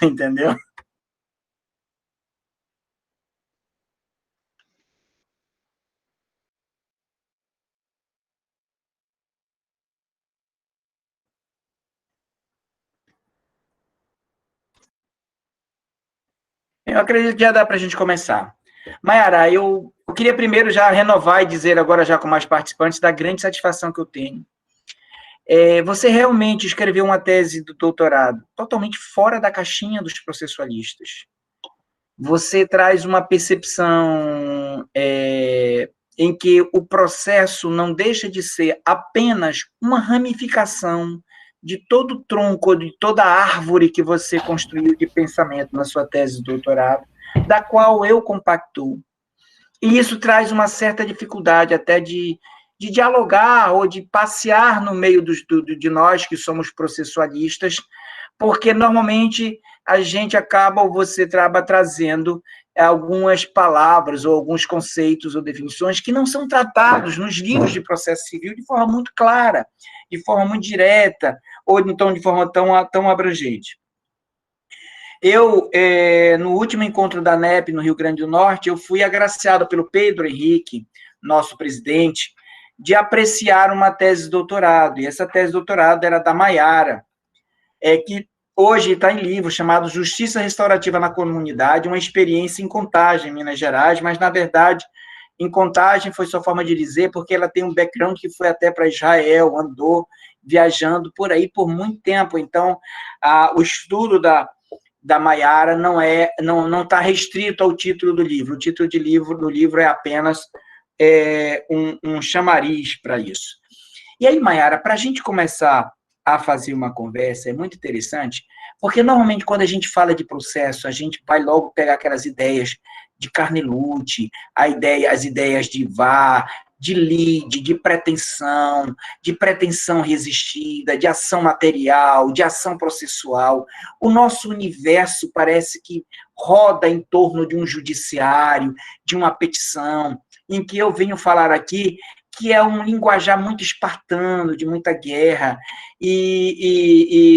entendeu? Eu acredito que já dá para a gente começar. Mayara, eu queria primeiro já renovar e dizer agora já com mais participantes da grande satisfação que eu tenho. Você realmente escreveu uma tese do doutorado totalmente fora da caixinha dos processualistas. Você traz uma percepção em que o processo não deixa de ser apenas uma ramificação de todo o tronco, de toda a árvore que você construiu de pensamento na sua tese de doutorado, da qual eu compactuo. E isso traz uma certa dificuldade até de dialogar ou de passear no meio de nós que somos processualistas, porque normalmente a gente acaba, ou você acaba trazendo algumas palavras ou alguns conceitos ou definições que não são tratados nos livros de processo civil de forma muito clara, de forma muito direta, ou então de forma tão abrangente. Eu, no último encontro da NEP no Rio Grande do Norte, eu fui agraciado pelo Pedro Henrique, nosso presidente, de apreciar uma tese de doutorado, e essa tese de doutorado era da Mayara, que hoje está em livro chamado Justiça Restaurativa na Comunidade, uma experiência em Contagem, Minas Gerais, mas, na verdade, em Contagem foi sua forma de dizer, porque ela tem um background que foi até para Israel, andou viajando por aí por muito tempo, então, o estudo da Mayara não está restrito ao título do livro. O título do livro é apenas um chamariz para isso. E aí, Mayara, para a gente começar a fazer uma conversa, é muito interessante, porque normalmente quando a gente fala de processo, a gente vai logo pegar aquelas ideias de Carnelute, as ideias de VAR, de lead, de pretensão resistida, de ação material, de ação processual. O nosso universo parece que roda em torno de um judiciário, de uma petição, em que eu venho falar aqui que é um linguajar muito espartano, de muita guerra,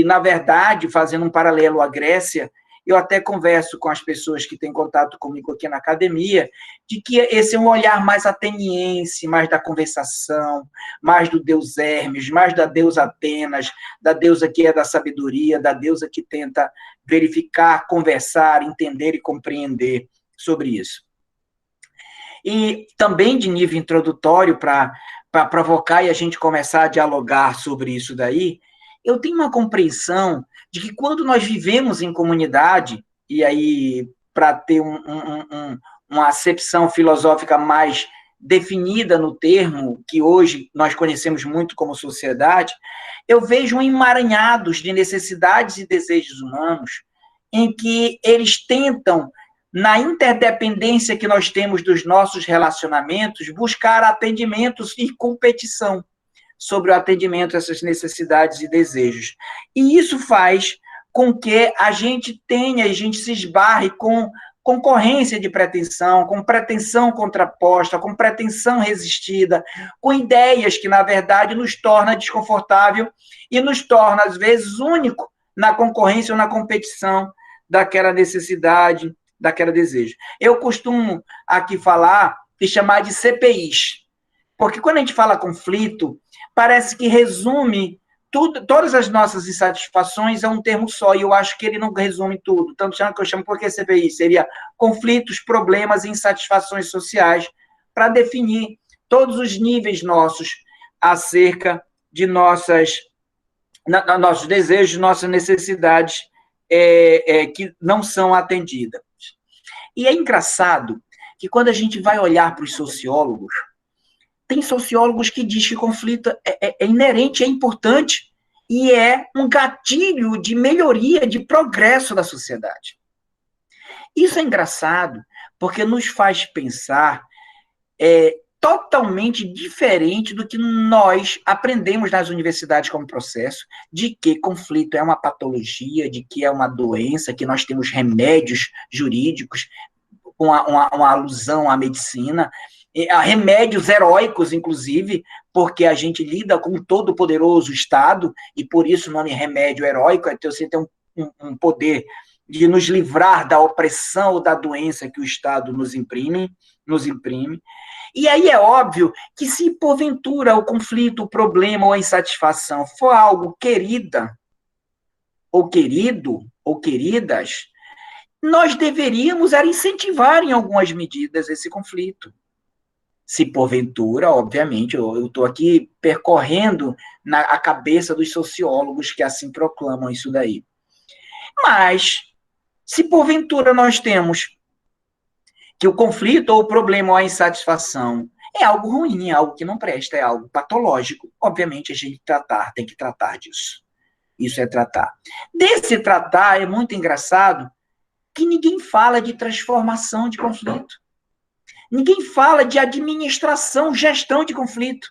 na verdade, fazendo um paralelo à Grécia, eu até converso com as pessoas que têm contato comigo aqui na academia, de que esse é um olhar mais ateniense, mais da conversação, mais do deus Hermes, mais da deusa Atenas, da deusa que é da sabedoria, da deusa que tenta verificar, conversar, entender e compreender sobre isso. E também de nível introdutório, para provocar e a gente começar a dialogar sobre isso daí, eu tenho uma compreensão de que quando nós vivemos em comunidade, e aí para ter uma acepção filosófica mais definida no termo, que hoje nós conhecemos muito como sociedade, eu vejo um emaranhados de necessidades e desejos humanos, em que eles tentam, na interdependência que nós temos dos nossos relacionamentos, buscar atendimentos e competição sobre o atendimento a essas necessidades e desejos. E isso faz com que a gente se esbarre com concorrência de pretensão, com pretensão contraposta, com pretensão resistida, com ideias que, na verdade, nos torna desconfortável e nos torna, às vezes, único na concorrência ou na competição daquela necessidade, daquele desejo. Eu costumo aqui falar e chamar de CPIs, porque quando a gente fala conflito, parece que resume todas as nossas insatisfações a um termo só, e eu acho que ele não resume tudo. Tanto que eu chamo, porque CPI seria conflitos, problemas e insatisfações sociais, para definir todos os níveis nossos acerca de nossos desejos, nossas necessidades que não são atendidas. E é engraçado que quando a gente vai olhar para os sociólogos, tem sociólogos que dizem que conflito é inerente, é importante, e é um gatilho de melhoria, de progresso da sociedade. Isso é engraçado, porque nos faz pensar totalmente diferente do que nós aprendemos nas universidades como processo, de que conflito é uma patologia, de que é uma doença, que nós temos remédios jurídicos, uma alusão à medicina, a remédios heróicos, inclusive, porque a gente lida com o todo-poderoso Estado, e por isso o nome remédio heróico, é você ter um poder de nos livrar da opressão ou da doença que o Estado nos imprime. E aí é óbvio que se porventura o conflito, o problema ou a insatisfação for algo querida, ou querido, ou queridas, nós deveríamos incentivar em algumas medidas esse conflito. Se porventura, obviamente, eu estou aqui percorrendo a cabeça dos sociólogos que assim proclamam isso daí. Mas, se porventura nós temos que o conflito ou o problema ou a insatisfação é algo ruim, é algo que não presta, é algo patológico, obviamente a gente tem que tratar disso. Isso é tratar. Desse tratar, é muito engraçado que ninguém fala de transformação de conflito. Ninguém fala de administração, gestão de conflito.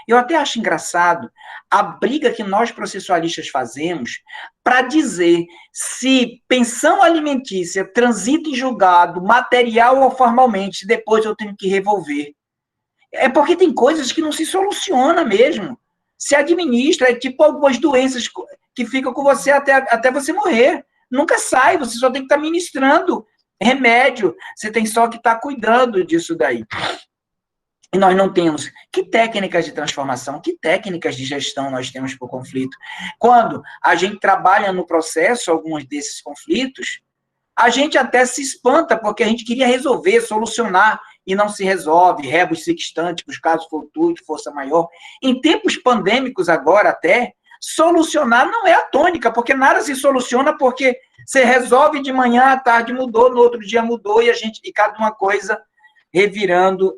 Eu até acho engraçado a briga que nós processualistas fazemos para dizer se pensão alimentícia transita em julgado, material ou formalmente, depois eu tenho que revolver. É porque tem coisas que não se soluciona mesmo. Se administra, é tipo algumas doenças que ficam com você até você morrer. Nunca sai, você só tem que estar ministrando remédio, você tem só que estar cuidando disso daí. E nós não temos. Que técnicas de transformação, que técnicas de gestão nós temos para o conflito? Quando a gente trabalha no processo alguns desses conflitos, a gente até se espanta, porque a gente queria resolver, solucionar, e não se resolve, rebus sextantibus, caso fortuito, força maior. Em tempos pandêmicos agora até, solucionar não é a tônica, porque nada se soluciona porque você resolve de manhã, à tarde mudou, no outro dia mudou, e cada uma coisa revirando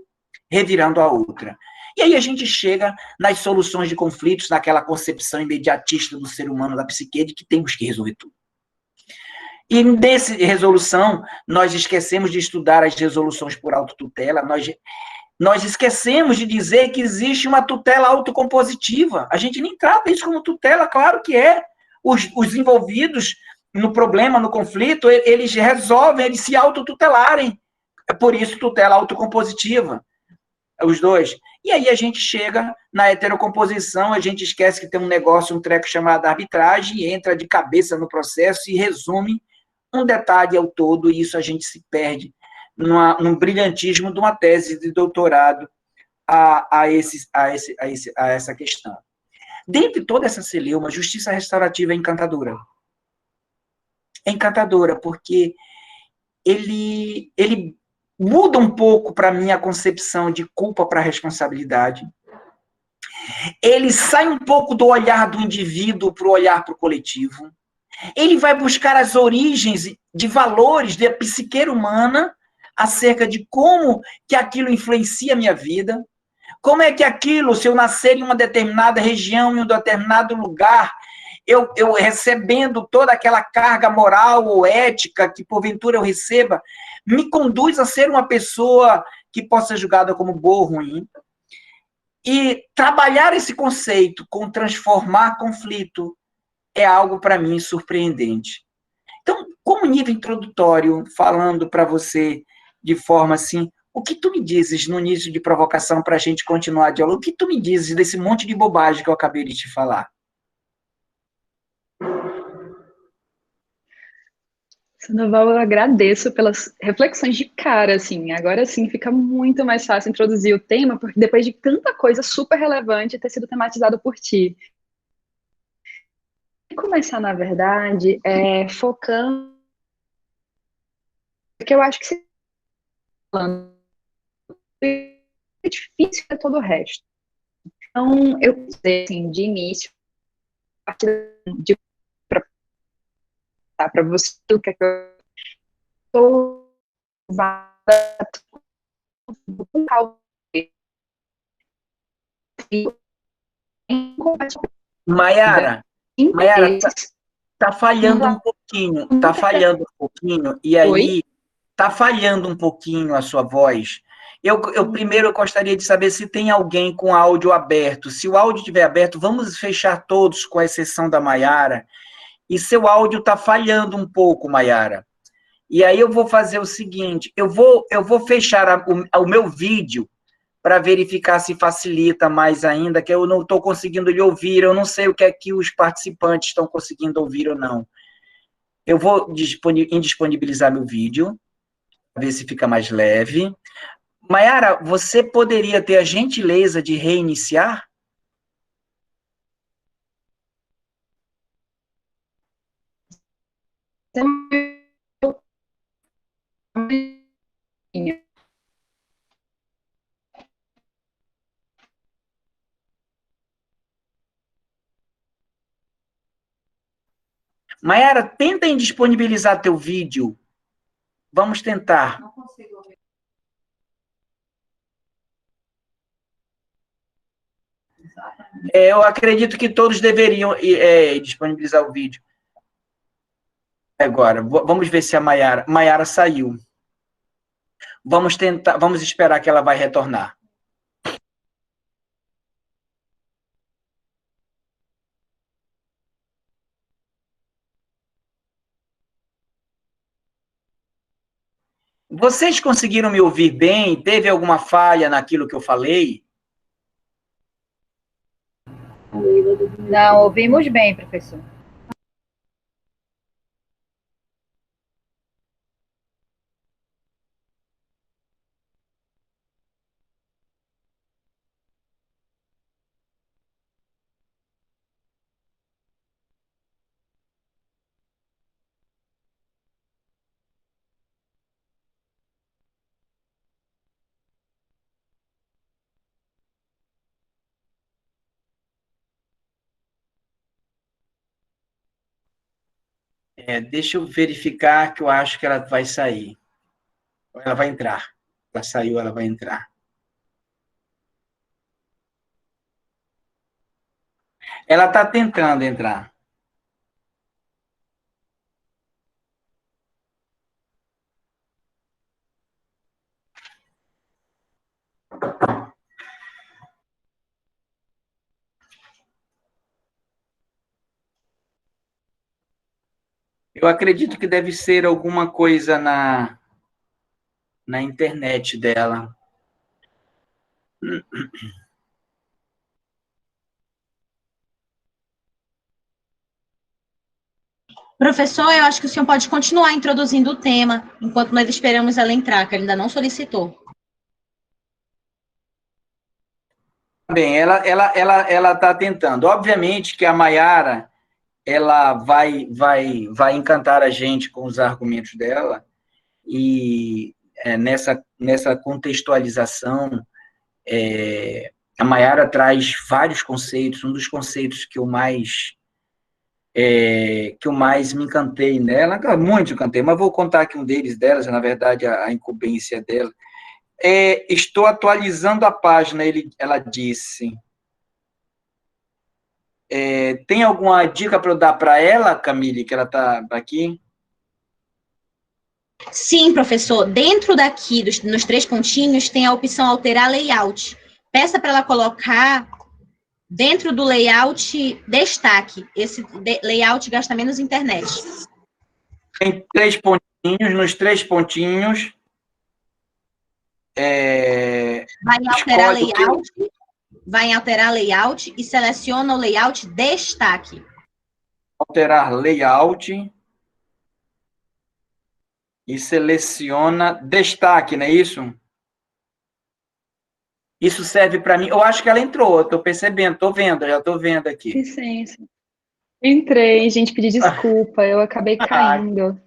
a outra. E aí a gente chega nas soluções de conflitos, naquela concepção imediatista do ser humano, da psique, de que temos que resolver tudo. E nessa resolução, nós esquecemos de estudar as resoluções por autotutela, nós esquecemos de dizer que existe uma tutela autocompositiva. A gente nem trata isso como tutela, claro que é. Os envolvidos no problema, no conflito, eles resolvem, eles se autotutelarem. É por isso tutela autocompositiva, os dois. E aí a gente chega na heterocomposição, a gente esquece que tem um negócio, um treco chamado arbitragem, entra de cabeça no processo e resume um detalhe ao todo, e isso a gente se perde num brilhantismo de uma tese de doutorado a essa questão. Dentre toda essa celeuma, a justiça restaurativa é encantadora. É encantadora, porque ele muda um pouco para mim a concepção de culpa para responsabilidade. Ele sai um pouco do olhar do indivíduo para o olhar para o coletivo. Ele vai buscar as origens de valores da psique humana acerca de como que aquilo influencia a minha vida, como é que aquilo, se eu nascer em uma determinada região, em um determinado lugar, eu recebendo toda aquela carga moral ou ética que porventura eu receba, me conduz a ser uma pessoa que possa ser julgada como boa ou ruim. E trabalhar esse conceito com transformar conflito é algo, para mim, surpreendente. Então, como nível introdutório, falando para você de forma assim, o que tu me dizes no início de provocação para a gente continuar a diálogo? O que tu me dizes desse monte de bobagem que eu acabei de te falar? Sandoval, eu agradeço pelas reflexões de cara, assim. Agora sim fica muito mais fácil introduzir o tema, porque depois de tanta coisa super relevante ter sido tematizado por ti. Começar, na verdade, focando, porque eu acho que se falando é difícil é todo o resto. Então, eu sei, assim, de início, a partir de para você o que é que eu estou Maiara, tá falhando um pouquinho, e aí tá falhando um pouquinho a sua voz. Eu primeiro gostaria de saber se tem alguém com áudio aberto. Se o áudio estiver aberto, vamos fechar todos, com exceção da Maiara. E seu áudio está falhando um pouco, Maiara. E aí eu vou fazer o seguinte, eu vou fechar o meu vídeo para verificar se facilita mais ainda, que eu não estou conseguindo lhe ouvir, eu não sei o que é que os participantes estão conseguindo ouvir ou não. Eu vou indisponibilizar meu vídeo, para ver se fica mais leve. Mayara, você poderia ter a gentileza de reiniciar? Mayara, tenta indisponibilizar teu vídeo. Vamos tentar. Não consigo ver. Eu acredito que todos deveriam disponibilizar o vídeo. Agora, vamos ver se a Mayara saiu. Vamos tentar, vamos esperar que ela vai retornar. Vocês conseguiram me ouvir bem? Teve alguma falha naquilo que eu falei? Não, ouvimos bem, professor. Deixa eu verificar que eu acho que ela vai sair. Ela vai entrar. Ela saiu, ela vai entrar. Ela está tentando entrar. Eu acredito que deve ser alguma coisa na internet dela. Professor, eu acho que o senhor pode continuar introduzindo o tema, enquanto nós esperamos ela entrar, que ela ainda não solicitou. Bem, ela está tentando. Obviamente que a Mayara, ela vai encantar a gente com os argumentos dela, e nessa contextualização, a Mayara traz vários conceitos. Um dos conceitos que eu mais me encantei nela, muito encantei, mas vou contar aqui um deles delas, na verdade, a incumbência dela. Estou atualizando a página, ela disse. Tem alguma dica para eu dar para ela, Camille, que ela está aqui? Sim, professor. Dentro daqui, nos 3 pontinhos, tem a opção alterar layout. Peça para ela colocar dentro do layout destaque. Esse layout gasta menos internet. Tem 3 pontinhos, nos 3 pontinhos. Vai em alterar layout e seleciona o layout destaque. Alterar layout e seleciona destaque, não é isso? Isso serve para mim. Eu acho que ela entrou, estou percebendo, já estou vendo aqui. Licença. Entrei, gente, pedi desculpa, eu acabei caindo.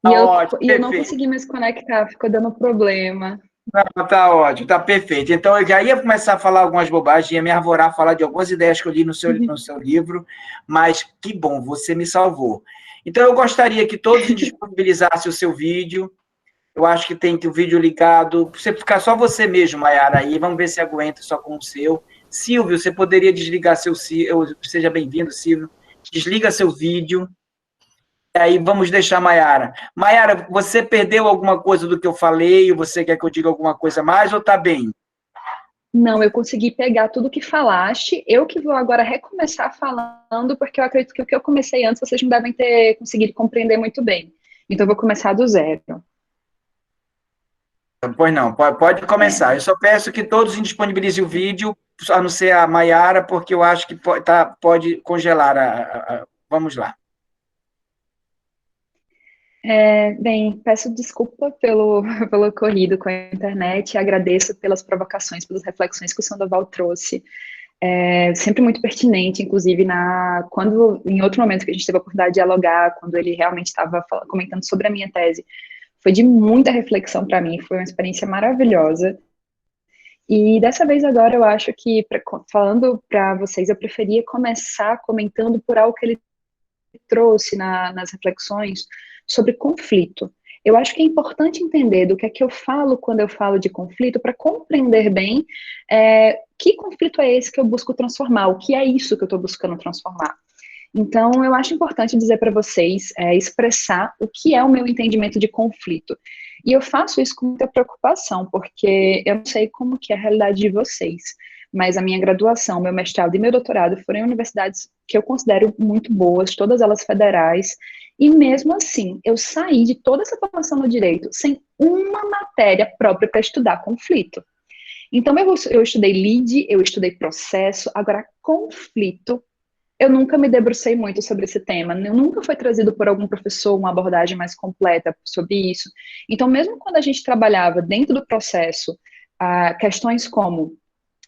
E eu não consegui mais conectar, ficou dando problema. Tá ótimo, tá perfeito. Então, eu já ia começar a falar algumas bobagens, ia me arvorar a falar de algumas ideias que eu li no seu livro, mas que bom, você me salvou. Então, eu gostaria que todos disponibilizassem o seu vídeo. Eu acho que tem que o vídeo ligado. Você ficar só você mesmo, Mayara, aí, vamos ver se aguenta só com o seu. Silvio, você poderia desligar seu... Seja bem-vindo, Silvio. Desliga seu vídeo. Aí vamos deixar a Mayara. Mayara, você perdeu alguma coisa do que eu falei? Você quer que eu diga alguma coisa mais ou tá bem? Não, eu consegui pegar tudo que falaste. Eu que vou agora recomeçar falando, porque eu acredito que o que eu comecei antes vocês não devem ter conseguido compreender muito bem. Então, eu vou começar do zero. Pois não, pode começar. Eu só peço que todos indisponibilizem o vídeo, a não ser a Mayara, porque eu acho que pode congelar. Vamos lá. Bem, peço desculpa pelo ocorrido com a internet, agradeço pelas provocações, pelas reflexões que o Sandoval trouxe. Sempre muito pertinente, inclusive quando em outro momento que a gente teve a oportunidade de dialogar, quando ele realmente estava comentando sobre a minha tese, foi de muita reflexão para mim, foi uma experiência maravilhosa. E dessa vez agora eu acho que, falando para vocês, eu preferia começar comentando por algo que ele trouxe nas reflexões sobre conflito. Eu acho que é importante entender do que é que eu falo quando eu falo de conflito, para compreender bem que conflito é esse que eu busco transformar, o que é isso que eu estou buscando transformar. Então, eu acho importante dizer para vocês, expressar o que é o meu entendimento de conflito. E eu faço isso com muita preocupação, porque eu não sei como que é a realidade de vocês, mas a minha graduação, meu mestrado e meu doutorado foram em universidades que eu considero muito boas, todas elas federais, e mesmo assim, eu saí de toda essa formação no direito sem uma matéria própria para estudar conflito. Então, eu estudei lide, eu estudei processo, agora conflito, eu nunca me debrucei muito sobre esse tema, eu nunca foi trazido por algum professor uma abordagem mais completa sobre isso. Então, mesmo quando a gente trabalhava dentro do processo, questões como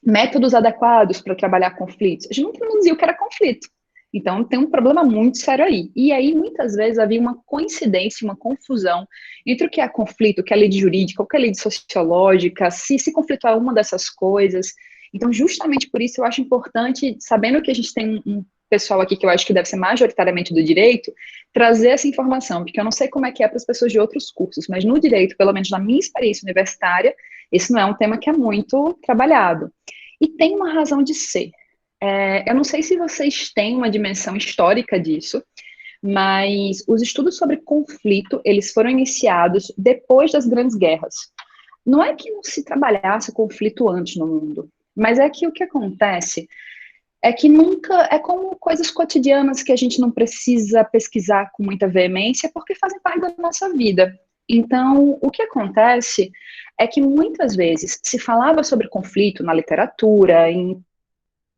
métodos adequados para trabalhar conflitos, a gente nunca dizia o que era conflito. Então, tem um problema muito sério aí. E aí, muitas vezes, havia uma coincidência, uma confusão entre o que é conflito, o que é lei jurídica, o que é lei sociológica, se conflito é uma dessas coisas. Então, justamente por isso, eu acho importante, sabendo que a gente tem um pessoal aqui que eu acho que deve ser majoritariamente do direito, trazer essa informação, porque eu não sei como é que é para as pessoas de outros cursos, mas no direito, pelo menos na minha experiência universitária, esse não é um tema que é muito trabalhado. E tem uma razão de ser. Eu não sei se vocês têm uma dimensão histórica disso, mas os estudos sobre conflito, eles foram iniciados depois das grandes guerras. Não é que não se trabalhasse conflito antes no mundo, mas é que o que acontece é que nunca, é como coisas cotidianas que a gente não precisa pesquisar com muita veemência, porque fazem parte da nossa vida. Então, o que acontece é que muitas vezes se falava sobre conflito na literatura, em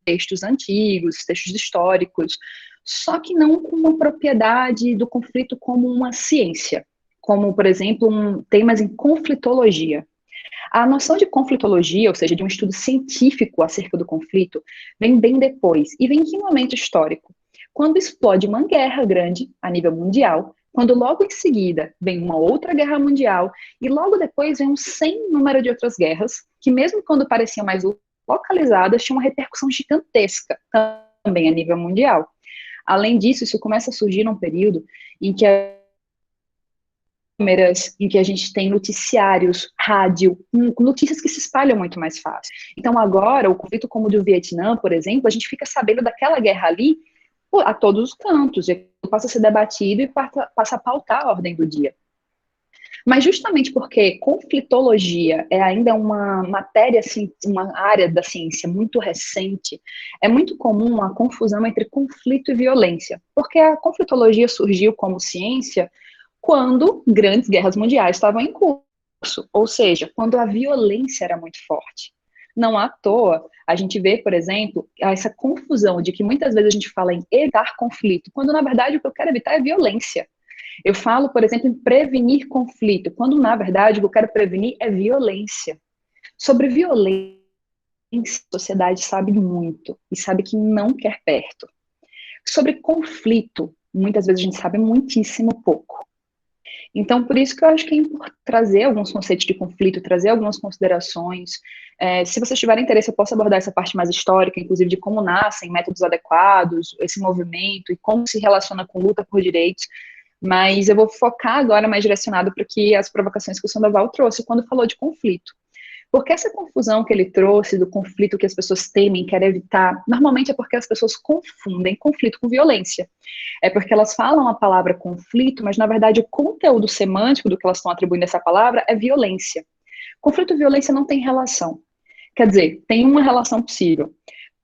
textos antigos, textos históricos, só que não com uma propriedade do conflito como uma ciência, como, por exemplo, temas em conflitologia. A noção de conflitologia, ou seja, de um estudo científico acerca do conflito, vem bem depois. E vem em que momento histórico? Quando explode uma guerra grande a nível mundial, quando logo em seguida vem uma outra guerra mundial, e logo depois vem um sem número de outras guerras, que mesmo quando pareciam mais localizadas, tinham uma repercussão gigantesca também a nível mundial. Além disso, isso começa a surgir num período em que em que a gente tem noticiários, rádio, notícias que se espalham muito mais fácil. Então agora, o conflito como o do Vietnã, por exemplo, a gente fica sabendo daquela guerra ali a todos os cantos, e passa a ser debatido e passa a pautar a ordem do dia. Mas justamente porque conflitologia é ainda uma matéria, assim, uma área da ciência muito recente, é muito comum a confusão entre conflito e violência, porque a conflitologia surgiu como ciência quando grandes guerras mundiais estavam em curso, ou seja, quando a violência era muito forte. Não à toa, a gente vê, por exemplo, essa confusão de que muitas vezes a gente fala em evitar conflito, quando na verdade o que eu quero evitar é violência. Eu falo, por exemplo, em prevenir conflito, quando na verdade o que eu quero prevenir é violência. Sobre violência, a sociedade sabe muito e sabe que não quer perto. Sobre conflito, muitas vezes a gente sabe muitíssimo pouco. Então, por isso que eu acho que é importante trazer alguns conceitos de conflito, trazer algumas considerações. Se vocês tiverem interesse, eu posso abordar essa parte mais histórica, inclusive de como nascem métodos adequados, esse movimento e como se relaciona com luta por direitos. Mas eu vou focar agora mais direcionado para as provocações que o Sandoval trouxe quando falou de conflito. Porque essa confusão que ele trouxe do conflito que as pessoas temem, querem evitar, normalmente é porque as pessoas confundem conflito com violência. É porque elas falam a palavra conflito, mas na verdade o conteúdo semântico do que elas estão atribuindo a essa palavra é violência. Conflito e violência não tem relação. Quer dizer, tem uma relação possível.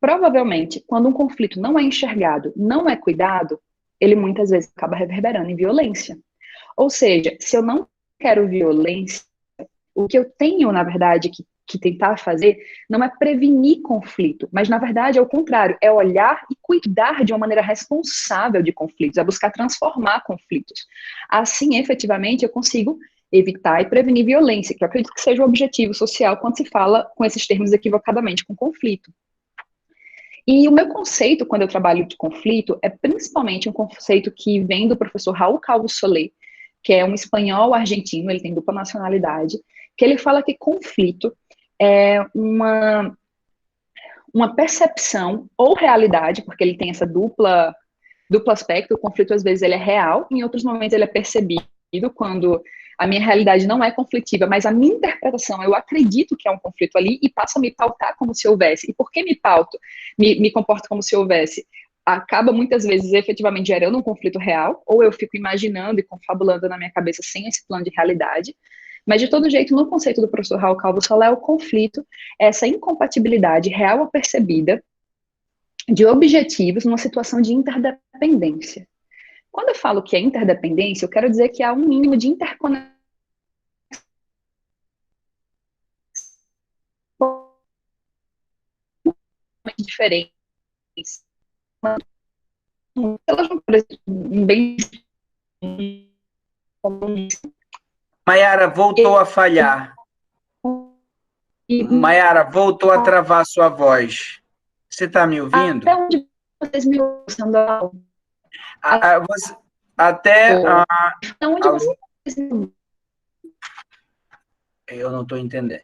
Provavelmente, quando um conflito não é enxergado, não é cuidado, ele muitas vezes acaba reverberando em violência. Ou seja, se eu não quero violência, o que eu tenho, na verdade, que que tentar fazer não é prevenir conflito, mas, na verdade, é o contrário, é olhar e cuidar de uma maneira responsável de conflitos, é buscar transformar conflitos. Assim, efetivamente, eu consigo evitar e prevenir violência, que eu acredito que seja o objetivo social quando se fala com esses termos equivocadamente, com conflito. E o meu conceito, quando eu trabalho de conflito, é principalmente um conceito que vem do professor Raul Calvo Soler, que é um espanhol argentino, ele tem dupla nacionalidade, que ele fala que conflito é uma percepção ou realidade, porque ele tem essa duplo aspecto, o conflito às vezes ele é real, em outros momentos ele é percebido, quando a minha realidade não é conflitiva, mas a minha interpretação, eu acredito que é um conflito ali e passo a me pautar como se houvesse. E por que me pauto, me comporto como se houvesse? Acaba muitas vezes efetivamente gerando um conflito real, ou eu fico imaginando e confabulando na minha cabeça sem esse plano de realidade. Mas, de todo jeito, no conceito do professor Raul Calvo Soler, o conflito é essa incompatibilidade real ou percebida de objetivos numa situação de interdependência. Quando eu falo que é interdependência, eu quero dizer que há um mínimo de interconexão diferentes. Elas não parecem bem Mayara, voltou a falhar. Mayara, voltou a travar sua voz. Você está me ouvindo? Até onde vocês me ouvem? Até onde vocês me ouvem? Eu não estou entendendo.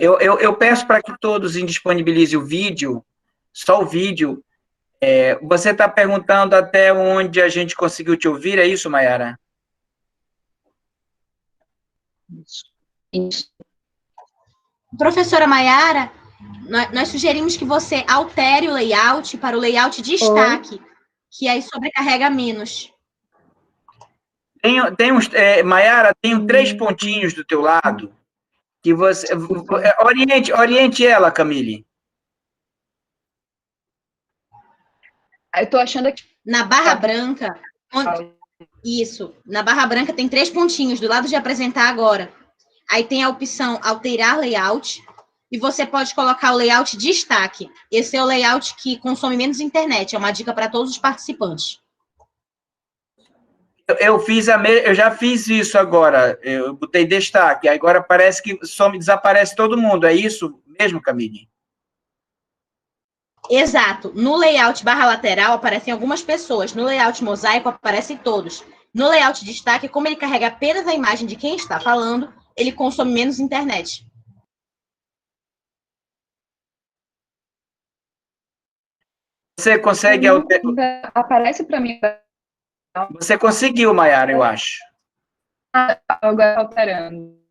Eu peço para que todos indisponibilizem o vídeo, só o vídeo. Você está perguntando até onde a gente conseguiu te ouvir, é isso, Mayara? Isso. Professora Mayara, nós sugerimos que você altere o layout para o layout destaque, que aí sobrecarrega menos. Mayara, tem 3 pontinhos do teu lado, que você... Oriente ela, Camille. Eu estou achando que... Na barra branca... Isso. Na barra branca tem 3 pontinhos, do lado de apresentar agora. Aí tem a opção alterar layout, e você pode colocar o layout destaque. Esse é o layout que consome menos internet, é uma dica para todos os participantes. Eu já fiz isso agora, eu botei destaque, agora parece que desaparece todo mundo, é isso mesmo, Camille? Exato. No layout barra lateral aparecem algumas pessoas, no layout mosaico aparecem todos. No layout destaque, como ele carrega apenas a imagem de quem está falando, ele consome menos internet. Você consegue alterar? Aparece para mim. Você conseguiu, Mayara, eu acho. Agora alterando.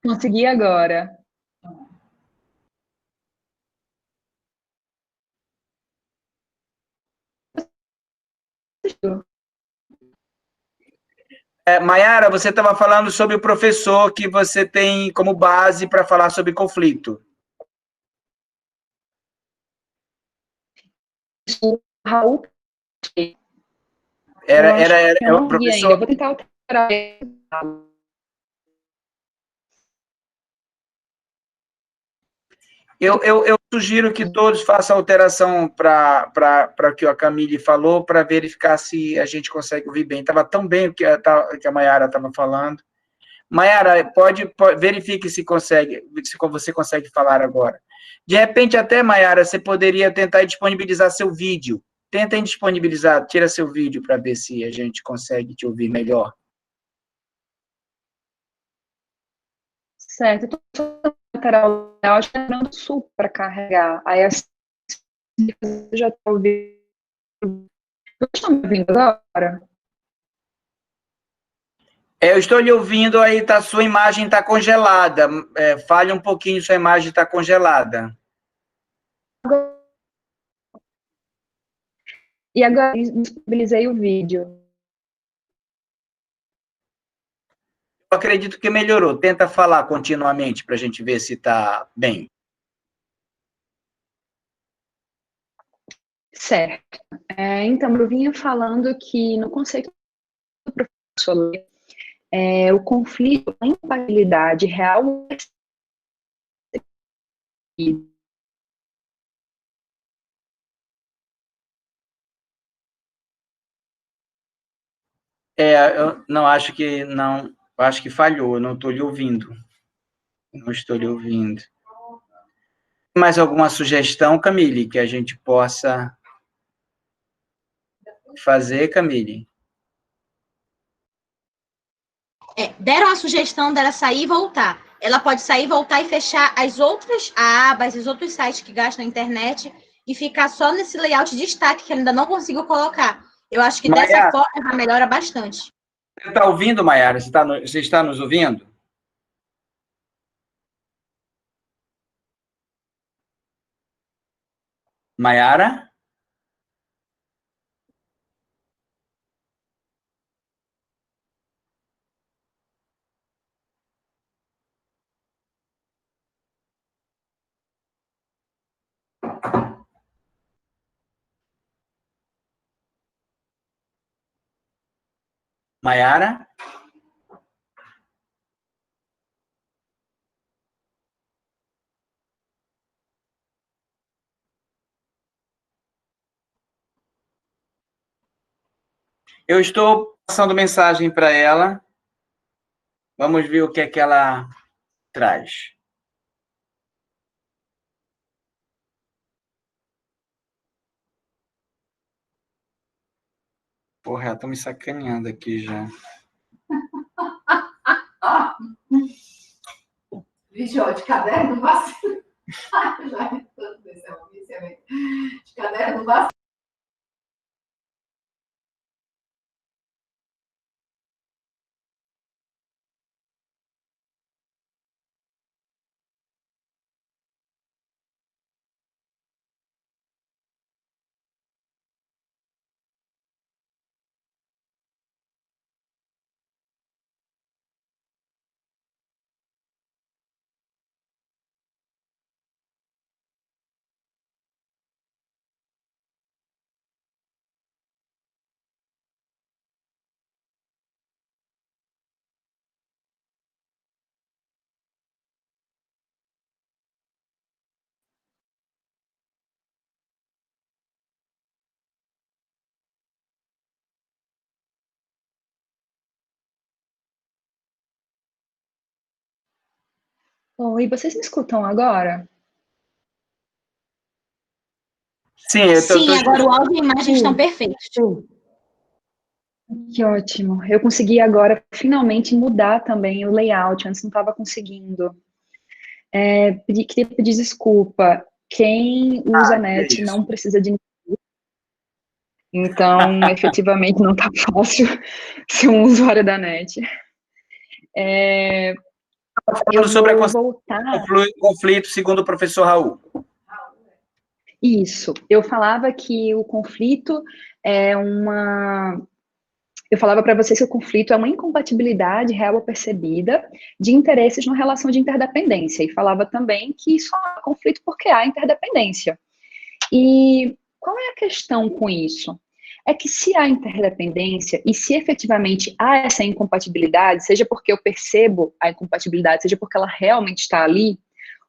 Consegui agora. Mayara, você estava falando sobre o professor que você tem como base para falar sobre conflito. O Raul. Era o professor. Eu vou tentar alterar. Eu sugiro que todos façam alteração para o que a Camille falou, para verificar se a gente consegue ouvir bem. Estava tão bem o que a Mayara estava falando. Mayara, verifique se você consegue falar agora. De repente, até, Mayara, você poderia tentar disponibilizar seu vídeo. Tenta disponibilizar, tira seu vídeo para ver se a gente consegue te ouvir melhor. Certo, lateral, eu acho que é do sul para carregar. Aí assim, eu já estou ouvindo. Estão me ouvindo agora? Eu estou lhe ouvindo, aí sua imagem está congelada. Fale um pouquinho, sua imagem está congelada. E agora disponibilizei o vídeo. Eu acredito que melhorou. Tenta falar continuamente para a gente ver se está bem. Certo. Então, eu vinha falando que no conceito do professor, o conflito, a incompatibilidade real Eu não acho que não, acho que falhou, eu não estou lhe ouvindo. Não estou lhe ouvindo. Mais alguma sugestão, Camille, que a gente possa fazer, Camille? Deram a sugestão dela sair e voltar. Ela pode sair, voltar e fechar as outras abas, os outros sites que gastam na internet e ficar só nesse layout de destaque que ela ainda não conseguiu colocar. Eu acho que dessa forma ela melhora bastante. Você está ouvindo, Maiara? Você está nos ouvindo? Maiara? Maiara? Eu estou passando mensagem para ela. Vamos ver o que é que ela traz. Porra, estão me sacaneando aqui já. Vixe, ó, de caderno vacilo. Já de caderno vacilo. Oi, vocês me escutam agora? Sim, Sim, agora o áudio e a imagem estão perfeitos. Que ótimo. Eu consegui agora finalmente mudar também o layout, antes não estava conseguindo. Queria pedir desculpa. Quem usa a net não precisa de ninguém. Então, efetivamente, não está fácil ser um usuário da net. Falando sobre voltar. conflito, segundo o professor Raul. Isso. Eu falava que o conflito é Eu falava para vocês que o conflito é uma incompatibilidade real ou percebida de interesses numa relação de interdependência. E falava também que só há conflito porque há interdependência. E qual é a questão com isso? É que se há interdependência e se efetivamente há essa incompatibilidade, seja porque eu percebo a incompatibilidade, seja porque ela realmente está ali,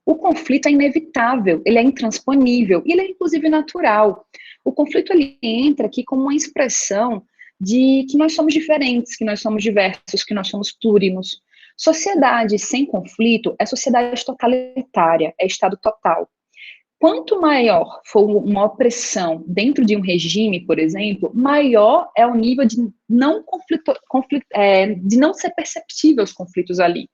o conflito é inevitável, ele é intransponível, e ele é inclusive natural. O conflito ele entra aqui como uma expressão de que nós somos diferentes, que nós somos diversos, que nós somos plúrimos. Sociedade sem conflito é sociedade totalitária, é Estado total. Quanto maior for uma opressão dentro de um regime, por exemplo, maior é o nível de de não ser perceptível os conflitos ali.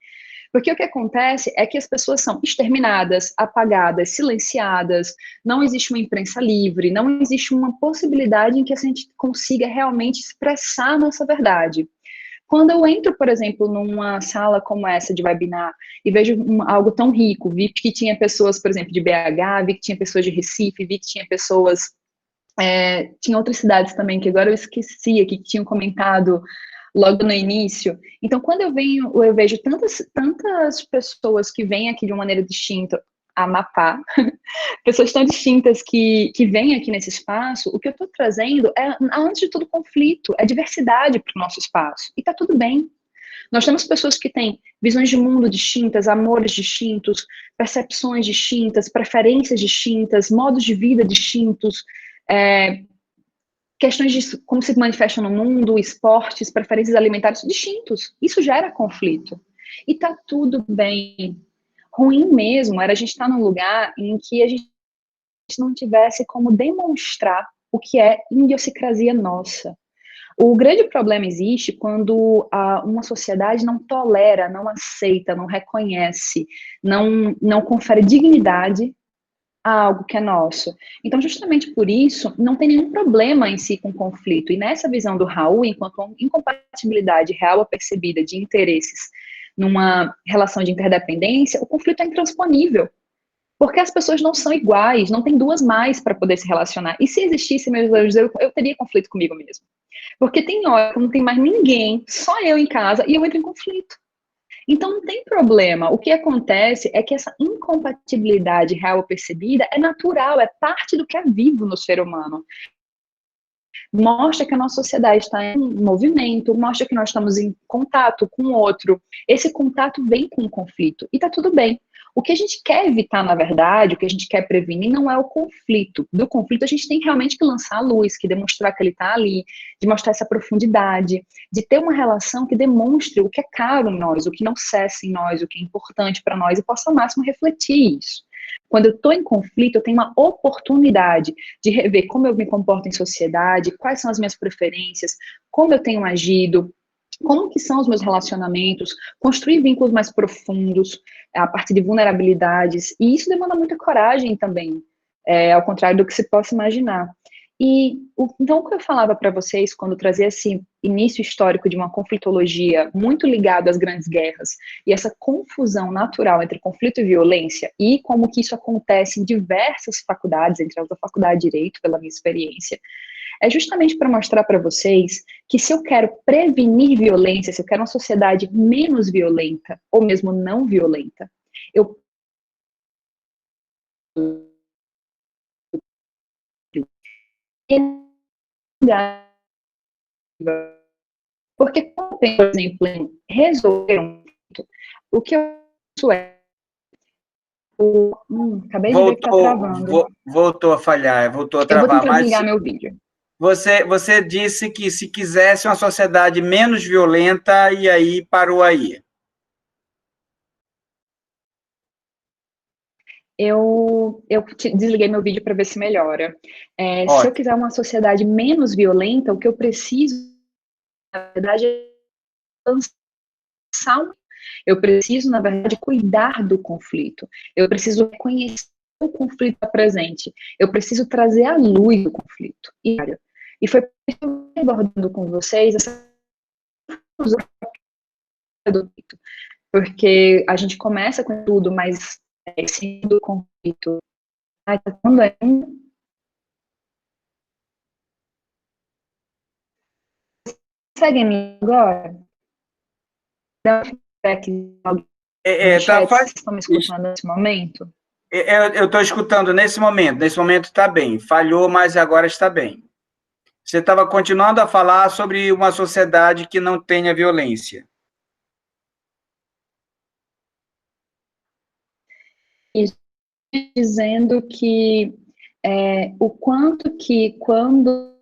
Porque o que acontece é que as pessoas são exterminadas, apagadas, silenciadas, não existe uma imprensa livre, não existe uma possibilidade em que a gente consiga realmente expressar a nossa verdade. Quando eu entro, por exemplo, numa sala como essa de webinar e vejo algo tão rico, vi que tinha pessoas, por exemplo, de BH, vi que tinha pessoas de Recife, vi que tinha pessoas... tinha outras cidades também, que agora eu esqueci aqui, que tinham comentado logo no início. Então, quando eu vejo tantas pessoas que vêm aqui de uma maneira distinta, Amapá, pessoas tão distintas que vêm aqui nesse espaço, o que eu estou trazendo é, antes de tudo, conflito, é diversidade para o nosso espaço. E está tudo bem. Nós temos pessoas que têm visões de mundo distintas, amores distintos, percepções distintas, preferências distintas, modos de vida distintos, questões de como se manifestam no mundo, esportes, preferências alimentares distintos. Isso gera conflito. E tá tudo bem. Ruim mesmo era a gente estar num lugar em que a gente não tivesse como demonstrar o que é idiosincrasia nossa. O grande problema existe quando uma sociedade não tolera, não aceita, não reconhece, não confere dignidade a algo que é nosso. Então, justamente por isso, não tem nenhum problema em si com conflito. E nessa visão do Raul, enquanto incompatibilidade real ou percebida de interesses numa relação de interdependência, o conflito é intransponível. Porque as pessoas não são iguais, não tem duas mais para poder se relacionar. E se existisse, eu teria conflito comigo mesmo. Porque tem hora que não tem mais ninguém, só eu em casa, e eu entro em conflito. Então não tem problema. O que acontece é que essa incompatibilidade real ou percebida é natural, é parte do que é vivo no ser humano. Mostra que a nossa sociedade está em movimento, mostra que nós estamos em contato com o outro. Esse contato vem com o conflito, e está tudo bem. O que a gente quer evitar, na verdade, o que a gente quer prevenir não é o conflito. Do conflito a gente tem realmente que lançar a luz, que demonstrar que ele está ali, de mostrar essa profundidade, de ter uma relação que demonstre o que é caro em nós, o que não cessa em nós, o que é importante para nós, e possa ao máximo refletir isso. Quando eu estou em conflito, eu tenho uma oportunidade de rever como eu me comporto em sociedade, quais são as minhas preferências, como eu tenho agido, como que são os meus relacionamentos, construir vínculos mais profundos, a partir de vulnerabilidades, e isso demanda muita coragem também, ao contrário do que se possa imaginar. Então, o que eu falava para vocês, quando trazia esse início histórico de uma conflitologia muito ligada às grandes guerras, e essa confusão natural entre conflito e violência, e como que isso acontece em diversas faculdades, entre elas a Faculdade de Direito, pela minha experiência, é justamente para mostrar para vocês que se eu quero prevenir violência, se eu quero uma sociedade menos violenta, ou mesmo não violenta, eu porque, por exemplo, em resolver um conflito, o que eu faço acabei de ver que está travando. Voltou a falhar, voltou a travar. Eu vou tentar desligar meu vídeo. Você disse que se quisesse uma sociedade menos violenta, e aí parou aí. Eu desliguei meu vídeo para ver se melhora. Se eu quiser uma sociedade menos violenta, o que eu preciso, na verdade, é lançar. Eu preciso, na verdade, cuidar do conflito. Eu preciso reconhecer o conflito presente. Eu preciso trazer à luz o conflito. E foi por isso que eu estou abordando com vocês essa porque a gente começa com tudo, mas esse do conflito. Tá dando ainda? Conseguem me agora? Dá um feedback no chat, vocês estão me escutando nesse momento? Eu estou escutando nesse momento está bem. Falhou, mas agora está bem. Você estava continuando a falar sobre uma sociedade que não tenha violência. Dizendo que o quanto que quando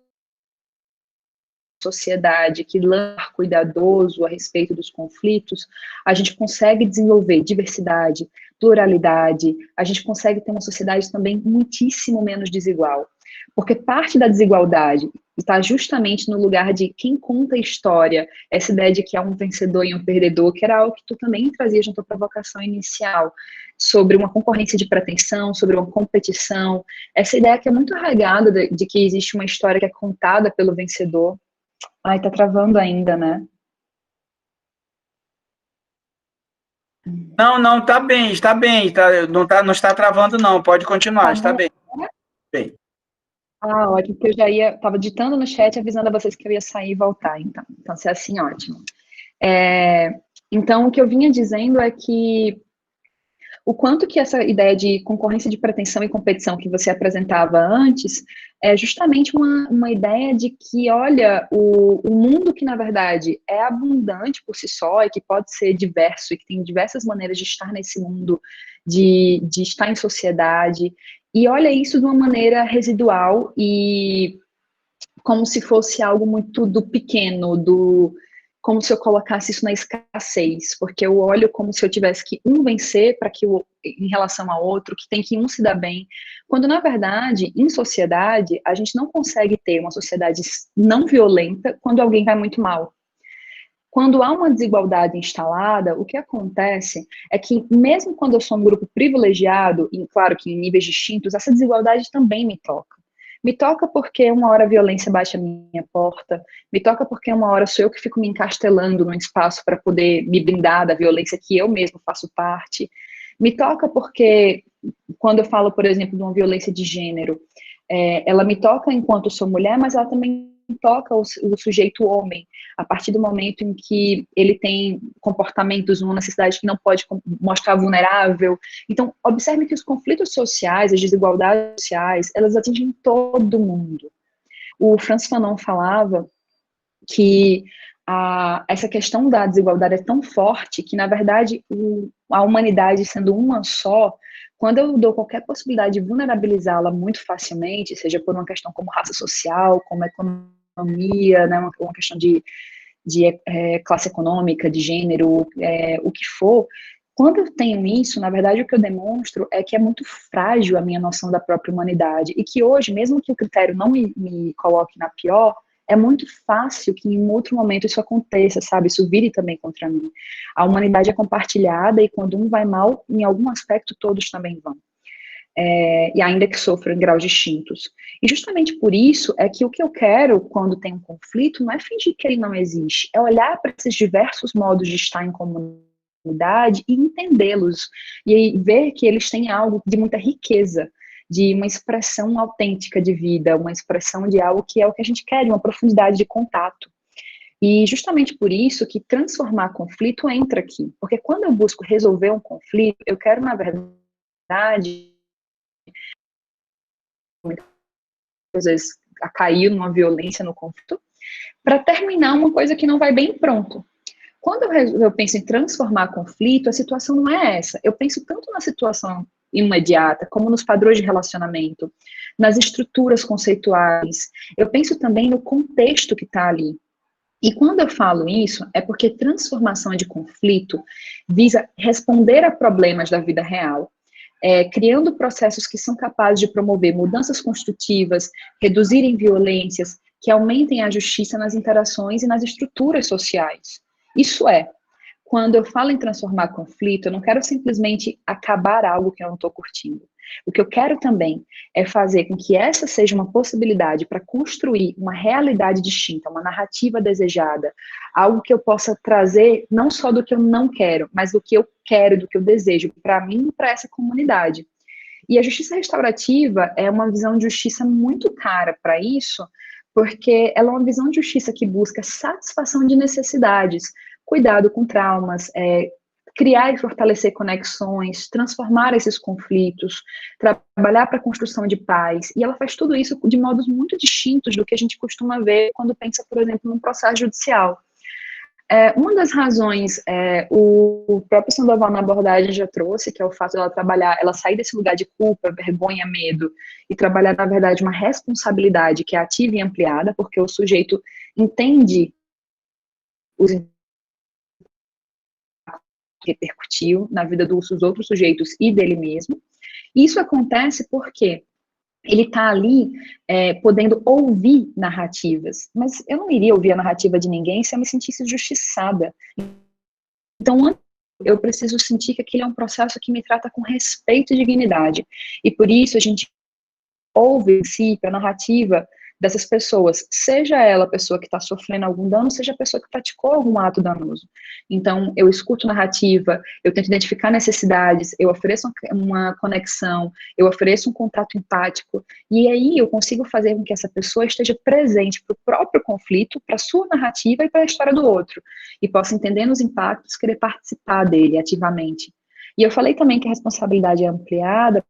sociedade que lança cuidadoso a respeito dos conflitos, a gente consegue desenvolver diversidade, pluralidade, a gente consegue ter uma sociedade também muitíssimo menos desigual. Porque parte da desigualdade está justamente no lugar de quem conta a história, essa ideia de que há um vencedor e um perdedor, que era algo que tu também trazia junto à provocação inicial, sobre uma concorrência de pretensão, sobre uma competição, essa ideia que é muito arraigada de que existe uma história que é contada pelo vencedor. Ai, tá travando ainda, né? Não, tá bem, está bem. Não está travando, não. Pode continuar, está bem. Bem. Ah, ótimo, porque eu já estava ditando no chat, avisando a vocês que eu ia sair e voltar, então. Então, se é assim, ótimo. Então, o que eu vinha dizendo é que o quanto que essa ideia de concorrência de pretensão e competição que você apresentava antes é justamente uma ideia de que, olha, o mundo que, na verdade, é abundante por si só e que pode ser diverso e que tem diversas maneiras de estar nesse mundo, de estar em sociedade, e olha isso de uma maneira residual e como se fosse algo muito do pequeno, como se eu colocasse isso na escassez, porque eu olho como se eu tivesse que um vencer para que em relação ao outro, que tem que um se dar bem, quando na verdade, em sociedade, a gente não consegue ter uma sociedade não violenta quando alguém vai muito mal. Quando há uma desigualdade instalada, o que acontece é que, mesmo quando eu sou um grupo privilegiado, e claro que em níveis distintos, essa desigualdade também me toca. Me toca porque uma hora a violência bate a minha porta, me toca porque uma hora sou eu que fico me encastelando num espaço para poder me blindar da violência que eu mesmo faço parte. Me toca porque, quando eu falo, por exemplo, de uma violência de gênero, ela me toca enquanto sou mulher, mas ela também toca o sujeito homem, a partir do momento em que ele tem comportamentos, uma necessidade que não pode mostrar vulnerável. Então, observe que os conflitos sociais, as desigualdades sociais, elas atingem todo mundo. O Frantz Fanon falava que essa questão da desigualdade é tão forte que, na verdade, a humanidade sendo uma só, quando eu dou qualquer possibilidade de vulnerabilizá-la muito facilmente, seja por uma questão como raça social, como economia, né, uma questão de classe econômica, de gênero, o que for, quando eu tenho isso, na verdade, o que eu demonstro é que é muito frágil a minha noção da própria humanidade, e que hoje, mesmo que o critério não me coloque na pior, é muito fácil que em outro momento isso aconteça, sabe? Isso vire também contra mim. A humanidade é compartilhada e quando um vai mal, em algum aspecto todos também vão. E ainda que sofram em graus distintos. E justamente por isso é que o que eu quero quando tem um conflito não é fingir que ele não existe, é olhar para esses diversos modos de estar em comunidade e entendê-los, e ver que eles têm algo de muita riqueza, de uma expressão autêntica de vida, uma expressão de algo que é o que a gente quer, de uma profundidade de contato. E justamente por isso que transformar conflito entra aqui. Porque quando eu busco resolver um conflito, eu quero, na verdade, às vezes, a cair numa violência no conflito, para terminar uma coisa que não vai bem pronto. Quando eu penso em transformar conflito, a situação não é essa. Eu penso tanto na situação imediata, como nos padrões de relacionamento, nas estruturas conceituais. Eu penso também no contexto que está ali. E quando eu falo isso, é porque transformação de conflito visa responder a problemas da vida real, criando processos que são capazes de promover mudanças construtivas, reduzirem violências, que aumentem a justiça nas interações e nas estruturas sociais. Isso é, quando eu falo em transformar conflito, eu não quero simplesmente acabar algo que eu não estou curtindo. O que eu quero também é fazer com que essa seja uma possibilidade para construir uma realidade distinta, uma narrativa desejada, algo que eu possa trazer não só do que eu não quero, mas do que eu quero, do que eu desejo para mim e para essa comunidade. E a justiça restaurativa é uma visão de justiça muito cara para isso, porque ela é uma visão de justiça que busca satisfação de necessidades, cuidado com traumas, criar e fortalecer conexões, transformar esses conflitos, trabalhar para a construção de paz, e ela faz tudo isso de modos muito distintos do que a gente costuma ver quando pensa, por exemplo, num processo judicial. Uma das razões, o próprio Sandoval na abordagem já trouxe, que é o fato de ela trabalhar, ela sair desse lugar de culpa, vergonha, medo, e trabalhar, na verdade, uma responsabilidade que é ativa e ampliada, porque o sujeito entende os repercutiu na vida dos outros sujeitos e dele mesmo. E isso acontece porque ele está ali podendo ouvir narrativas, mas eu não iria ouvir a narrativa de ninguém se eu me sentisse justiçada. Então, eu preciso sentir que aquele é um processo que me trata com respeito e dignidade. E por isso a gente ouve, em si, a narrativa dessas pessoas, seja ela a pessoa que está sofrendo algum dano, seja a pessoa que praticou algum ato danoso. Então, eu escuto narrativa, eu tento identificar necessidades, eu ofereço uma conexão, eu ofereço um contato empático, e aí eu consigo fazer com que essa pessoa esteja presente para o próprio conflito, para a sua narrativa e para a história do outro, e possa entender nos impactos, querer participar dele ativamente. E eu falei também que a responsabilidade é ampliada,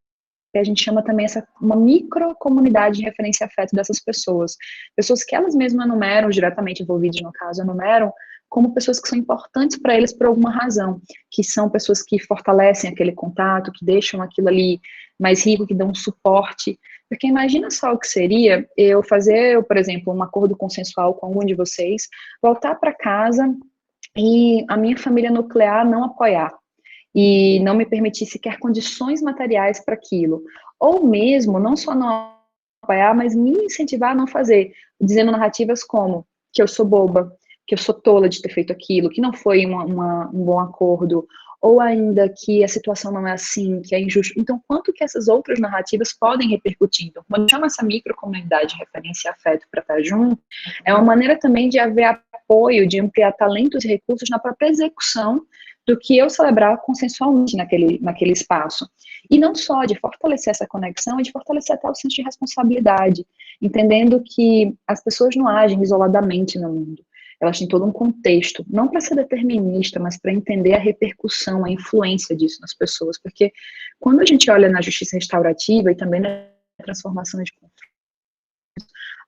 que a gente chama também uma microcomunidade de referência e afeto dessas pessoas. Pessoas que elas mesmas enumeram, diretamente envolvidas no caso, enumeram como pessoas que são importantes para eles por alguma razão, que são pessoas que fortalecem aquele contato, que deixam aquilo ali mais rico, que dão suporte. Porque imagina só o que seria eu fazer, por exemplo, um acordo consensual com algum de vocês, voltar para casa e a minha família nuclear não apoiar e não me permitir sequer condições materiais para aquilo. Ou mesmo, não só não apoiar, mas me incentivar a não fazer, dizendo narrativas como que eu sou boba, que eu sou tola de ter feito aquilo, que não foi um bom acordo, ou ainda que a situação não é assim, que é injusto. Então, quanto que essas outras narrativas podem repercutir? Então, quando chama essa microcomunidade de referência e afeto para estar junto, é uma maneira também de haver apoio, de ampliar talentos e recursos na própria execução do que eu celebrar consensualmente naquele espaço. E não só de fortalecer essa conexão, é de fortalecer até o senso de responsabilidade, entendendo que as pessoas não agem isoladamente no mundo. Elas têm todo um contexto, não para ser determinista, mas para entender a repercussão, a influência disso nas pessoas, porque quando a gente olha na justiça restaurativa e também na transformação de conflitos,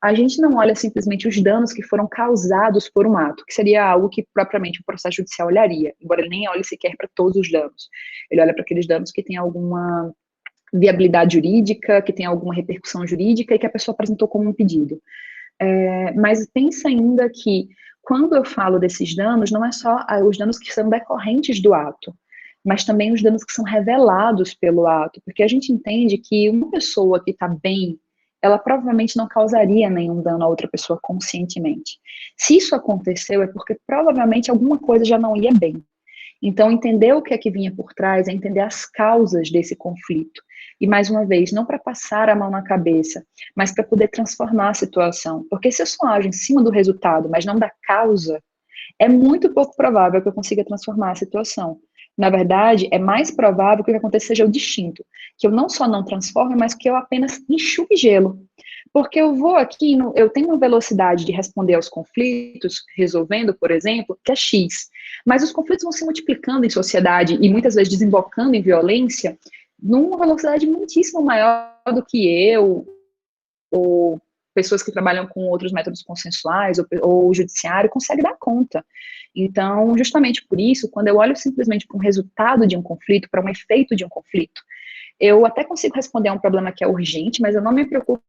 a gente não olha simplesmente os danos que foram causados por um ato, que seria algo que propriamente o processo judicial olharia, embora ele nem olhe sequer para todos os danos. Ele olha para aqueles danos que têm alguma viabilidade jurídica, que tem alguma repercussão jurídica e que a pessoa apresentou como um pedido. Mas pensa ainda que quando eu falo desses danos, não é só os danos que são decorrentes do ato, mas também os danos que são revelados pelo ato, porque a gente entende que uma pessoa que está bem, ela provavelmente não causaria nenhum dano a outra pessoa conscientemente. Se isso aconteceu, é porque provavelmente alguma coisa já não ia bem. Então, entender o que é que vinha por trás é entender as causas desse conflito. E, mais uma vez, não para passar a mão na cabeça, mas para poder transformar a situação. Porque se eu só ajo em cima do resultado, mas não da causa, é muito pouco provável que eu consiga transformar a situação. Na verdade, é mais provável que o que aconteça seja o distinto. Que eu não só não transforme, mas que eu apenas enxugue gelo. Porque eu vou aqui, eu tenho uma velocidade de responder aos conflitos, resolvendo, por exemplo, que é X. Mas os conflitos vão se multiplicando em sociedade e muitas vezes desembocando em violência numa velocidade muitíssimo maior do que eu, ou pessoas que trabalham com outros métodos consensuais, ou o judiciário, consegue dar conta. Então, justamente por isso, quando eu olho simplesmente para um resultado de um conflito, para um efeito de um conflito, eu até consigo responder a um problema que é urgente, mas eu não me preocupo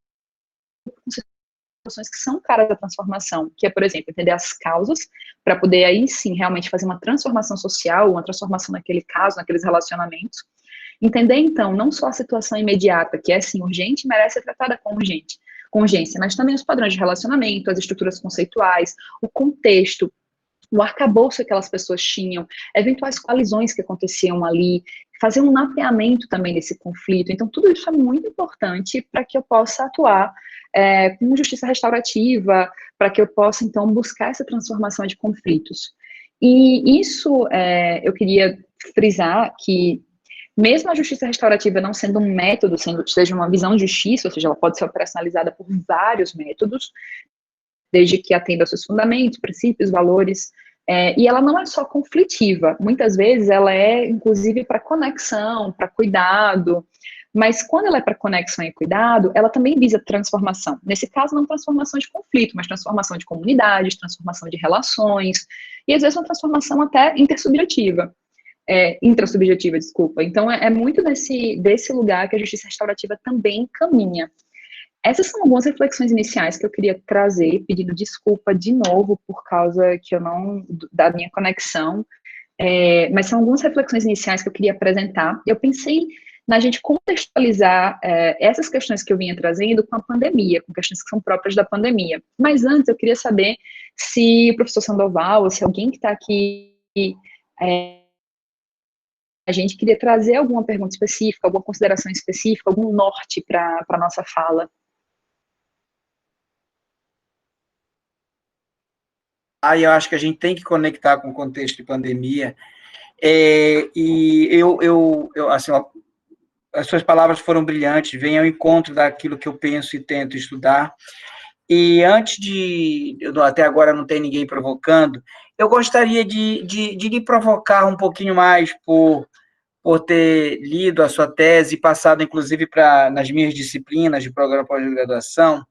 com situações que são caras da transformação, que é, por exemplo, entender as causas, para poder aí sim realmente fazer uma transformação social, uma transformação naquele caso, naqueles relacionamentos. Entender, então, não só a situação imediata, que é sim urgente, merece ser tratada com urgência, mas também os padrões de relacionamento, as estruturas conceituais, o contexto, o arcabouço que aquelas pessoas tinham, eventuais coalizões que aconteciam ali, fazer um mapeamento também desse conflito. Então, tudo isso é muito importante para que eu possa atuar com justiça restaurativa, para que eu possa, então, buscar essa transformação de conflitos. E isso, eu queria frisar que, mesmo a justiça restaurativa não sendo um método, seja uma visão de justiça, ou seja, ela pode ser operacionalizada por vários métodos, desde que atenda aos seus fundamentos, princípios, valores, e ela não é só conflitiva, muitas vezes ela é, inclusive, para conexão, para cuidado, mas quando ela é para conexão e cuidado, ela também visa transformação. Nesse caso, não transformação de conflito, mas transformação de comunidades, transformação de relações, e às vezes uma transformação até intrasubjetiva, desculpa. Então, é muito desse lugar que a justiça restaurativa também caminha. Essas são algumas reflexões iniciais que eu queria trazer, pedindo desculpa de novo por causa da minha conexão, mas são algumas reflexões iniciais que eu queria apresentar. Eu pensei na gente contextualizar essas questões que eu vinha trazendo com a pandemia, com questões que são próprias da pandemia. Mas antes, eu queria saber se o professor Sandoval, ou se alguém que está aqui, a gente queria trazer alguma pergunta específica, alguma consideração específica, algum norte para a nossa fala. Aí eu acho que a gente tem que conectar com o contexto de pandemia, e assim, ó, as suas palavras foram brilhantes, vêm ao encontro daquilo que eu penso e tento estudar, e antes até agora não tem ninguém provocando, eu gostaria de lhe provocar um pouquinho mais por por ter lido a sua tese e passado, inclusive, nas minhas disciplinas de programa pós-graduação.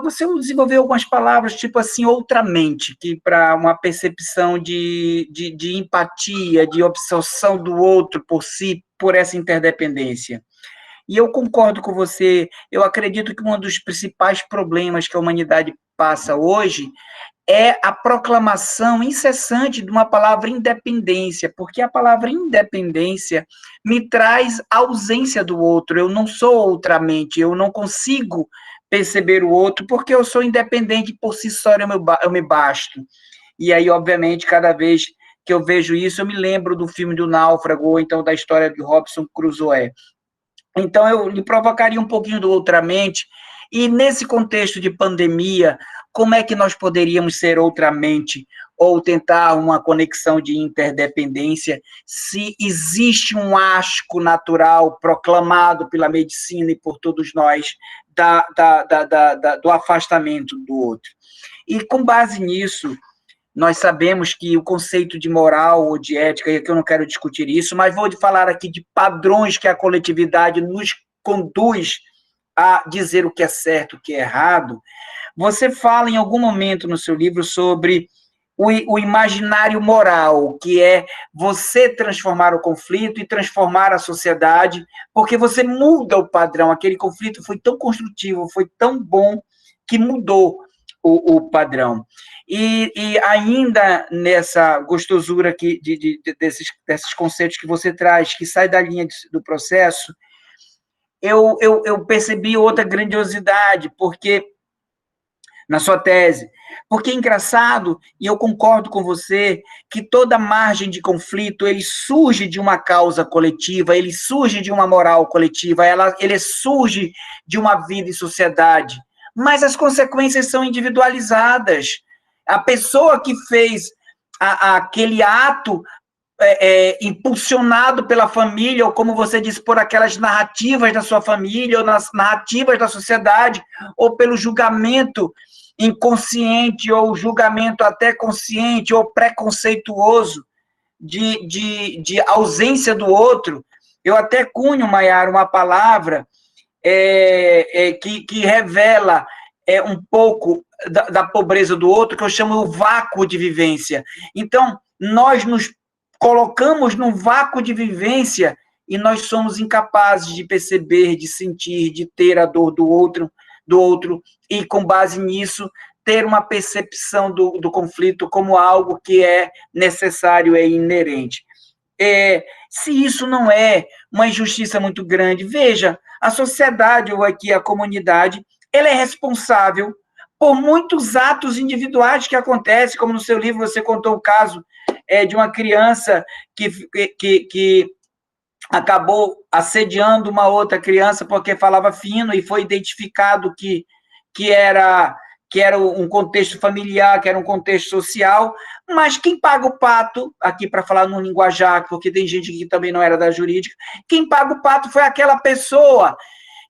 Você desenvolveu algumas palavras, tipo assim, outramente, que para uma percepção de empatia, de absorção do outro por si, por essa interdependência. E eu concordo com você, eu acredito que um dos principais problemas que a humanidade passa hoje é a proclamação incessante de uma palavra independência, porque a palavra independência me traz a ausência do outro, eu não sou outramente, eu não consigo perceber o outro, porque eu sou independente por si só, eu me basto. E aí, obviamente, cada vez que eu vejo isso, eu me lembro do filme do Náufrago, ou então da história de Robinson Crusoe. Então, eu lhe provocaria um pouquinho do outramente, e nesse contexto de pandemia, como é que nós poderíamos ser outramente, ou tentar uma conexão de interdependência, se existe um asco natural proclamado pela medicina e por todos nós, do afastamento do outro. E com base nisso, nós sabemos que o conceito de moral ou de ética, e aqui eu não quero discutir isso, mas vou falar aqui de padrões que a coletividade nos conduz a dizer o que é certo, o que é errado. Você fala em algum momento no seu livro sobre o imaginário moral, que é você transformar o conflito e transformar a sociedade, porque você muda o padrão. Aquele conflito foi tão construtivo, foi tão bom, que mudou o padrão. E ainda nessa gostosura aqui desses conceitos que você traz, que sai da linha do processo, eu percebi outra grandiosidade, porque na sua tese, porque é engraçado, e eu concordo com você, que toda margem de conflito, ele surge de uma causa coletiva, ele surge de uma moral coletiva, ele surge de uma vida em sociedade, mas as consequências são individualizadas. A pessoa que fez aquele ato impulsionado pela família, ou como você disse, por aquelas narrativas da sua família, ou nas narrativas da sociedade, ou pelo julgamento inconsciente, ou julgamento até consciente, ou preconceituoso, de ausência do outro. Eu até cunho, Maiara, uma palavra que revela um pouco da pobreza do outro, que eu chamo o vácuo de vivência. Então, nós nos colocamos num vácuo de vivência e nós somos incapazes de perceber, de sentir, de ter a dor do outro, e, com base nisso, ter uma percepção do conflito como algo que é necessário, é inerente. Se isso não é uma injustiça muito grande, veja, a sociedade, ou aqui a comunidade, ela é responsável por muitos atos individuais que acontecem, como no seu livro você contou o caso de uma criança que acabou assediando uma outra criança porque falava fino e foi identificado que era um contexto familiar, que era um contexto social, mas quem paga o pato, aqui para falar no linguajar, porque tem gente que também não era da jurídica, quem paga o pato foi aquela pessoa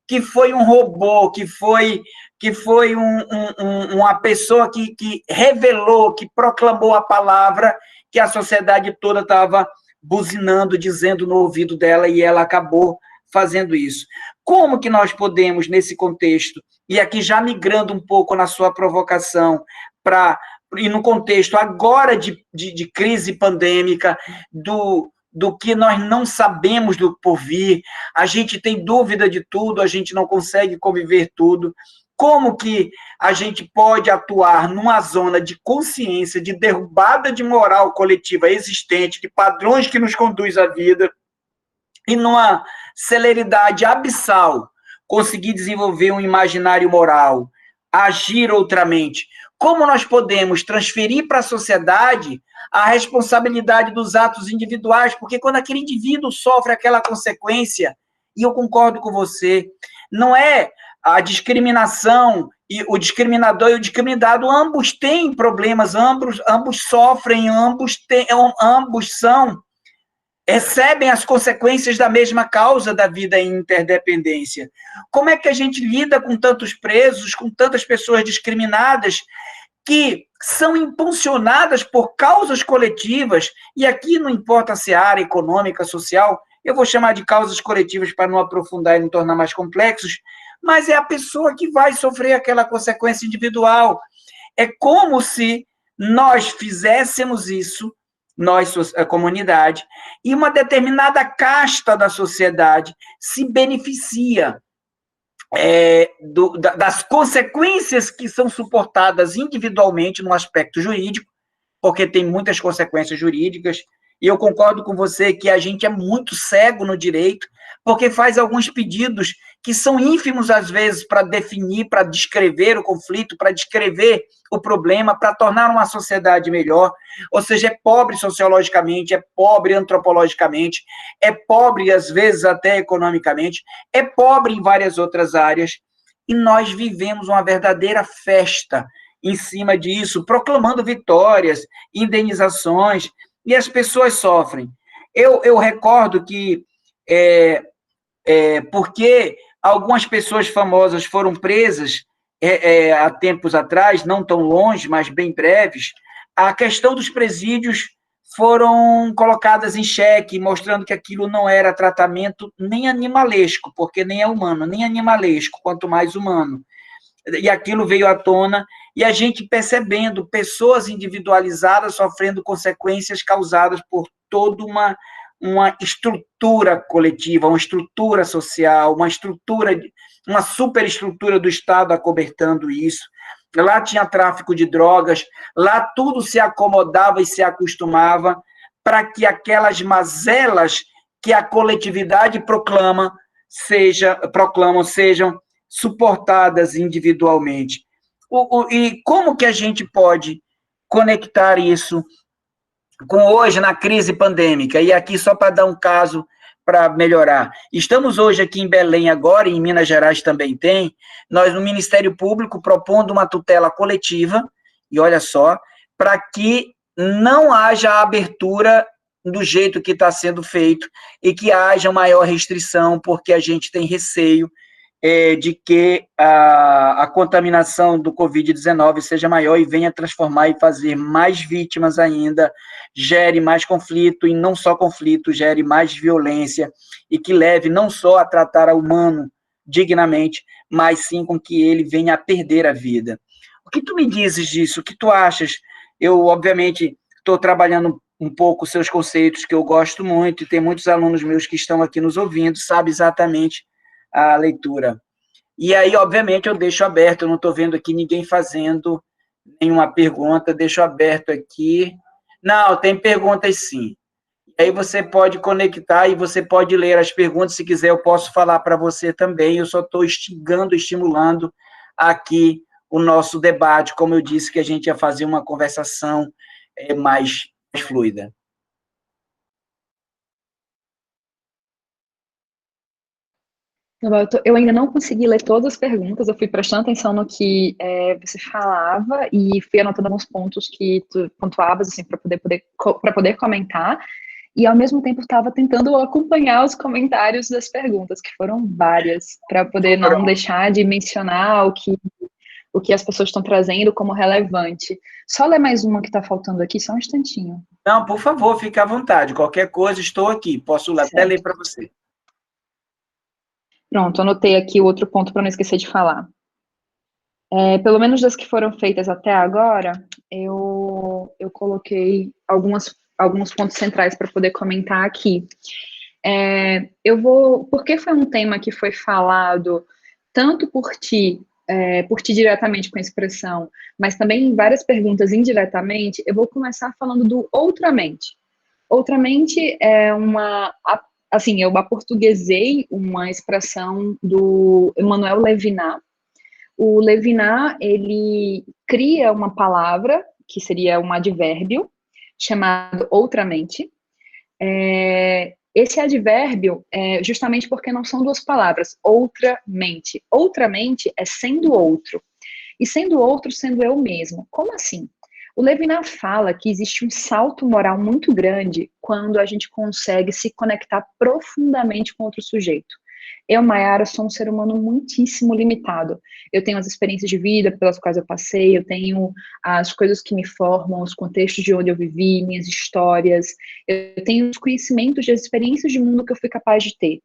que foi um robô, que foi uma pessoa que revelou, que proclamou a palavra que a sociedade toda estava buzinando, dizendo no ouvido dela, e ela acabou fazendo isso. Como que nós podemos, nesse contexto, e aqui já migrando um pouco na sua provocação, e no contexto agora de crise pandêmica, do que nós não sabemos do porvir, a gente tem dúvida de tudo, a gente não consegue conviver tudo, como que a gente pode atuar numa zona de consciência, de derrubada de moral coletiva existente, de padrões que nos conduz à vida, e numa celeridade abissal, conseguir desenvolver um imaginário moral, agir outramente? Como nós podemos transferir para a sociedade a responsabilidade dos atos individuais? Porque quando aquele indivíduo sofre aquela consequência, e eu concordo com você, não é a discriminação, e o discriminador e o discriminado, ambos têm problemas, ambos sofrem, ambos recebem as consequências da mesma causa da vida em interdependência. Como é que a gente lida com tantos presos, com tantas pessoas discriminadas, que são impulsionadas por causas coletivas, e aqui não importa se é área econômica, social, eu vou chamar de causas coletivas para não aprofundar e não tornar mais complexos, mas é a pessoa que vai sofrer aquela consequência individual. É como se nós fizéssemos isso, nós, a comunidade, e uma determinada casta da sociedade se beneficia das consequências que são suportadas individualmente no aspecto jurídico, porque tem muitas consequências jurídicas, e eu concordo com você que a gente é muito cego no direito, porque faz alguns pedidos que são ínfimos, às vezes, para definir, para descrever o conflito, para descrever o problema, para tornar uma sociedade melhor, ou seja, é pobre sociologicamente, é pobre antropologicamente, é pobre, às vezes, até economicamente, é pobre em várias outras áreas, e nós vivemos uma verdadeira festa em cima disso, proclamando vitórias, indenizações, e as pessoas sofrem. Eu recordo que, porque algumas pessoas famosas foram presas há tempos atrás, não tão longe, mas bem breves, a questão dos presídios foram colocadas em xeque, mostrando que aquilo não era tratamento nem animalesco, porque nem é humano, nem animalesco, quanto mais humano. E aquilo veio à tona, e a gente percebendo pessoas individualizadas sofrendo consequências causadas por toda uma estrutura coletiva, uma estrutura social, uma superestrutura do Estado acobertando isso. Lá tinha tráfico de drogas, lá tudo se acomodava e se acostumava para que aquelas mazelas que a coletividade proclamam sejam suportadas individualmente. E como que a gente pode conectar isso com hoje na crise pandêmica? E aqui só para dar um caso para melhorar. Estamos hoje aqui em Belém agora, e em Minas Gerais também tem, nós no Ministério Público propondo uma tutela coletiva, e olha só, para que não haja abertura do jeito que está sendo feito e que haja maior restrição, porque a gente tem receio de que a contaminação do Covid-19 seja maior e venha transformar e fazer mais vítimas ainda, gere mais conflito, e não só conflito, gere mais violência, e que leve não só a tratar o humano dignamente, mas sim com que ele venha a perder a vida. O que tu me dizes disso? O que tu achas? Eu, obviamente, estou trabalhando um pouco seus conceitos, que eu gosto muito, e tem muitos alunos meus que estão aqui nos ouvindo, sabe exatamente a leitura. E aí, obviamente, eu deixo aberto, eu não estou vendo aqui ninguém fazendo nenhuma pergunta, deixo aberto aqui. Não, tem perguntas sim. E aí você pode conectar e você pode ler as perguntas, se quiser eu posso falar para você também, eu só estou instigando, estimulando aqui o nosso debate, como eu disse que a gente ia fazer uma conversação mais fluida. Eu ainda não consegui ler todas as perguntas, eu fui prestando atenção no que você falava e fui anotando alguns pontos que tu pontuavas, assim, para poder comentar, e ao mesmo tempo estava tentando acompanhar os comentários das perguntas, que foram várias, para poder não deixar de mencionar o que as pessoas estão trazendo como relevante. Só ler mais uma que está faltando aqui, só um instantinho. Não, por favor, fique à vontade, qualquer coisa, estou aqui, posso até ler para você. Pronto, anotei aqui o outro ponto para não esquecer de falar. Pelo menos das que foram feitas até agora, eu coloquei alguns pontos centrais para poder comentar aqui. Porque foi um tema que foi falado tanto por ti diretamente com a expressão, mas também em várias perguntas indiretamente, eu vou começar falando do outramente. Outramente é assim, eu aportuguesei uma expressão do Emmanuel Levinas. O Levinas, ele cria uma palavra, que seria um advérbio, chamado outramente. Esse advérbio é justamente porque não são duas palavras, outramente. Outramente é sendo outro. E sendo outro, sendo eu mesmo. Como assim? O Levinas fala que existe um salto moral muito grande quando a gente consegue se conectar profundamente com outro sujeito. Eu, Mayara, sou um ser humano muitíssimo limitado. Eu tenho as experiências de vida pelas quais eu passei, eu tenho as coisas que me formam, os contextos de onde eu vivi, minhas histórias, eu tenho os conhecimentos de experiências de mundo que eu fui capaz de ter.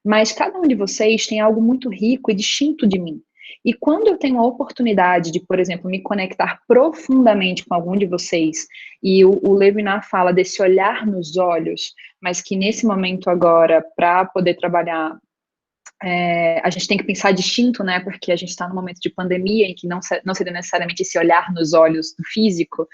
Mas cada um de vocês tem algo muito rico e distinto de mim. E quando eu tenho a oportunidade de, por exemplo, me conectar profundamente com algum de vocês, e o Levinar fala desse olhar nos olhos, mas que nesse momento agora, para poder trabalhar, a gente tem que pensar distinto, né? Porque a gente está num momento de pandemia em que não seria necessariamente esse olhar nos olhos do físico,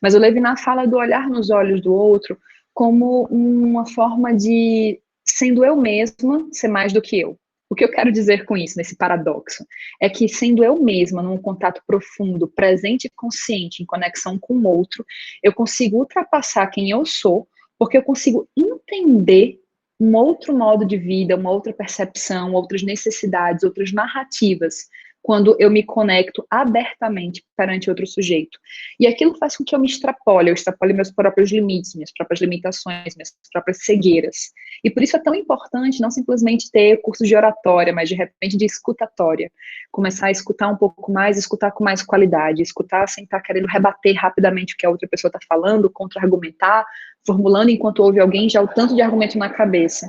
mas o Levinar fala do olhar nos olhos do outro como uma forma de, sendo eu mesma, ser mais do que eu. O que eu quero dizer com isso, nesse paradoxo, é que sendo eu mesma, num contato profundo, presente e consciente, em conexão com o outro, eu consigo ultrapassar quem eu sou, porque eu consigo entender um outro modo de vida, uma outra percepção, outras necessidades, outras narrativas, quando eu me conecto abertamente perante outro sujeito. E aquilo faz com que eu extrapole meus próprios limites, minhas próprias limitações, minhas próprias cegueiras. E por isso é tão importante não simplesmente ter cursos de oratória, mas de repente de escutatória. Começar a escutar um pouco mais, escutar com mais qualidade, escutar sem estar querendo rebater rapidamente o que a outra pessoa está falando, contra-argumentar, formulando enquanto ouve alguém já o tanto de argumento na cabeça.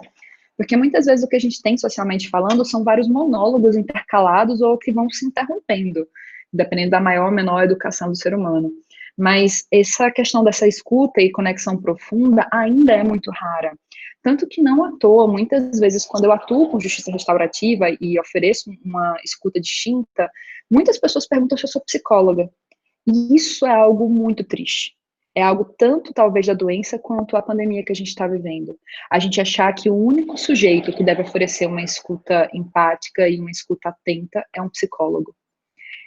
Porque muitas vezes o que a gente tem socialmente falando são vários monólogos intercalados ou que vão se interrompendo, dependendo da maior ou menor educação do ser humano. Mas essa questão dessa escuta e conexão profunda ainda é muito rara. Tanto que não à toa, muitas vezes, quando eu atuo com justiça restaurativa e ofereço uma escuta distinta, muitas pessoas perguntam se eu sou psicóloga. E isso é algo muito triste. É algo tanto, talvez, da doença quanto a pandemia que a gente está vivendo. A gente achar que o único sujeito que deve oferecer uma escuta empática e uma escuta atenta é um psicólogo.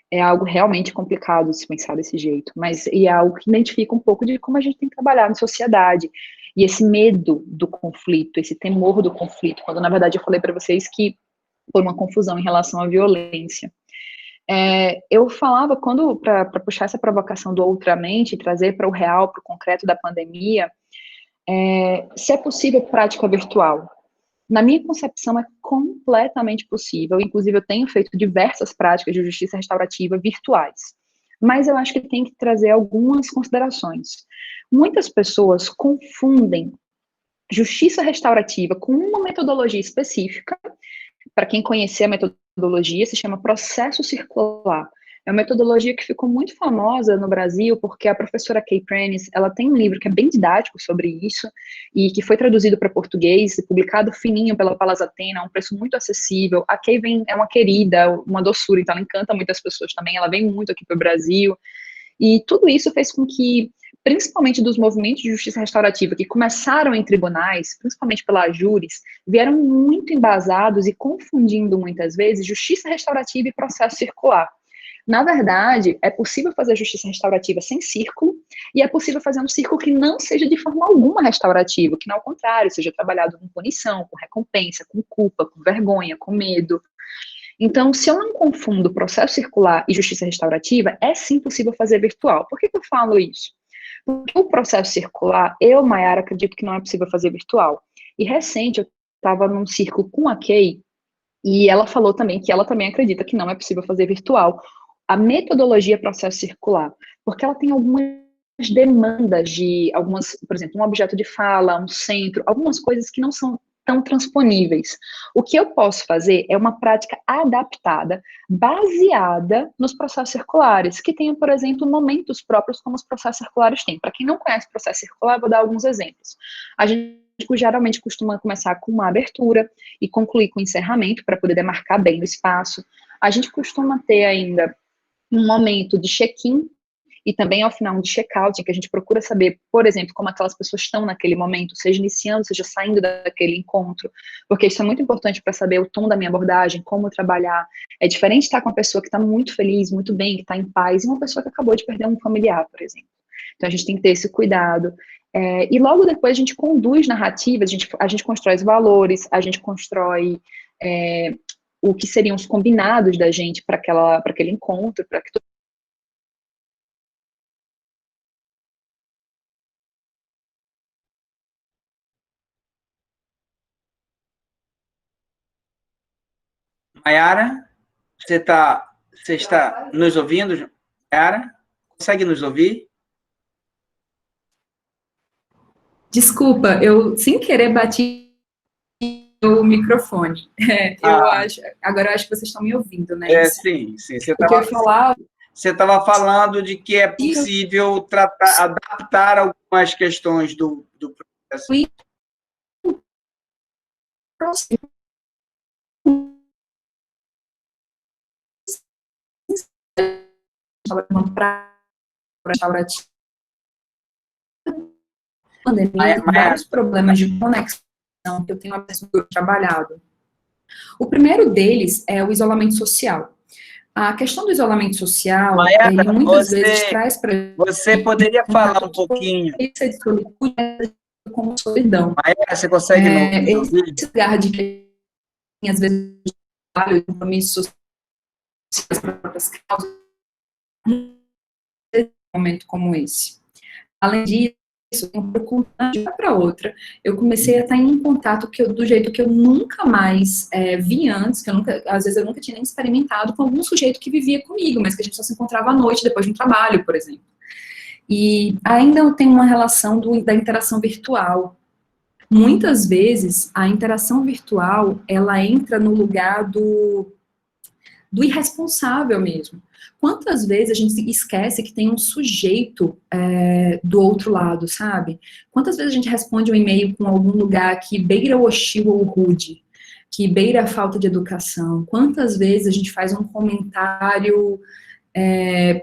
É algo realmente complicado de se pensar desse jeito, mas é algo que identifica um pouco de como a gente tem que trabalhar na sociedade. E esse medo do conflito, esse temor do conflito, quando na verdade eu falei para vocês que foi uma confusão em relação à violência. Eu falava, para puxar essa provocação do outramente, trazer para o real, para o concreto da pandemia, se é possível prática virtual. Na minha concepção, é completamente possível. Inclusive, eu tenho feito diversas práticas de justiça restaurativa virtuais. Mas eu acho que tem que trazer algumas considerações. Muitas pessoas confundem justiça restaurativa com uma metodologia específica. Para quem conhecer a metodologia, se chama processo circular. É uma metodologia que ficou muito famosa no Brasil porque a professora Kay Prentice, ela tem um livro que é bem didático sobre isso e que foi traduzido para português e publicado fininho pela Palas Atena, a um preço muito acessível. A Kay é uma querida, uma doçura, então ela encanta muitas pessoas também, ela vem muito aqui para o Brasil. E tudo isso fez com que, principalmente dos movimentos de justiça restaurativa que começaram em tribunais, principalmente pela júris, vieram muito embasados e confundindo muitas vezes justiça restaurativa e processo circular. Na verdade, é possível fazer justiça restaurativa sem círculo, e é possível fazer um círculo que não seja de forma alguma restaurativo, que, ao contrário, seja trabalhado com punição, com recompensa, com culpa, com vergonha, com medo. Então, se eu não confundo processo circular e justiça restaurativa, é sim possível fazer virtual. Por que eu falo isso? Porque o processo circular, eu, Mayara, acredito que não é possível fazer virtual. E recente, eu estava num círculo com a Kay, e ela falou também que ela também acredita que não é possível fazer virtual a metodologia processo circular, porque ela tem algumas demandas de algumas, por exemplo, um objeto de fala, um centro, algumas coisas que não são tão transponíveis. O que eu posso fazer é uma prática adaptada, baseada nos processos circulares, que tenham, por exemplo, momentos próprios como os processos circulares têm. Para quem não conhece o processo circular, vou dar alguns exemplos. A gente geralmente costuma começar com uma abertura e concluir com encerramento, para poder demarcar bem o espaço. A gente costuma ter ainda um momento de check-in e também ao final um de check-out, em que a gente procura saber, por exemplo, como aquelas pessoas estão naquele momento, seja iniciando, seja saindo daquele encontro, porque isso é muito importante para saber o tom da minha abordagem, como trabalhar. É diferente estar com uma pessoa que está muito feliz, muito bem, que está em paz, e uma pessoa que acabou de perder um familiar, por exemplo. Então a gente tem que ter esse cuidado. E logo depois a gente conduz narrativas, a gente constrói os valores, a gente constrói o que seriam os combinados da gente para aquele encontro, para que Mayara, você está nos ouvindo? Mayara, consegue nos ouvir? Desculpa, eu sem querer bati o microfone. Agora eu acho que vocês estão me ouvindo, né? Sim. Você estava falando de que é possível adaptar algumas questões do processo. Pandemia, vários problemas de conexão que eu tenho trabalhado. O primeiro deles é o isolamento social. A questão do isolamento social, Mayara, ele muitas vezes traz para... Você poderia falar um pouquinho? De solitude como solidão. Mayara, você consegue nos ouvir? Esse lugar de que, às vezes, trabalho, compromissos sociais para próprias causas, um momento como esse. Além disso, de uma para outra, eu comecei a estar em contato do jeito que eu nunca mais vi antes, que às vezes eu nunca tinha nem experimentado com algum sujeito que vivia comigo, mas que a gente só se encontrava à noite, depois de um trabalho, por exemplo. E ainda eu tenho uma relação da interação virtual. Muitas vezes, a interação virtual, ela entra no lugar do irresponsável mesmo. Quantas vezes a gente esquece que tem um sujeito do outro lado, sabe? Quantas vezes a gente responde um e-mail com algum lugar que beira o hostil ou rude, que beira a falta de educação? Quantas vezes a gente faz um comentário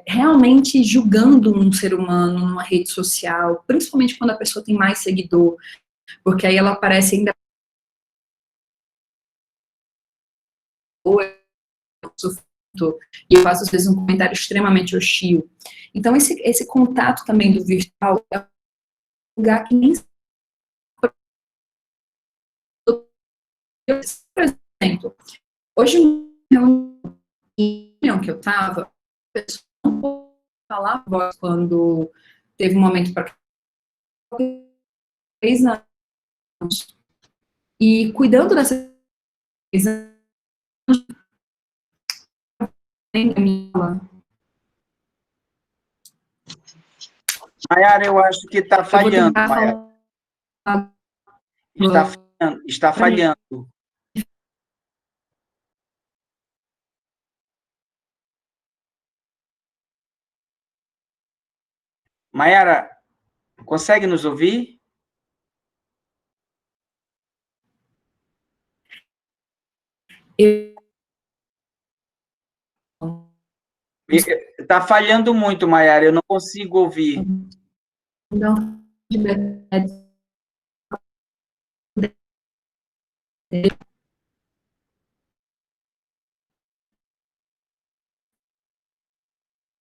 realmente julgando um ser humano numa rede social, principalmente quando a pessoa tem mais seguidor, porque aí ela aparece ainda e eu faço, às vezes, um comentário extremamente hostil. Então, esse contato também do virtual é um lugar que nem... Por exemplo, hoje, na reunião que eu estava, a pessoa não pôde falar a voz quando teve um momento para 3 anos. E cuidando dessas 3 anos, Mayara, eu acho que está falhando, Mayara. Está falhando. Mayara, consegue nos ouvir? Está falhando muito, Mayara, eu não consigo ouvir. Não.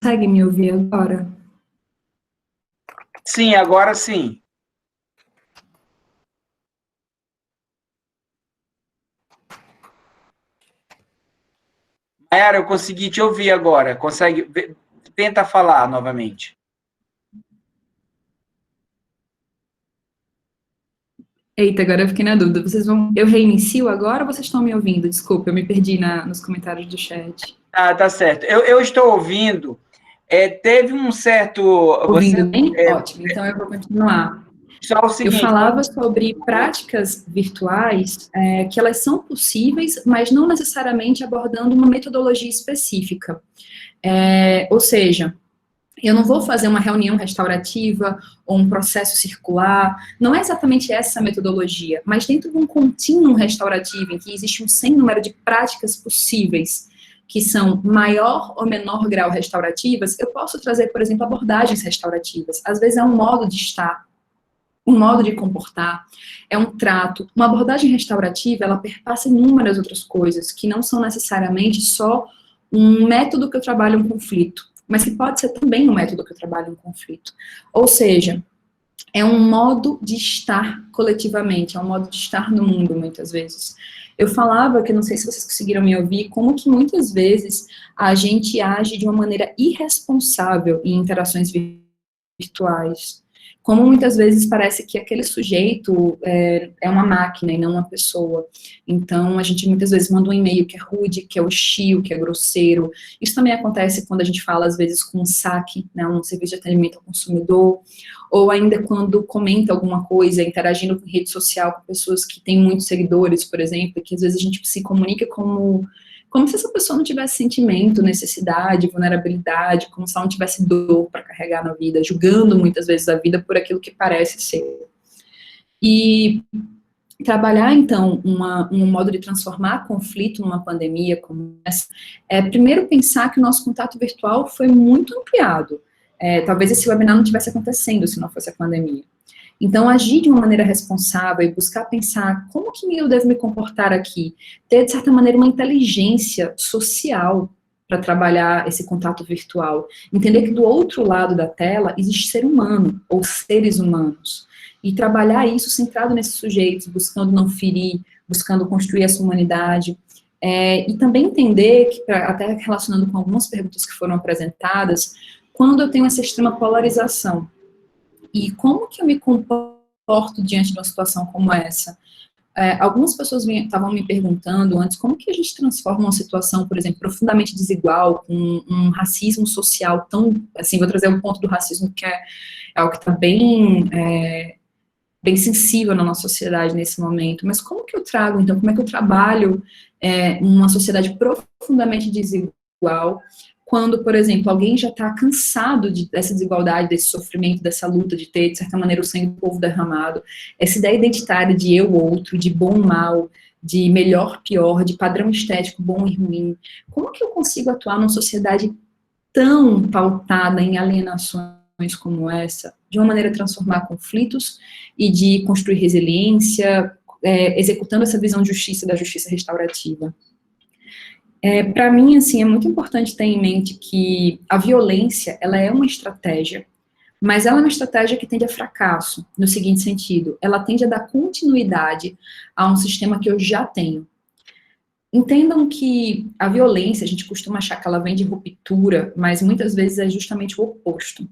Consegue me ouvir agora? Sim, agora sim. Mayara, eu consegui te ouvir agora. Tenta falar novamente. Eita, agora eu fiquei na dúvida. Eu reinicio agora ou vocês estão me ouvindo? Desculpa, eu me perdi nos comentários do chat. Tá certo. Eu estou ouvindo. Teve um certo... Ouvindo bem? Ótimo, então eu vou continuar. Só o seguinte, eu falava sobre práticas virtuais que elas são possíveis, mas não necessariamente abordando uma metodologia específica. Ou seja, eu não vou fazer uma reunião restaurativa ou um processo circular, não é exatamente essa a metodologia, mas dentro de um contínuo restaurativo em que existe um sem número de práticas possíveis, que são maior ou menor grau restaurativas, eu posso trazer, por exemplo, abordagens restaurativas. Às vezes é um modo de estar, um modo de comportar, é um trato. Uma abordagem restaurativa, ela perpassa inúmeras outras coisas, que não são necessariamente só um método que eu trabalho um conflito, mas que pode ser também um método que eu trabalho um conflito. Ou seja, é um modo de estar coletivamente, é um modo de estar no mundo, muitas vezes. Eu falava, que não sei se vocês conseguiram me ouvir, como que muitas vezes a gente age de uma maneira irresponsável em interações virtuais. como muitas vezes parece que aquele sujeito é uma máquina e não uma pessoa. Então, a gente muitas vezes manda um e-mail que é rude, que é hostil, que é grosseiro. Isso também acontece quando a gente fala, às vezes, com um saque, né, um serviço de atendimento ao consumidor, ou ainda quando comenta alguma coisa, interagindo com rede social, com pessoas que têm muitos seguidores, por exemplo, que às vezes a gente se comunica como se essa pessoa não tivesse sentimento, necessidade, vulnerabilidade, como se ela não tivesse dor para carregar na vida, julgando muitas vezes a vida por aquilo que parece ser. E trabalhar, então, um modo de transformar conflito numa pandemia como essa, primeiro pensar que o nosso contato virtual foi muito ampliado. Talvez esse webinar não estivesse acontecendo se não fosse a pandemia. Então, agir de uma maneira responsável e buscar pensar como que eu devo me comportar aqui, ter, de certa maneira, uma inteligência social para trabalhar esse contato virtual. Entender que do outro lado da tela existe ser humano, ou seres humanos. E trabalhar isso centrado nesses sujeitos, buscando não ferir, buscando construir essa humanidade. E também entender, que, até relacionando com algumas perguntas que foram apresentadas, quando eu tenho essa extrema polarização, e como que eu me comporto diante de uma situação como essa? Algumas pessoas estavam me perguntando antes, como que a gente transforma uma situação, por exemplo, profundamente desigual, com um racismo social tão, assim, vou trazer um ponto do racismo que é algo que está bem sensível na nossa sociedade nesse momento, mas como que eu trago, então, como é que eu trabalho uma sociedade profundamente desigual, quando, por exemplo, alguém já está cansado dessa desigualdade, desse sofrimento, dessa luta, de ter, de certa maneira, o sangue do povo derramado, essa ideia identitária de eu, outro, de bom, mal, de melhor, pior, de padrão estético, bom e ruim, como que eu consigo atuar numa sociedade tão pautada em alienações como essa, de uma maneira a transformar conflitos e de construir resiliência, executando essa visão de justiça, da justiça restaurativa? Para mim, assim, é muito importante ter em mente que a violência, ela é uma estratégia, mas ela é uma estratégia que tende a fracasso, no seguinte sentido, ela tende a dar continuidade a um sistema que eu já tenho. Entendam que a violência, a gente costuma achar que ela vem de ruptura, mas muitas vezes é justamente o oposto.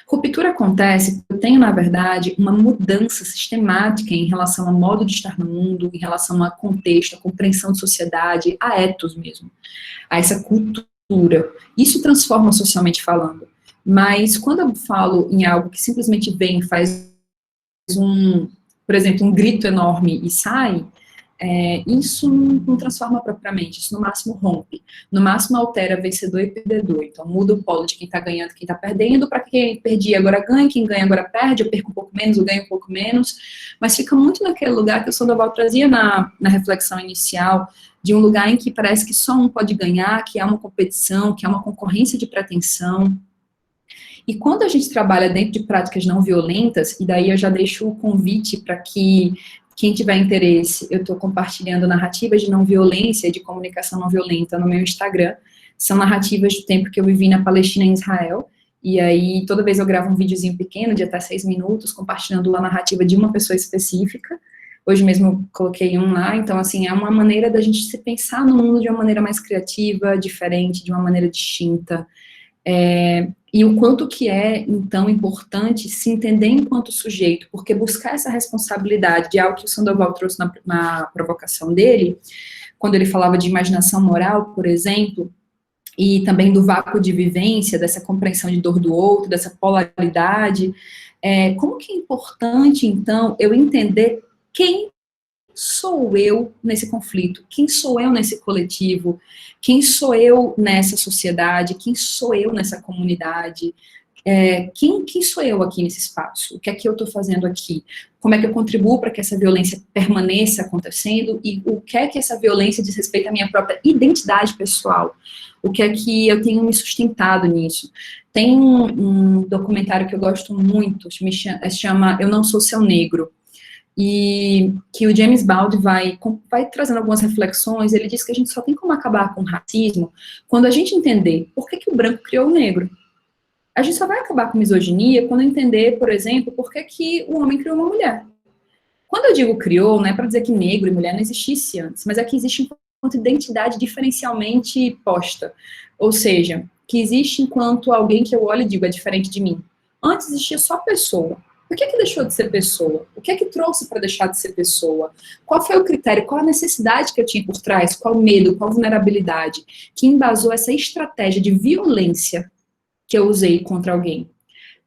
Ruptura acontece porque eu tenho, na verdade, uma mudança sistemática em relação ao modo de estar no mundo, em relação a contexto, a compreensão de sociedade, a ethos mesmo, a essa cultura. Isso transforma socialmente falando. Mas quando eu falo em algo que simplesmente vem e faz por exemplo, um grito enorme e sai, isso não transforma propriamente, isso no máximo rompe, no máximo altera vencedor e perdedor, então muda o polo de quem está ganhando e quem está perdendo, para quem perdia agora ganha, quem ganha agora perde, eu perco um pouco menos, eu ganho um pouco menos, mas fica muito naquele lugar que o Sandoval trazia na reflexão inicial, de um lugar em que parece que só um pode ganhar, que há uma competição, que há uma concorrência de pretensão. E quando a gente trabalha dentro de práticas não violentas, e daí eu já deixo o convite para que quem tiver interesse, eu estou compartilhando narrativas de não violência, de comunicação não violenta no meu Instagram. São narrativas do tempo que eu vivi na Palestina e em Israel. E aí, toda vez eu gravo um videozinho pequeno, de até 6 minutos, compartilhando a narrativa de uma pessoa específica. Hoje mesmo eu coloquei um lá. Então, assim, é uma maneira da gente se pensar no mundo de uma maneira mais criativa, diferente, de uma maneira distinta. E o quanto que é, então, importante se entender enquanto sujeito, porque buscar essa responsabilidade de algo que o Sandoval trouxe na provocação dele, quando ele falava de imaginação moral, por exemplo, e também do vácuo de vivência, dessa compreensão de dor do outro, dessa polaridade, como que é importante, então, eu entender quem sou eu nesse conflito, quem sou eu nesse coletivo, quem sou eu nessa sociedade, quem sou eu nessa comunidade, quem sou eu aqui nesse espaço, o que é que eu estou fazendo aqui, como é que eu contribuo para que essa violência permaneça acontecendo e o que é que essa violência diz respeito à minha própria identidade pessoal, o que é que eu tenho me sustentado nisso. Tem um documentário que eu gosto muito, se chama Eu Não Sou Seu Negro, e que o James Baldwin vai trazendo algumas reflexões. Ele diz que a gente só tem como acabar com o racismo quando a gente entender por que o branco criou o negro. A gente só vai acabar com misoginia quando entender, por exemplo, por que o homem criou uma mulher. Quando eu digo criou, não é para dizer que negro e mulher não existisse antes, mas é que existe enquanto identidade diferencialmente posta. Ou seja, que existe enquanto alguém que eu olho e digo é diferente de mim. Antes existia só pessoa. Por que deixou de ser pessoa? O que é que trouxe para deixar de ser pessoa? Qual foi o critério? Qual a necessidade que eu tinha por trás? Qual o medo? Qual a vulnerabilidade que embasou essa estratégia de violência que eu usei contra alguém?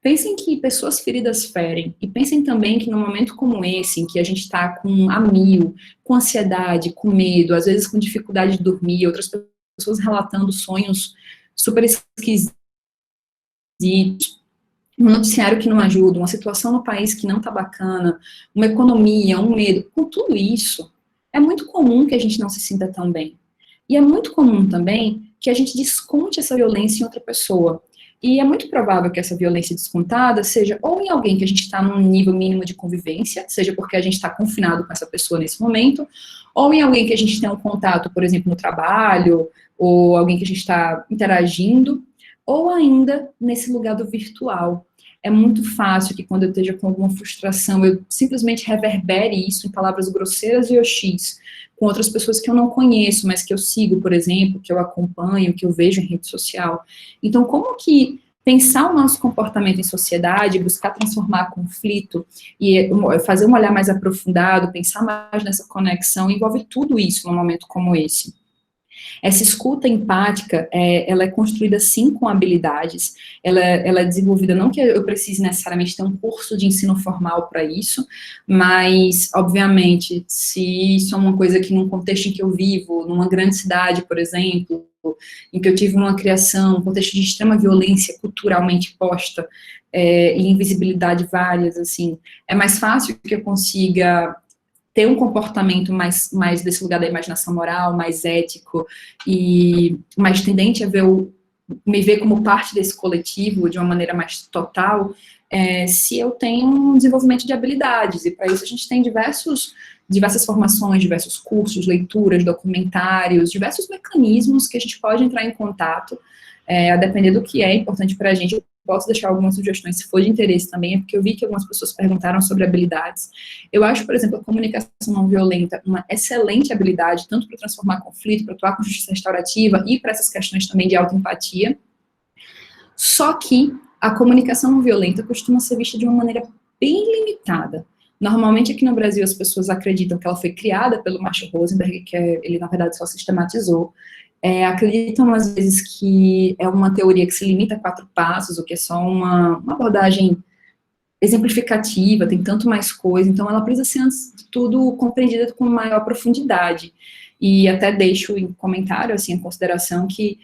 Pensem que pessoas feridas ferem, e pensem também que num momento como esse, em que a gente está com a mil, com ansiedade, com medo, às vezes com dificuldade de dormir, outras pessoas relatando sonhos super esquisitos, um noticiário que não ajuda, uma situação no país que não está bacana, uma economia, um medo, com tudo isso, é muito comum que a gente não se sinta tão bem. E é muito comum também que a gente desconte essa violência em outra pessoa. E é muito provável que essa violência descontada seja ou em alguém que a gente está num nível mínimo de convivência, seja porque a gente está confinado com essa pessoa nesse momento, ou em alguém que a gente tem um contato, por exemplo, no trabalho, ou alguém que a gente está interagindo, ou ainda nesse lugar do virtual. É muito fácil que quando eu esteja com alguma frustração, eu simplesmente reverbere isso em palavras grosseiras e hostis com outras pessoas que eu não conheço, mas que eu sigo, por exemplo, que eu acompanho, que eu vejo em rede social. Então, como que pensar o nosso comportamento em sociedade, buscar transformar conflito e fazer um olhar mais aprofundado, pensar mais nessa conexão, envolve tudo isso num momento como esse. Essa escuta empática, ela é construída sim com habilidades, ela é desenvolvida, não que eu precise necessariamente ter um curso de ensino formal para isso, mas, obviamente, se isso é uma coisa que num contexto em que eu vivo, numa grande cidade, por exemplo, em que eu tive uma criação, um contexto de extrema violência culturalmente posta, e invisibilidade várias, assim, é mais fácil que eu consiga ter um comportamento mais desse lugar da imaginação moral, mais ético e mais tendente a me ver como parte desse coletivo de uma maneira mais total, se eu tenho um desenvolvimento de habilidades. E para isso a gente tem diversas formações, diversos cursos, leituras, documentários, diversos mecanismos que a gente pode entrar em contato, a depender do que é importante para a gente. Posso deixar algumas sugestões, se for de interesse também, porque eu vi que algumas pessoas perguntaram sobre habilidades. Eu acho, por exemplo, a comunicação não violenta uma excelente habilidade, tanto para transformar conflito, para atuar com justiça restaurativa e para essas questões também de autoempatia. Só que a comunicação não violenta costuma ser vista de uma maneira bem limitada. Normalmente, aqui no Brasil, as pessoas acreditam que ela foi criada pelo Marshall Rosenberg, que ele, na verdade, só sistematizou. Acreditam, às vezes, que é uma teoria que se limita a 4 passos, ou que é só uma abordagem exemplificativa, tem tanto mais coisa, então ela precisa ser, antes de tudo, compreendida com maior profundidade. E até deixo em comentário, assim, em consideração, que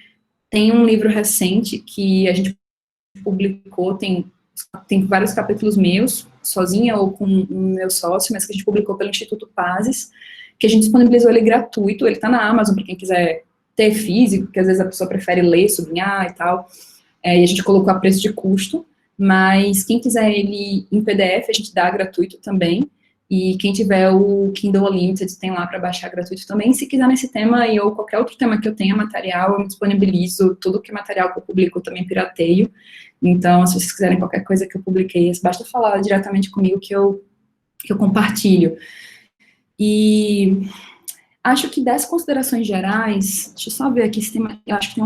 tem um livro recente que a gente publicou, tem vários capítulos meus, sozinha ou com o meu sócio, mas que a gente publicou pelo Instituto Pazes, que a gente disponibilizou ele gratuito, ele está na Amazon, para quem quiser ter físico, porque às vezes a pessoa prefere ler, sublinhar e tal, e a gente colocou a preço de custo, mas quem quiser ele em PDF, a gente dá gratuito também, e quem tiver o Kindle Unlimited tem lá para baixar gratuito também. Se quiser nesse tema e ou qualquer outro tema que eu tenha material, eu me disponibilizo, tudo que é material que eu publico eu também pirateio, então se vocês quiserem qualquer coisa que eu publiquei, basta falar diretamente comigo que eu compartilho. E acho que das considerações gerais, deixa eu só ver aqui se tem, eu acho que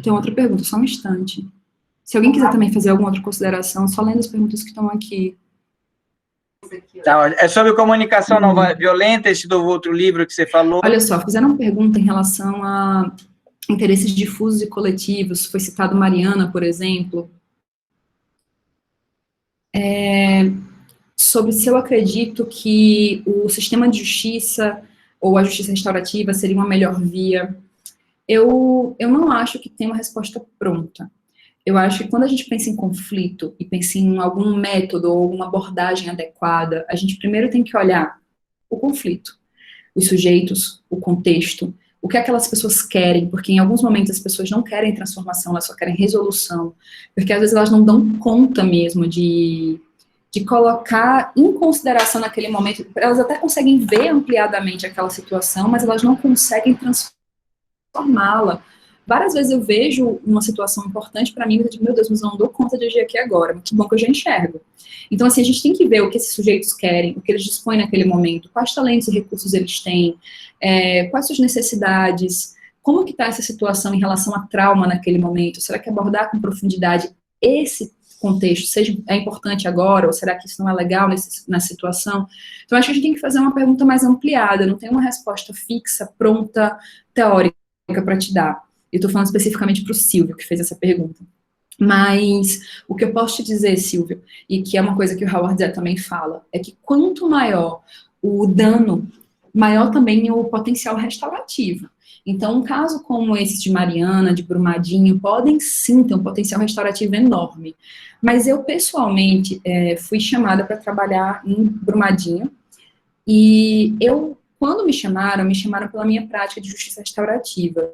tem outra pergunta, só um instante. Se alguém quiser também fazer alguma outra consideração, só lendo as perguntas que estão aqui. Tá, é sobre comunicação não violenta, esse do outro livro que você falou. Olha só, fizeram uma pergunta em relação a interesses difusos e coletivos, foi citado Mariana, por exemplo, sobre se eu acredito que o sistema de justiça ou a justiça restaurativa seria uma melhor via. Eu não acho que tem uma resposta pronta. Eu acho que quando a gente pensa em conflito e pensa em algum método ou alguma abordagem adequada, a gente primeiro tem que olhar o conflito, os sujeitos, o contexto, o que aquelas pessoas querem, porque em alguns momentos as pessoas não querem transformação, elas só querem resolução, porque às vezes elas não dão conta mesmo de colocar em consideração naquele momento, elas até conseguem ver ampliadamente aquela situação, mas elas não conseguem transformá-la. Várias vezes eu vejo uma situação importante para mim, e eu digo, meu Deus, mas eu não dou conta de agir aqui agora, que bom que eu já enxergo. Então, assim, a gente tem que ver o que esses sujeitos querem, o que eles dispõem naquele momento, quais talentos e recursos eles têm, quais suas necessidades, como que está essa situação em relação a trauma naquele momento, será que abordar com profundidade contexto é importante agora, ou será que isso não é legal nessa situação? Então, acho que a gente tem que fazer uma pergunta mais ampliada, não tem uma resposta fixa, pronta, teórica para te dar. Eu estou falando especificamente para o Silvio, que fez essa pergunta. Mas o que eu posso te dizer, Silvio, e que é uma coisa que o Howard Zinn também fala, é que quanto maior o dano, maior também o potencial restaurativo. Então, um caso como esse de Mariana, de Brumadinho, podem sim ter um potencial restaurativo enorme. Mas eu, pessoalmente, fui chamada para trabalhar em Brumadinho, e quando me chamaram pela minha prática de justiça restaurativa.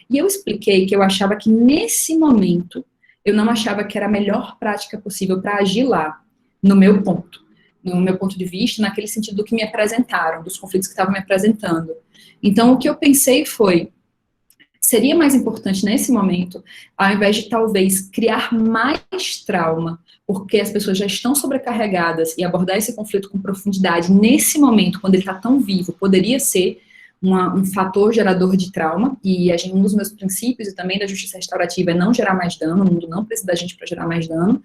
E eu expliquei que eu achava que, nesse momento, eu não achava que era a melhor prática possível para agir lá, no meu ponto de vista, naquele sentido do que me apresentaram, dos conflitos que estavam me apresentando. Então, o que eu pensei foi, seria mais importante nesse momento, ao invés de talvez criar mais trauma, porque as pessoas já estão sobrecarregadas, e abordar esse conflito com profundidade nesse momento, quando ele está tão vivo, poderia ser um fator gerador de trauma, e um dos meus princípios e também da justiça restaurativa é não gerar mais dano, o mundo não precisa da gente para gerar mais dano.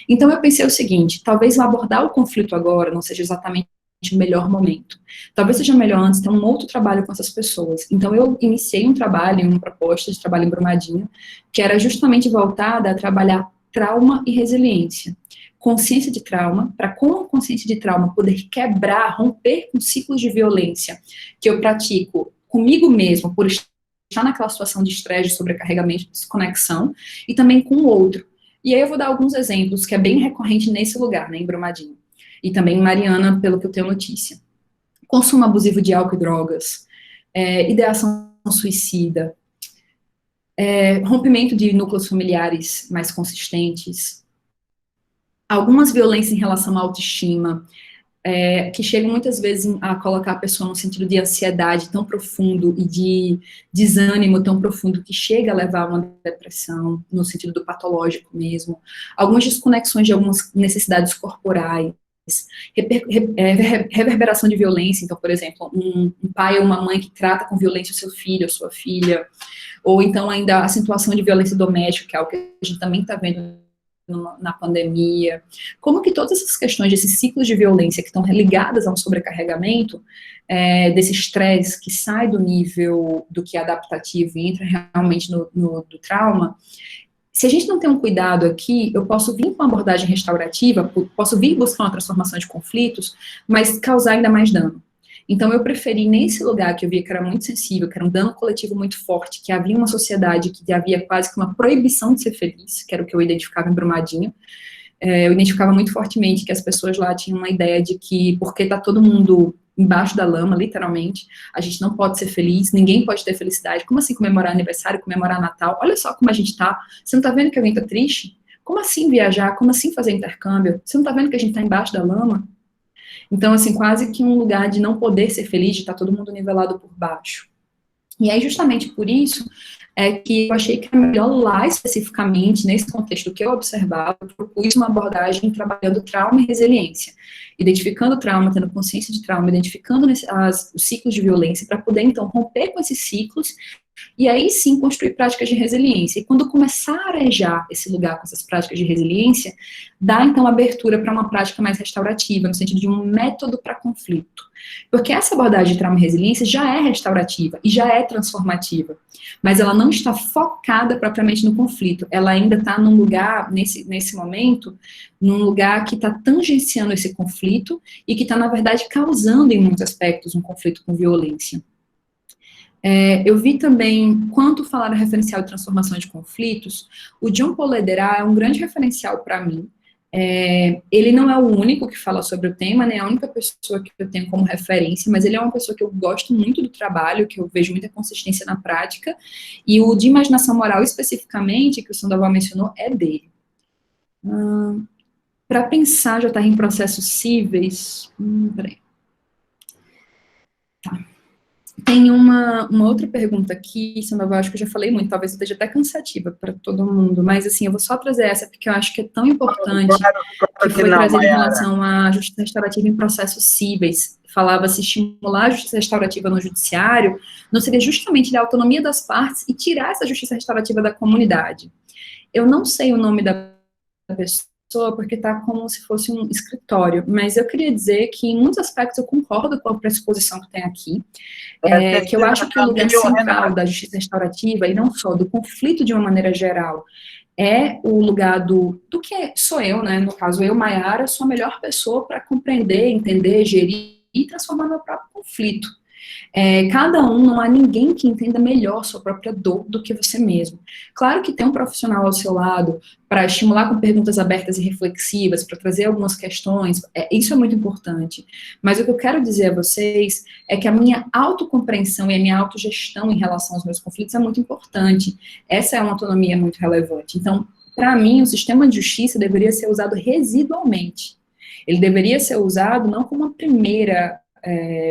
Então eu pensei o seguinte, talvez abordar o conflito agora não seja exatamente o melhor momento. Talvez seja melhor antes ter um outro trabalho com essas pessoas. Então eu iniciei um trabalho, uma proposta de trabalho em Brumadinho, que era justamente voltada a trabalhar trauma e resiliência. Consciência de trauma, para com a consciência de trauma poder quebrar, romper com ciclos de violência que eu pratico comigo mesmo, por estar naquela situação de estresse, de sobrecarregamento, de desconexão, e também com o outro. E aí eu vou dar alguns exemplos, que é bem recorrente nesse lugar, né, em Brumadinho, e também em Mariana, pelo que eu tenho notícia. Consumo abusivo de álcool e drogas, ideação suicida, rompimento de núcleos familiares mais consistentes, algumas violências em relação à autoestima, que chegam muitas vezes a colocar a pessoa no sentido de ansiedade tão profundo e de desânimo tão profundo que chega a levar a uma depressão, no sentido do patológico mesmo. Algumas desconexões de algumas necessidades corporais, reverberação de violência, então, por exemplo, um pai ou uma mãe que trata com violência o seu filho ou sua filha, ou então ainda a situação de violência doméstica, que é algo que a gente também está vendo na pandemia, como que todas essas questões desses ciclos de violência que estão ligadas a um sobrecarregamento, desse estresse que sai do nível do que é adaptativo e entra realmente do trauma, se a gente não tem um cuidado aqui, eu posso vir com uma abordagem restaurativa, posso vir buscar uma transformação de conflitos, mas causar ainda mais dano. Então, eu preferi, nesse lugar que eu via que era muito sensível, que era um dano coletivo muito forte, que havia uma sociedade que havia quase que uma proibição de ser feliz, que era o que eu identificava em Brumadinho. Eu identificava muito fortemente que as pessoas lá tinham uma ideia de que, porque está todo mundo embaixo da lama, literalmente, a gente não pode ser feliz, ninguém pode ter felicidade. Como assim comemorar aniversário, comemorar Natal? Olha só como a gente tá. Você não tá vendo que alguém tá triste? Como assim viajar? Como assim fazer intercâmbio? Você não tá vendo que a gente tá embaixo da lama? Então, assim, quase que um lugar de não poder ser feliz, de estar todo mundo nivelado por baixo. E aí, justamente por isso, é que eu achei que era melhor lá, especificamente, nesse contexto que eu observava, eu propus uma abordagem trabalhando trauma e resiliência, identificando o trauma, tendo consciência de trauma, identificando os ciclos de violência, para poder, então, romper com esses ciclos, e aí sim construir práticas de resiliência. E quando começar a arejar esse lugar com essas práticas de resiliência, dá então abertura para uma prática mais restaurativa, no sentido de um método para conflito. Porque essa abordagem de trauma e resiliência já é restaurativa e já é transformativa, mas ela não está focada propriamente no conflito, ela ainda está num lugar, nesse momento, num lugar que está tangenciando esse conflito e que está, na verdade, causando em muitos aspectos um conflito com violência. Eu vi também, quanto falar a referencial de transformação de conflitos, o John Paul Lederer é um grande referencial para mim. Ele não é o único que fala sobre o tema, nem a única pessoa que eu tenho como referência, mas ele é uma pessoa que eu gosto muito do trabalho, que eu vejo muita consistência na prática, e o de imaginação moral especificamente, que o Sandoval mencionou, é dele. Para pensar, já está em processos cíveis, peraí. Tá. Tem uma outra pergunta aqui, Sandoval, acho que eu já falei muito, talvez esteja até cansativa para todo mundo, mas assim, eu vou só trazer essa, porque eu acho que é tão importante, que foi trazida em relação à justiça restaurativa em processos cíveis. Falava-se estimular a justiça restaurativa no judiciário, não seria justamente da autonomia das partes e tirar essa justiça restaurativa da comunidade. Eu não sei o nome da pessoa porque está como se fosse um escritório, mas eu queria dizer que em muitos aspectos eu concordo com a pressuposição que tem aqui, que eu acho que o lugar central da justiça restaurativa, e não só do conflito de uma maneira geral, é o lugar do que sou eu, né? No caso, eu, Maiara, sou a melhor pessoa para compreender, entender, gerir e transformar meu próprio conflito. Cada um, não há ninguém que entenda melhor sua própria dor do que você mesmo. Claro que ter um profissional ao seu lado para estimular com perguntas abertas e reflexivas, para trazer algumas questões, isso é muito importante. Mas o que eu quero dizer a vocês é que a minha autocompreensão e a minha autogestão em relação aos meus conflitos é muito importante. Essa é uma autonomia muito relevante. Então, para mim, o sistema de justiça deveria ser usado residualmente. Ele deveria ser usado não como uma primeira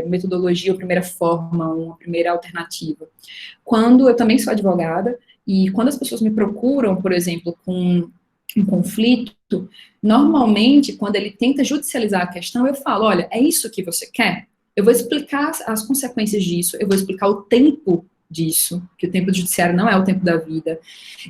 metodologia, ou primeira forma, uma primeira alternativa. Quando eu também sou advogada, e quando as pessoas me procuram, por exemplo, com um conflito, normalmente, quando ele tenta judicializar a questão, eu falo, olha, é isso que você quer? Eu vou explicar as consequências disso, eu vou explicar o tempo disso, que o tempo do judiciário não é o tempo da vida.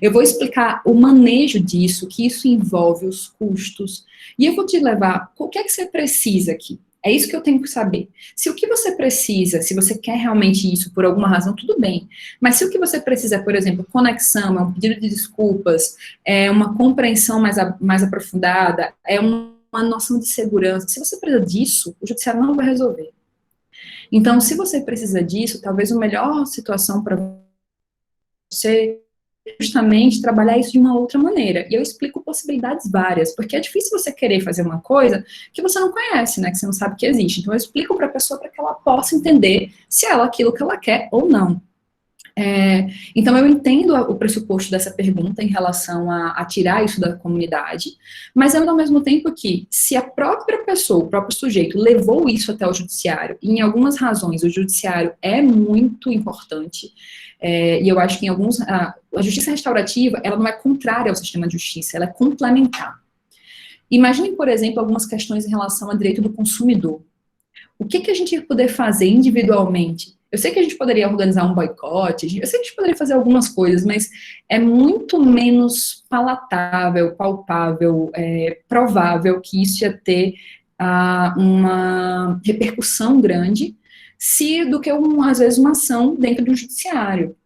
Eu vou explicar o manejo disso, que isso envolve os custos, e eu vou te levar, o que é que você precisa aqui? É isso que eu tenho que saber. Se o que você precisa, se você quer realmente isso por alguma razão, tudo bem. Mas se o que você precisa é, por exemplo, conexão, é um pedido de desculpas, é uma compreensão mais aprofundada, é uma noção de segurança, se você precisa disso, o judiciário não vai resolver. Então, se você precisa disso, talvez a melhor situação para você justamente trabalhar isso de uma outra maneira. E eu explico possibilidades várias, porque é difícil você querer fazer uma coisa que você não conhece, né, que você não sabe que existe. Então eu explico para a pessoa para que ela possa entender se é aquilo que ela quer ou não. Então eu entendo o pressuposto dessa pergunta em relação a tirar isso da comunidade, mas eu, ao mesmo tempo que, se a própria pessoa, o próprio sujeito, levou isso até o judiciário, e em algumas razões o judiciário é muito importante, e eu acho que em alguns, a justiça restaurativa, ela não é contrária ao sistema de justiça, ela é complementar. Imaginem, por exemplo, algumas questões em relação ao direito do consumidor. O que a gente ia poder fazer individualmente? Eu sei que a gente poderia organizar um boicote, eu sei que a gente poderia fazer algumas coisas, mas é muito menos palatável, palpável, provável que isso ia ter uma repercussão grande do que, às vezes, uma ação dentro do judiciário.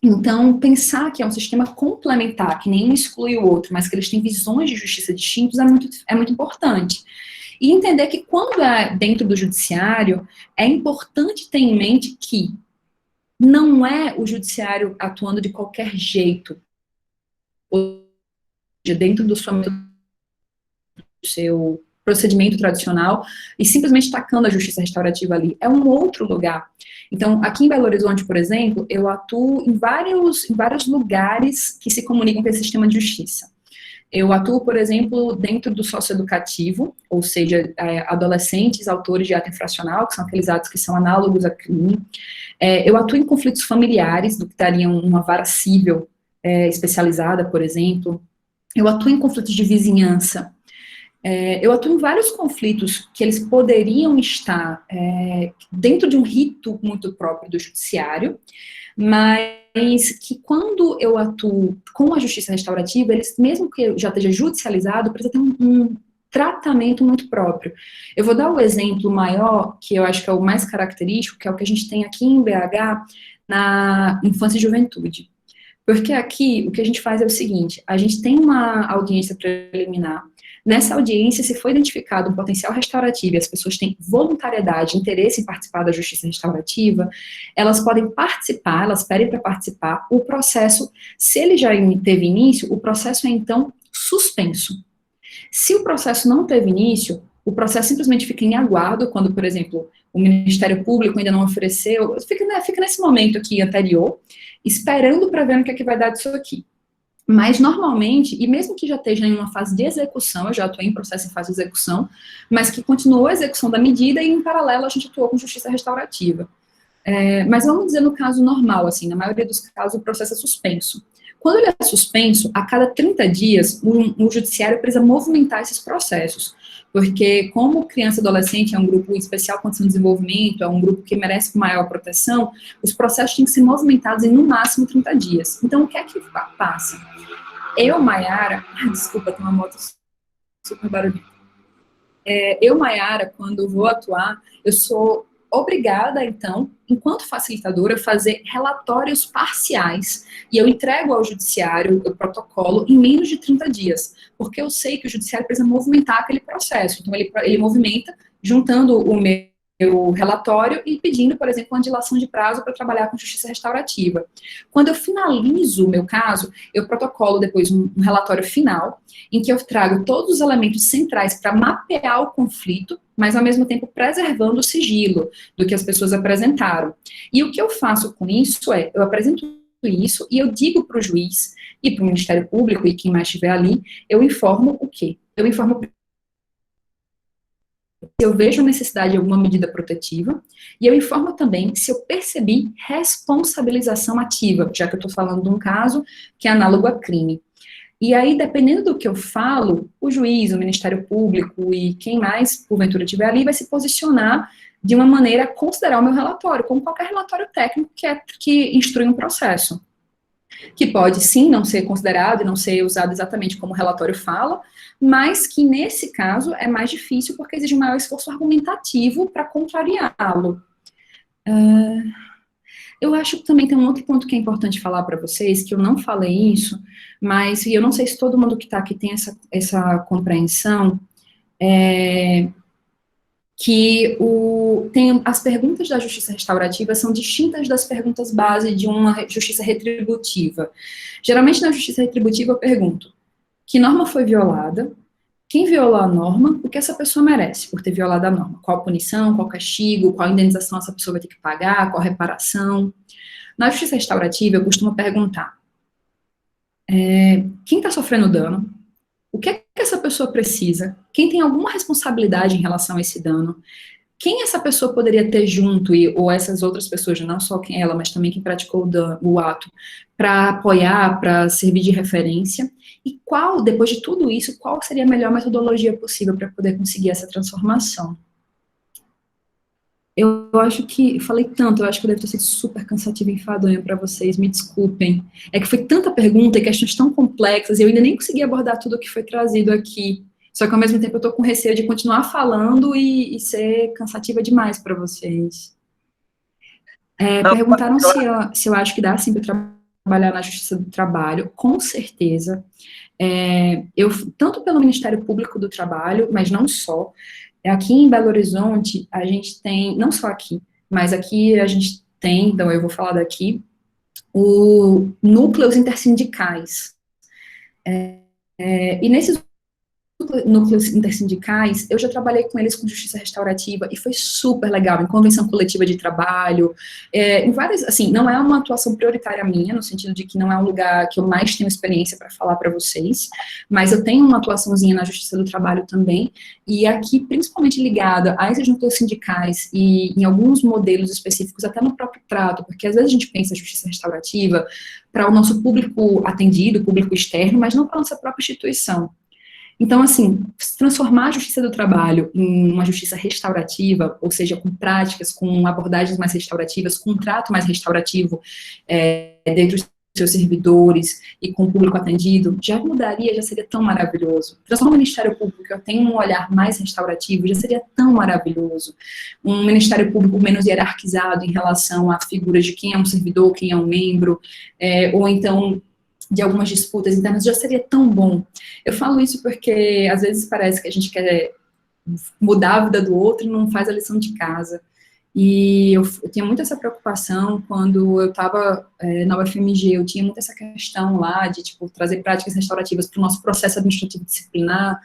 Então, pensar que é um sistema complementar, que nenhum exclui o outro, mas que eles têm visões de justiça distintas, é muito importante. E entender que quando é dentro do judiciário, é importante ter em mente que não é o judiciário atuando de qualquer jeito, ou seja, dentro do seu procedimento tradicional, e simplesmente tacando a justiça restaurativa ali. É um outro lugar. Então, aqui em Belo Horizonte, por exemplo, eu atuo em vários lugares que se comunicam com esse sistema de justiça. Eu atuo, por exemplo, dentro do socioeducativo, ou seja, adolescentes, autores de ato infracional, que são aqueles atos que são análogos a crime. Eu atuo em conflitos familiares, do que daria uma vara civil especializada, por exemplo. Eu atuo em conflitos de vizinhança. Eu atuo em vários conflitos que eles poderiam estar dentro de um rito muito próprio do judiciário, mas que quando eu atuo com a justiça restaurativa, eles, mesmo que já esteja judicializado, precisa ter um tratamento muito próprio. Eu vou dar o exemplo maior, que eu acho que é o mais característico, que é o que a gente tem aqui em BH, na infância e juventude. Porque aqui, o que a gente faz é o seguinte, a gente tem uma audiência preliminar. Nessa audiência, se for identificado um potencial restaurativo e as pessoas têm voluntariedade, interesse em participar da justiça restaurativa, elas podem participar, elas pedem para participar. O processo, se ele já teve início, o processo é então suspenso. Se o processo não teve início, o processo simplesmente fica em aguardo, quando, por exemplo, o Ministério Público ainda não ofereceu, fica nesse momento aqui anterior, esperando para ver no que é que vai dar disso aqui. Mas, normalmente, e mesmo que já esteja em uma fase de execução, eu já atuei em processo em fase de execução, mas que continuou a execução da medida e, em paralelo, a gente atuou com justiça restaurativa. Mas vamos dizer no caso normal, assim, na maioria dos casos, o processo é suspenso. Quando ele é suspenso, a cada 30 dias, o judiciário precisa movimentar esses processos, porque como criança e adolescente é um grupo em especial condição de desenvolvimento, é um grupo que merece maior proteção, os processos têm que ser movimentados em, no máximo, 30 dias. Então, o que é que passa? Eu, Maiara, desculpa, tem uma moto super barulhenta. Eu, Maiara, quando vou atuar, eu sou obrigada, então, enquanto facilitadora, a fazer relatórios parciais, e eu entrego ao judiciário o protocolo em menos de 30 dias, porque eu sei que o judiciário precisa movimentar aquele processo, então ele movimenta, juntando o meu relatório e pedindo, por exemplo, uma dilação de prazo para trabalhar com justiça restaurativa. Quando eu finalizo o meu caso, eu protocolo depois um relatório final, em que eu trago todos os elementos centrais para mapear o conflito, mas ao mesmo tempo preservando o sigilo do que as pessoas apresentaram. E o que eu faço com isso eu apresento isso e eu digo para o juiz e para o Ministério Público e quem mais estiver ali, eu informo o quê? Eu informo se eu vejo necessidade de alguma medida protetiva, e eu informo também se eu percebi responsabilização ativa, já que eu estou falando de um caso que é análogo a crime. E aí, dependendo do que eu falo, o juiz, o Ministério Público e quem mais, porventura, estiver ali, vai se posicionar de uma maneira a considerar o meu relatório, como qualquer relatório técnico que instrui um processo. Que pode, sim, não ser considerado e não ser usado exatamente como o relatório fala, mas que, nesse caso, é mais difícil porque exige um maior esforço argumentativo para contrariá-lo. Eu acho que também tem um outro ponto que é importante falar para vocês, que eu não falei isso, mas eu não sei se todo mundo que está aqui tem essa compreensão, que as perguntas da justiça restaurativa são distintas das perguntas base de uma justiça retributiva. Geralmente, na justiça retributiva, eu pergunto, que norma foi violada? Quem violou a norma? O que essa pessoa merece por ter violado a norma? Qual punição, qual castigo, qual indenização essa pessoa vai ter que pagar, qual reparação? Na justiça restaurativa, eu costumo perguntar, quem está sofrendo dano? O que é que essa pessoa precisa? Quem tem alguma responsabilidade em relação a esse dano? Quem essa pessoa poderia ter junto, ou essas outras pessoas, não só ela, mas também quem praticou o ato, para apoiar, para servir de referência? E depois de tudo isso, qual seria a melhor metodologia possível para poder conseguir essa transformação? Eu acho que, eu falei tanto, eu acho que eu devo ter sido super cansativa e enfadonha para vocês, me desculpem. É que foi tanta pergunta e questões tão complexas, e eu ainda nem consegui abordar tudo o que foi trazido aqui. Só que ao mesmo tempo eu tô com receio de continuar falando e ser cansativa demais para vocês. Perguntaram se eu acho que dá sim para trabalhar na Justiça do Trabalho. Com certeza. Tanto pelo Ministério Público do Trabalho, mas não só. Aqui em Belo Horizonte, a gente tem, não só aqui, mas aqui a gente tem, então eu vou falar daqui, o núcleos intersindicais. E nesses núcleos intersindicais, eu já trabalhei com eles com justiça restaurativa e foi super legal, em convenção coletiva de trabalho, em várias, assim, não é uma atuação prioritária minha, no sentido de que não é um lugar que eu mais tenho experiência para falar para vocês, mas eu tenho uma atuaçãozinha na justiça do trabalho também, e aqui, principalmente ligada a esses núcleos sindicais e em alguns modelos específicos, até no próprio trato, porque às vezes a gente pensa em justiça restaurativa para o nosso público atendido, público externo, mas não para a nossa própria instituição. Então, assim, transformar a justiça do trabalho em uma justiça restaurativa, ou seja, com práticas, com abordagens mais restaurativas, com um trato mais restaurativo dentro dos seus servidores e com o público atendido, já mudaria, já seria tão maravilhoso. Transformar o Ministério Público, que eu tenho um olhar mais restaurativo, já seria tão maravilhoso. Um Ministério Público menos hierarquizado em relação à figura de quem é um servidor, quem é um membro, ou então de algumas disputas internas, já seria tão bom. Eu falo isso porque, às vezes, parece que a gente quer mudar a vida do outro e não faz a lição de casa. E eu tinha muito essa preocupação quando eu estava na UFMG, eu tinha muito essa questão lá de, tipo, trazer práticas restaurativas para o nosso processo administrativo disciplinar,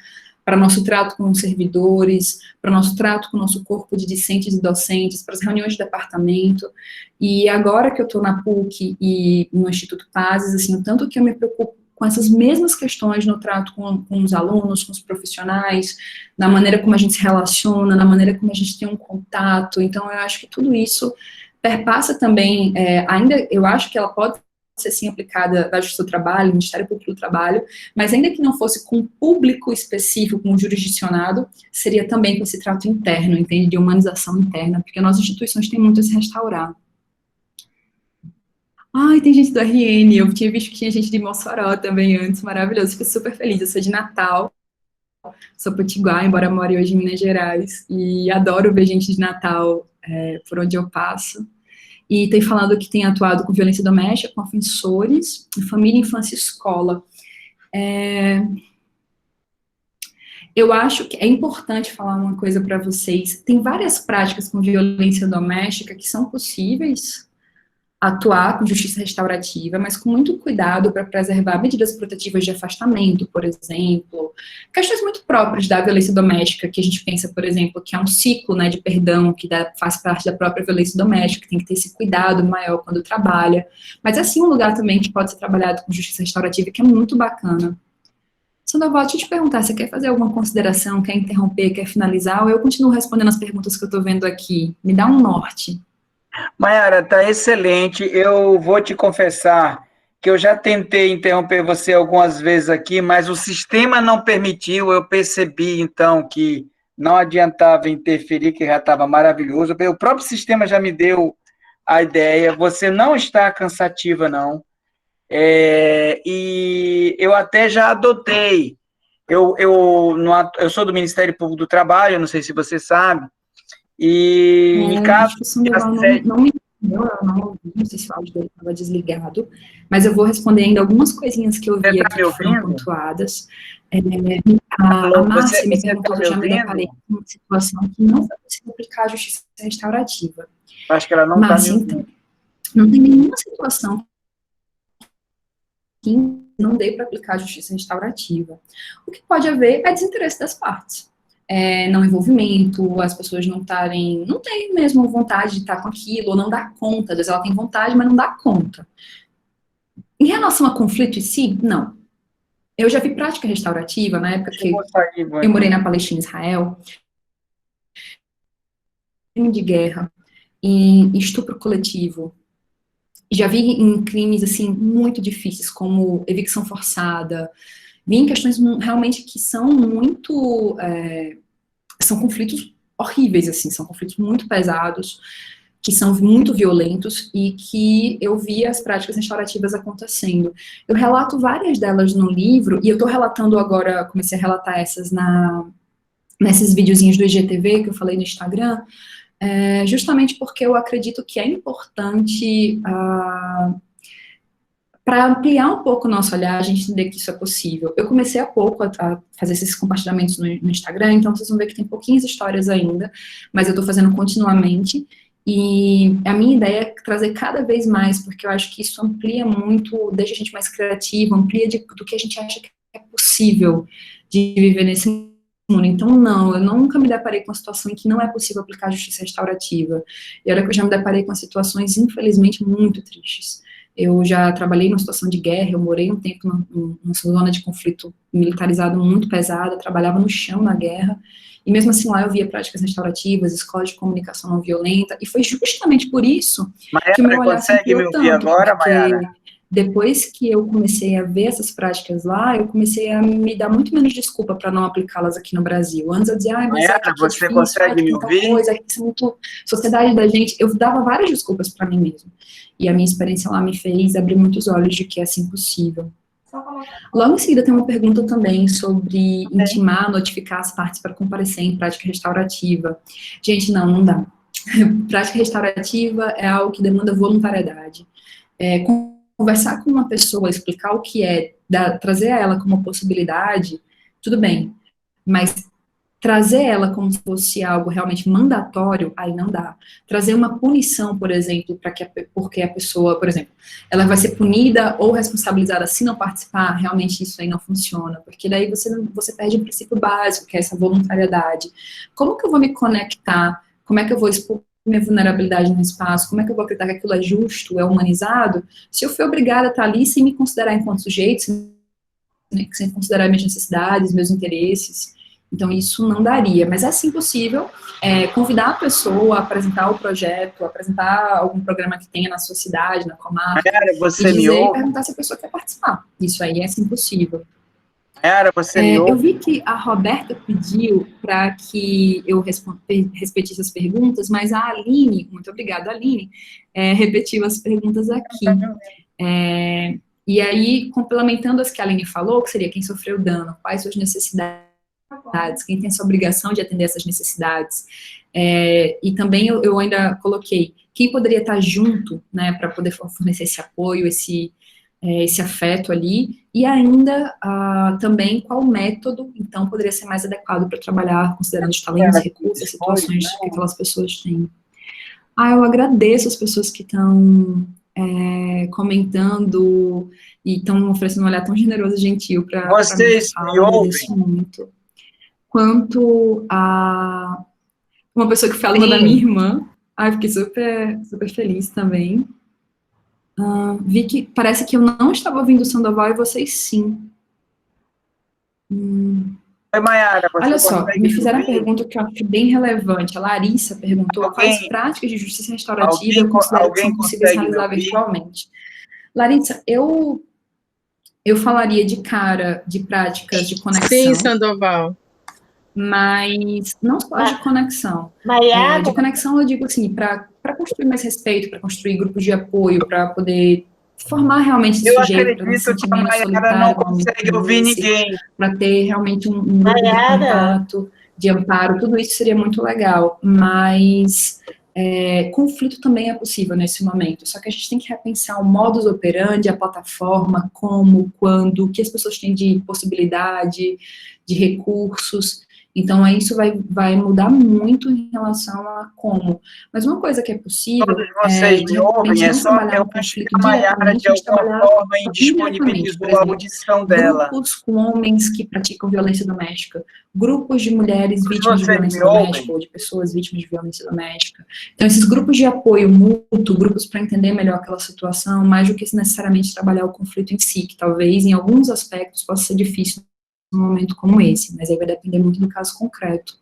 para nosso trato com os servidores, para nosso trato com o nosso corpo de discentes e docentes, para as reuniões de departamento. E agora que eu estou na PUC e no Instituto Pazes, assim, o tanto que eu me preocupo com essas mesmas questões no trato com os alunos, com os profissionais, na maneira como a gente se relaciona, na maneira como a gente tem um contato. Então, eu acho que tudo isso perpassa também, ainda, eu acho que ela pode ser sim aplicada na Justiça do Trabalho, no Ministério Público do Trabalho, mas ainda que não fosse com público específico, com jurisdicionado, seria também com esse trato interno, entende? De humanização interna, porque nossas instituições têm muito a se restaurar. Ai, tem gente do RN, eu tinha visto que tinha gente de Mossoró também antes, maravilhoso, fico super feliz, eu sou de Natal, sou potiguar, embora more hoje em Minas Gerais, e adoro ver gente de Natal por onde eu passo. E tem falado que tem atuado com violência doméstica, com ofensores, família, infância e escola. Eu acho que é importante falar uma coisa para vocês. Tem várias práticas com violência doméstica que são possíveis atuar com justiça restaurativa, mas com muito cuidado para preservar medidas protetivas de afastamento, por exemplo. Questões muito próprias da violência doméstica, que a gente pensa, por exemplo, que é um ciclo, né, de perdão, que faz parte da própria violência doméstica, que tem que ter esse cuidado maior quando trabalha. Mas é sim um lugar também que pode ser trabalhado com justiça restaurativa, que é muito bacana. Sandoval, deixa eu te perguntar, você quer fazer alguma consideração, quer interromper, quer finalizar, ou eu continuo respondendo as perguntas que eu estou vendo aqui? Me dá um norte. Maiara, está excelente. Eu vou te confessar que eu já tentei interromper você algumas vezes aqui, mas o sistema não permitiu. Eu percebi, então, que não adiantava interferir, que já estava maravilhoso. O próprio sistema já me deu a ideia. Você não está cansativa, não. E eu até já adotei. Eu sou do Ministério Público do Trabalho, não sei se você sabe. E em caso de assédio... não me entendeu, eu não sei se o áudio dele estava desligado, mas eu vou responder ainda algumas coisinhas que eu vi aqui que foram pontuadas. A Márcia me perguntou se eu já me deparei com uma situação que não foi possível aplicar a justiça restaurativa. Acho que ela não está me ouvindo. Então, não tem nenhuma situação que não dê para aplicar a justiça restaurativa. O que pode haver é desinteresse das partes. Não envolvimento, as pessoas não têm mesmo vontade de estar com aquilo, ou não dá conta, às vezes ela tem vontade, mas não dá conta. Em relação a conflito em si, não. Eu já vi prática restaurativa, na época que eu morei na Palestina e Israel, crime de guerra, em estupro coletivo, já vi em crimes, assim, muito difíceis, como evicção forçada, vi em questões realmente que são muito... são conflitos horríveis, assim, são conflitos muito pesados, que são muito violentos e que eu vi as práticas restaurativas acontecendo. Eu relato várias delas no livro, e eu estou relatando agora, comecei a relatar essas nesses videozinhos do IGTV que eu falei no Instagram, justamente porque eu acredito que é importante para ampliar um pouco o nosso olhar, a gente entender que isso é possível. Eu comecei há pouco a fazer esses compartilhamentos no Instagram, então vocês vão ver que tem pouquinhas histórias ainda, mas eu estou fazendo continuamente, e a minha ideia é trazer cada vez mais, porque eu acho que isso amplia muito, deixa a gente mais criativa, amplia do que a gente acha que é possível de viver nesse mundo. Então, não, eu nunca me deparei com uma situação em que não é possível aplicar a justiça restaurativa. E olha que eu já me deparei com situações, infelizmente, muito tristes. Eu já trabalhei numa situação de guerra, eu morei um tempo numa zona de conflito militarizado muito pesada, trabalhava no chão na guerra, e mesmo assim lá eu via práticas restaurativas, escolas de comunicação não violenta, e foi justamente por isso que o meu olhar se ampliou tanto, porque depois que eu comecei a ver essas práticas lá, eu comecei a me dar muito menos desculpa para não aplicá-las aqui no Brasil. Antes eu dizia, mas você consegue me ouvir? Isso é muito sociedade da gente. Eu dava várias desculpas para mim mesmo. E a minha experiência lá me fez abrir muitos olhos de que é assim possível. Logo em seguida tem uma pergunta também sobre intimar, notificar as partes para comparecer em prática restaurativa. Gente, não dá. Prática restaurativa é algo que demanda voluntariedade. Conversar com uma pessoa, explicar o que é, trazer ela como possibilidade, tudo bem, mas trazer ela como se fosse algo realmente mandatório, aí não dá. Trazer uma punição, por exemplo, porque a pessoa, por exemplo, ela vai ser punida ou responsabilizada se não participar, realmente isso aí não funciona, porque daí você perde um princípio básico, que é essa voluntariedade. Como que eu vou me conectar? Como é que eu vou expor minha vulnerabilidade no espaço? Como é que eu vou acreditar que aquilo é justo, é humanizado, se eu fui obrigada a estar ali sem me considerar enquanto sujeito, sem considerar minhas necessidades, meus interesses? Então, isso não daria, mas é sim possível convidar a pessoa a apresentar o projeto, apresentar algum programa que tenha na sua cidade, na comarca, você e perguntar se a pessoa quer participar. Isso aí é sim possível. Mayara, você me Eu ouve? vi que a Roberta pediu para que eu repetisse as perguntas, mas a Aline, muito obrigada, Aline, repetiu as perguntas aqui. E aí, complementando as que a Aline falou, que seria quem sofreu dano, quais suas necessidades, quem tem essa obrigação de atender essas necessidades. E também eu ainda coloquei quem poderia estar junto, né, para poder fornecer esse apoio, esse afeto ali, e ainda também qual método, então, poderia ser mais adequado para trabalhar, considerando os talentos, recursos, situações que aquelas pessoas têm. Eu agradeço as pessoas que estão comentando e estão oferecendo um olhar tão generoso e gentil para minha Vocês me fala, agradeço ouvem? muito. Quanto a uma pessoa que falou da Sim. minha irmã, fiquei super, super feliz também. Vi que parece que eu não estava ouvindo o Sandoval e vocês sim. Oi, Mayara, você Olha só, consegue me me fizeram uma ouvir? pergunta que eu acho bem relevante. A Larissa perguntou quais práticas de justiça restaurativa eu considero que são possíveis consegue me realizar ouvir? virtualmente. Larissa, eu falaria de cara de práticas de conexão. Sim, Sandoval. Mas não só de conexão. Mayara? De conexão, eu digo assim, para construir mais respeito, para construir grupos de apoio, para poder formar realmente esse sujeito, para não se sentir menos solitário. Não consegue ouvir ninguém. Para ter realmente um grupo de contato, de amparo, tudo isso seria muito legal. Mas conflito também é possível nesse momento. Só que a gente tem que repensar o modus operandi, a plataforma, como, quando, o que as pessoas têm de possibilidade, de recursos. Então, isso vai mudar muito em relação a como. Mas uma coisa que é possível Todos vocês me ouvem, não trabalhar no conflito Mayara, de alguma forma, indisponibilizou a audição dela. Grupos com homens que praticam violência doméstica, grupos de mulheres vítimas de violência doméstica, ou de pessoas vítimas de violência doméstica. Então, esses grupos de apoio mútuo, grupos para entender melhor aquela situação, mais do que necessariamente trabalhar o conflito em si, que talvez, em alguns aspectos, possa ser difícil num momento como esse, mas aí vai depender muito do caso concreto.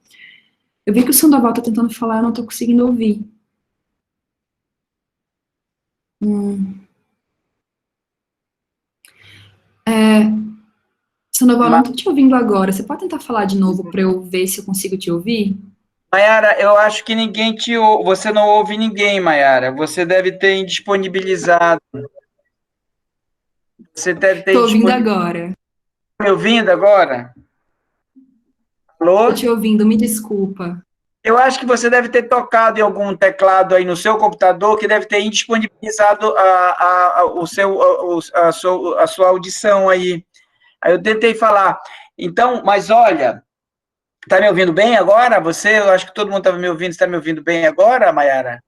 Eu vi que o Sandoval está tentando falar, eu não estou conseguindo ouvir. Sandoval, não estou te ouvindo agora. Você pode tentar falar de novo para eu ver se eu consigo te ouvir? Mayara, eu acho que ninguém te ouve. Você não ouve ninguém, Mayara. Você deve ter indisponibilizado. Você deve ter. Estou ouvindo agora. Me ouvindo agora? Alô? Estou te ouvindo, me desculpa. Eu acho que você deve ter tocado em algum teclado aí no seu computador que deve ter indisponibilizado a sua audição aí. Aí eu tentei falar. Então, mas olha, tá me ouvindo bem agora? Eu acho que todo mundo estava me ouvindo. Está me ouvindo bem agora, Mayara?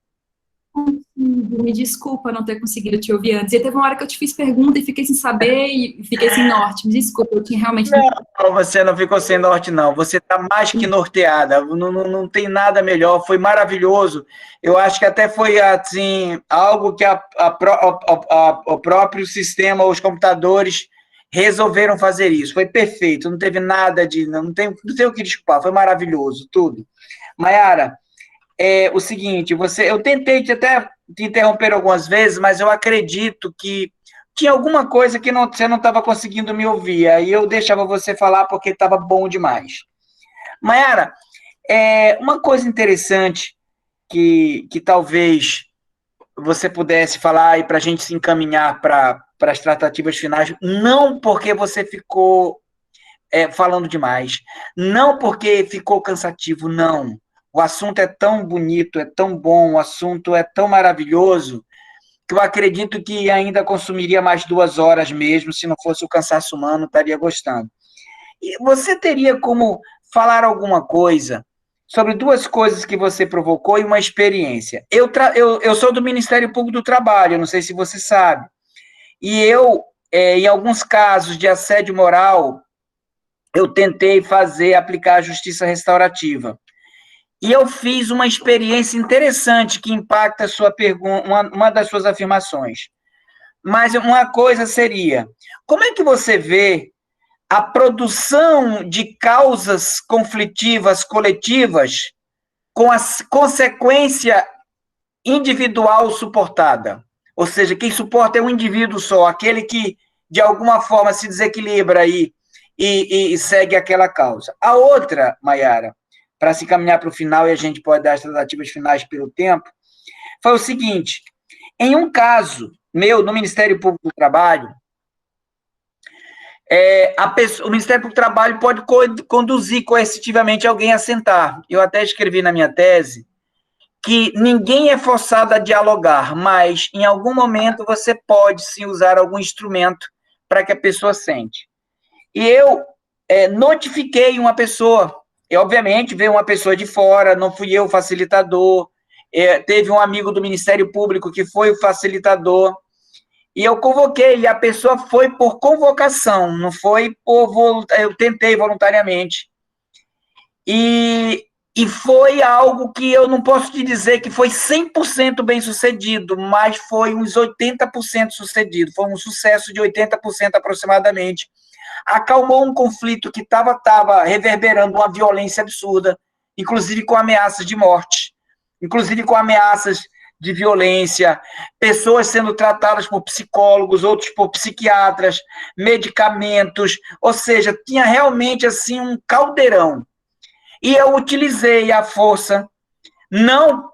Me desculpa não ter conseguido te ouvir antes. E teve uma hora que eu te fiz pergunta e fiquei sem saber e fiquei sem norte. Me desculpa, eu tinha realmente... Não, você não ficou sem norte, não. Você está mais que norteada. Não tem nada melhor. Foi maravilhoso. Eu acho que até foi, assim, algo que o próprio sistema, os computadores resolveram fazer isso. Foi perfeito. Não teve nada de... Não tem o que desculpar. Foi maravilhoso, tudo. Mayara, o seguinte, eu tentei até te interromper algumas vezes, mas eu acredito que tinha alguma coisa que você não estava conseguindo me ouvir, aí eu deixava você falar porque estava bom demais. Mayara, uma coisa interessante que talvez você pudesse falar e para a gente se encaminhar para as tratativas finais, não porque você ficou falando demais, não porque ficou cansativo, não. O assunto é tão bonito, é tão bom, o assunto é tão maravilhoso, que eu acredito que ainda consumiria mais 2 horas mesmo, se não fosse o cansaço humano, estaria gostando. E você teria como falar alguma coisa sobre 2 coisas que você provocou e uma experiência? Eu sou do Ministério Público do Trabalho, não sei se você sabe, e eu, em alguns casos de assédio moral, eu tentei aplicar a justiça restaurativa. E eu fiz uma experiência interessante que impacta a sua pergunta, uma das suas afirmações. Mas uma coisa seria, como é que você vê a produção de causas conflitivas coletivas com a consequência individual suportada? Ou seja, quem suporta é um indivíduo só, aquele que, de alguma forma, se desequilibra aí e segue aquela causa. A outra, Maiara, para se caminhar para o final e a gente pode dar as tratativas finais pelo tempo, foi o seguinte: em um caso meu, no Ministério Público do Trabalho, o Ministério Público do Trabalho pode conduzir coercitivamente alguém a sentar. Eu até escrevi na minha tese que ninguém é forçado a dialogar, mas em algum momento você pode sim usar algum instrumento para que a pessoa sente. E eu notifiquei uma pessoa, e obviamente veio uma pessoa de fora, não fui eu o facilitador, teve um amigo do Ministério Público que foi o facilitador, e eu convoquei, e a pessoa foi por convocação, não foi por eu tentei voluntariamente. E foi algo que eu não posso te dizer que foi 100% bem sucedido, mas foi uns 80% sucedido, foi um sucesso de 80% aproximadamente. Acalmou um conflito que estava reverberando uma violência absurda, inclusive com ameaças de morte, inclusive com ameaças de violência, pessoas sendo tratadas por psicólogos, outros por psiquiatras, medicamentos, ou seja, tinha realmente assim um caldeirão. E eu utilizei a força, não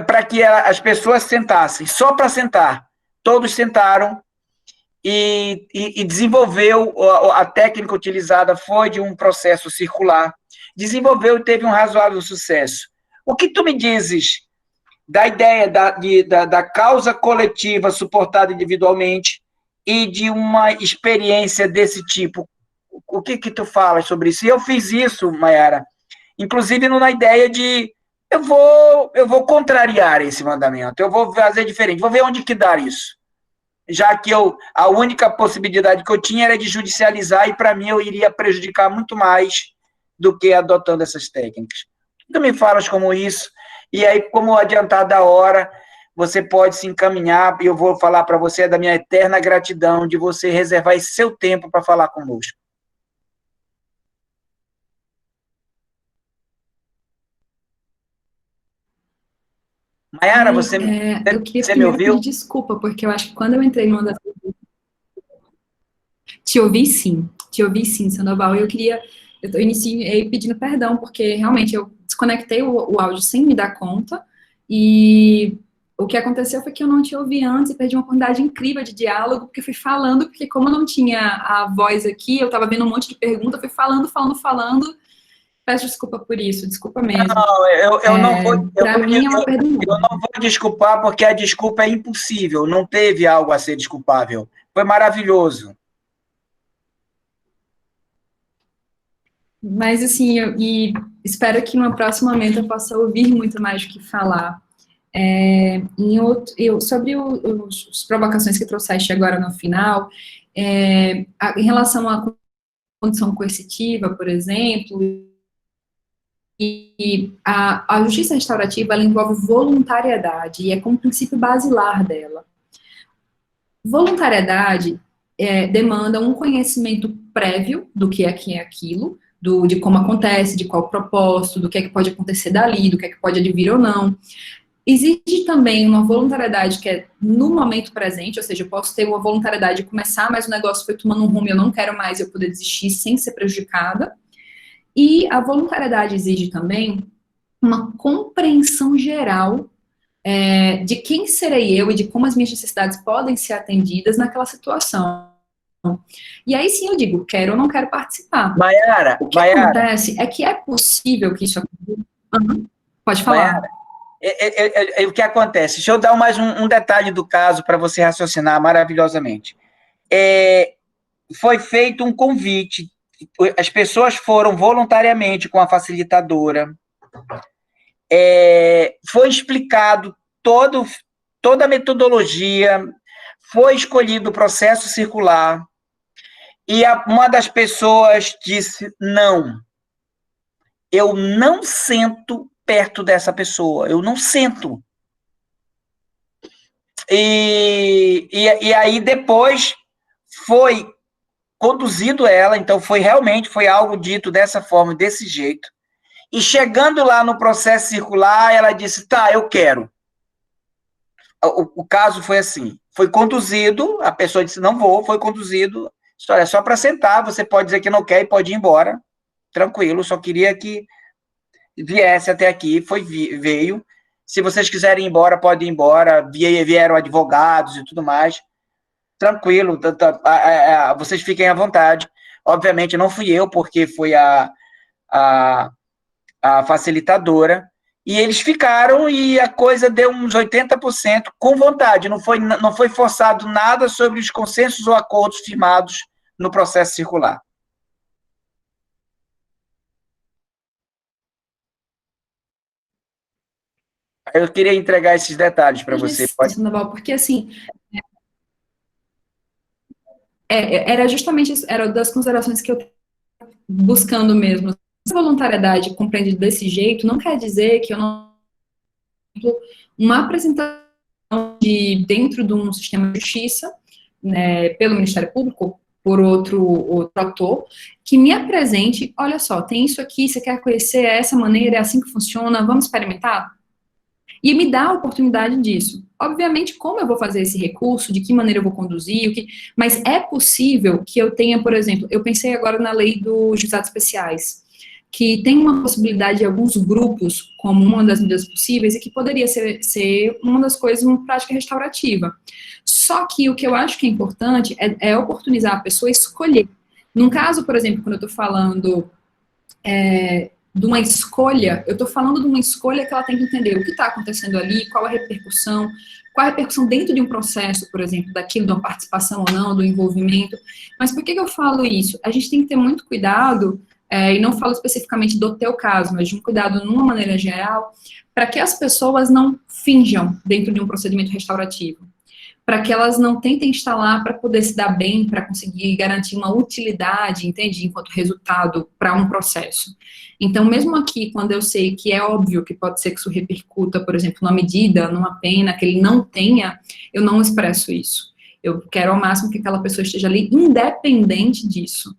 para que as pessoas sentassem, só para sentar. Todos sentaram e desenvolveu, a técnica utilizada foi de um processo circular, desenvolveu e teve um razoável sucesso. O que tu me dizes da ideia da causa coletiva suportada individualmente e de uma experiência desse tipo? O que tu falas sobre isso? E eu fiz isso, Maiara, inclusive na ideia de eu vou contrariar esse mandamento, eu vou fazer diferente, vou ver onde que dá isso. Já que a única possibilidade que eu tinha era de judicializar, e para mim eu iria prejudicar muito mais do que adotando essas técnicas. Tu me falas como isso, e aí, como adiantada a hora, você pode se encaminhar, e eu vou falar para você da minha eterna gratidão de você reservar esse seu tempo para falar conosco. Maiara, você eu queria me primeiro ouviu? pedir desculpa, porque eu acho que quando eu entrei numa das... Te ouvi sim, Sandoval. Eu iniciei pedindo perdão, porque realmente eu desconectei o áudio sem me dar conta, e o que aconteceu foi que eu não te ouvi antes e perdi uma oportunidade incrível de diálogo, porque fui falando, porque como eu não tinha a voz aqui, eu estava vendo um monte de perguntas, fui falando. Peço desculpa por isso, desculpa mesmo. Não, eu não vou. Para mim é uma perda enorme. Eu não vou desculpar, porque a desculpa é impossível. Não teve algo a ser desculpável. Foi maravilhoso. Mas, assim, e espero que no próximo momento eu possa ouvir muito mais do que falar. Sobre as provocações que trouxeste agora no final, em relação à condição coercitiva, por exemplo, e a justiça restaurativa, ela envolve voluntariedade, e é como princípio basilar dela. Voluntariedade demanda um conhecimento prévio do que é aquilo, de como acontece, de qual propósito, do que é que pode acontecer dali, do que é que pode advir ou não. Existe também uma voluntariedade que é no momento presente, ou seja, eu posso ter uma voluntariedade de começar, mas o negócio foi tomando um rumo e eu não quero mais, eu poder desistir sem ser prejudicada. E a voluntariedade exige também uma compreensão geral de quem serei eu e de como as minhas necessidades podem ser atendidas naquela situação. E aí sim eu digo, quero ou não quero participar. Maiara, O que acontece é que é possível que isso aconteça. Pode falar. Maiara, o que acontece? Deixa eu dar mais um detalhe do caso para você raciocinar maravilhosamente. Foi feito um convite, as pessoas foram voluntariamente com a facilitadora, foi explicado toda a metodologia, foi escolhido o processo circular, e uma das pessoas disse, não, eu não sento perto dessa pessoa, eu não sento. E aí depois foi conduzido ela, então foi algo dito dessa forma, desse jeito, e chegando lá no processo circular, ela disse, tá, eu quero. O caso foi assim, foi conduzido, a pessoa disse, não vou, foi conduzido, É só para sentar, você pode dizer que não quer e pode ir embora, tranquilo, só queria que viesse até aqui, veio. Se vocês quiserem ir embora, podem ir embora, vieram advogados e tudo mais, tranquilo, vocês fiquem à vontade. Obviamente, não fui eu, porque foi a facilitadora, e eles ficaram e a coisa deu uns 80% com vontade, não foi forçado nada sobre os consensos ou acordos firmados no processo circular. Eu queria entregar esses detalhes para você. Sandoval, porque assim, era justamente isso, era das considerações que eu estava buscando mesmo. Se a voluntariedade compreendida desse jeito, não quer dizer que eu não... Uma apresentação dentro de um sistema de justiça, né, pelo Ministério Público, por outro ator, que me apresente, olha só, tem isso aqui, você quer conhecer essa maneira, é assim que funciona, vamos experimentar? E me dá a oportunidade disso. Obviamente, como eu vou fazer esse recurso, de que maneira eu vou conduzir, mas é possível que eu tenha, por exemplo, eu pensei agora na lei dos juizados especiais, que tem uma possibilidade de alguns grupos como uma das medidas possíveis e que poderia ser uma das coisas, uma prática restaurativa. Só que o que eu acho que é importante é oportunizar a pessoa a escolher. Num caso, por exemplo, quando eu estou falando de uma escolha, eu estou falando de uma escolha que ela tem que entender o que está acontecendo ali, qual a repercussão dentro de um processo, por exemplo, daquilo, de uma participação ou não, do envolvimento. Mas por que eu falo isso? A gente tem que ter muito cuidado, e não falo especificamente do teu caso, mas de um cuidado de uma maneira geral, para que as pessoas não finjam dentro de um procedimento restaurativo, para que elas não tentem instalar para poder se dar bem, para conseguir garantir uma utilidade, entende, enquanto resultado para um processo. Então, mesmo aqui, quando eu sei que é óbvio que pode ser que isso repercuta, por exemplo, numa medida, numa pena que ele não tenha, eu não expresso isso. Eu quero ao máximo que aquela pessoa esteja ali independente disso.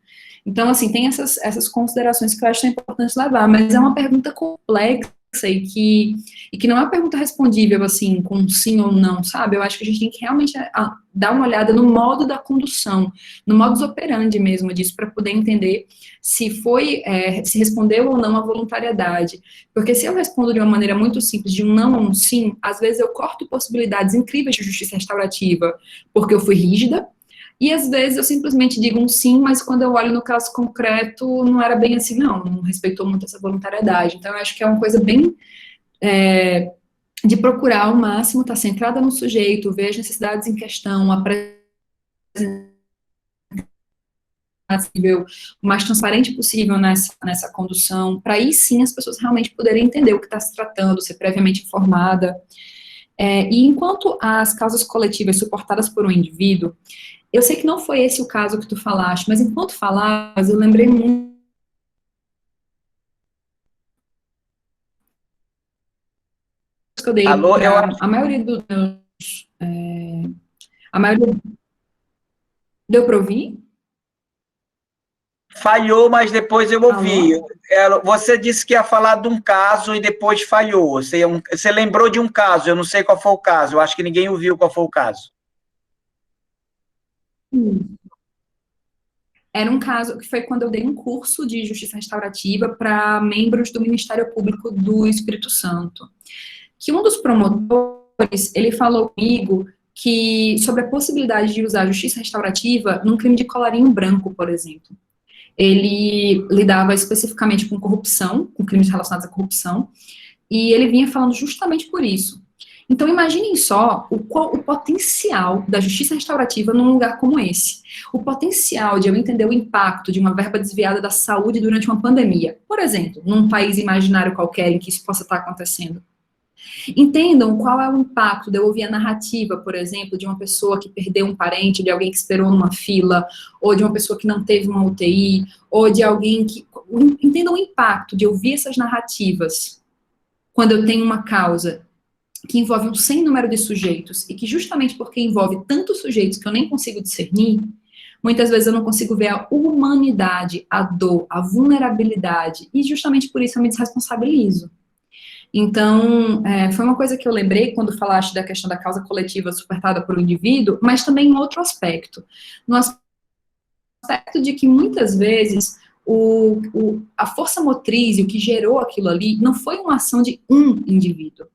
Então, assim, tem essas considerações que eu acho que é importante levar, mas é uma pergunta complexa e que não é uma pergunta respondível, assim, com sim ou não, sabe? Eu acho que a gente tem que realmente dar uma olhada no modo da condução, no modus operandi mesmo disso, para poder entender se se respondeu ou não a voluntariedade. Porque se eu respondo de uma maneira muito simples, de um não ou um sim, às vezes eu corto possibilidades incríveis de justiça restaurativa, porque eu fui rígida, e às vezes eu simplesmente digo um sim, mas quando eu olho no caso concreto, não era bem assim, não respeitou muito essa voluntariedade. Então, eu acho que é uma coisa bem de procurar ao máximo, estar centrada no sujeito, ver as necessidades em questão, o mais transparente possível nessa condução, para aí sim as pessoas realmente poderem entender o que está se tratando, ser previamente informada. E enquanto as causas coletivas suportadas por um indivíduo, eu sei que não foi esse o caso que tu falaste, mas enquanto falavas, eu lembrei muito que eu dei. Alô, A maioria a maioria... Deu para ouvir? Falhou, mas depois eu ouvi. Você disse que ia falar de um caso e depois falhou. Você lembrou de um caso, eu não sei qual foi o caso, eu acho que ninguém ouviu qual foi o caso. Era um caso que foi quando eu dei um curso de justiça restaurativa para membros do Ministério Público do Espírito Santo. Que um dos promotores, ele falou comigo sobre a possibilidade de usar a justiça restaurativa num crime de colarinho branco, por exemplo. Ele lidava especificamente com corrupção, com crimes relacionados à corrupção, e ele vinha falando justamente por isso. Então, imaginem só o potencial da justiça restaurativa num lugar como esse. O potencial de eu entender o impacto de uma verba desviada da saúde durante uma pandemia. Por exemplo, num país imaginário qualquer em que isso possa estar acontecendo. Entendam qual é o impacto de eu ouvir a narrativa, por exemplo, de uma pessoa que perdeu um parente, de alguém que esperou numa fila, ou de uma pessoa que não teve uma UTI, ou de alguém que... Entendam o impacto de ouvir essas narrativas quando eu tenho uma causa que envolve um sem número de sujeitos, e que justamente porque envolve tantos sujeitos que eu nem consigo discernir, muitas vezes eu não consigo ver a humanidade, a dor, a vulnerabilidade, e justamente por isso eu me desresponsabilizo. Então, foi uma coisa que eu lembrei quando falaste da questão da causa coletiva suportada por um indivíduo, mas também em outro aspecto. No aspecto aspecto de que muitas vezes a força motriz e o que gerou aquilo ali não foi uma ação de um indivíduo,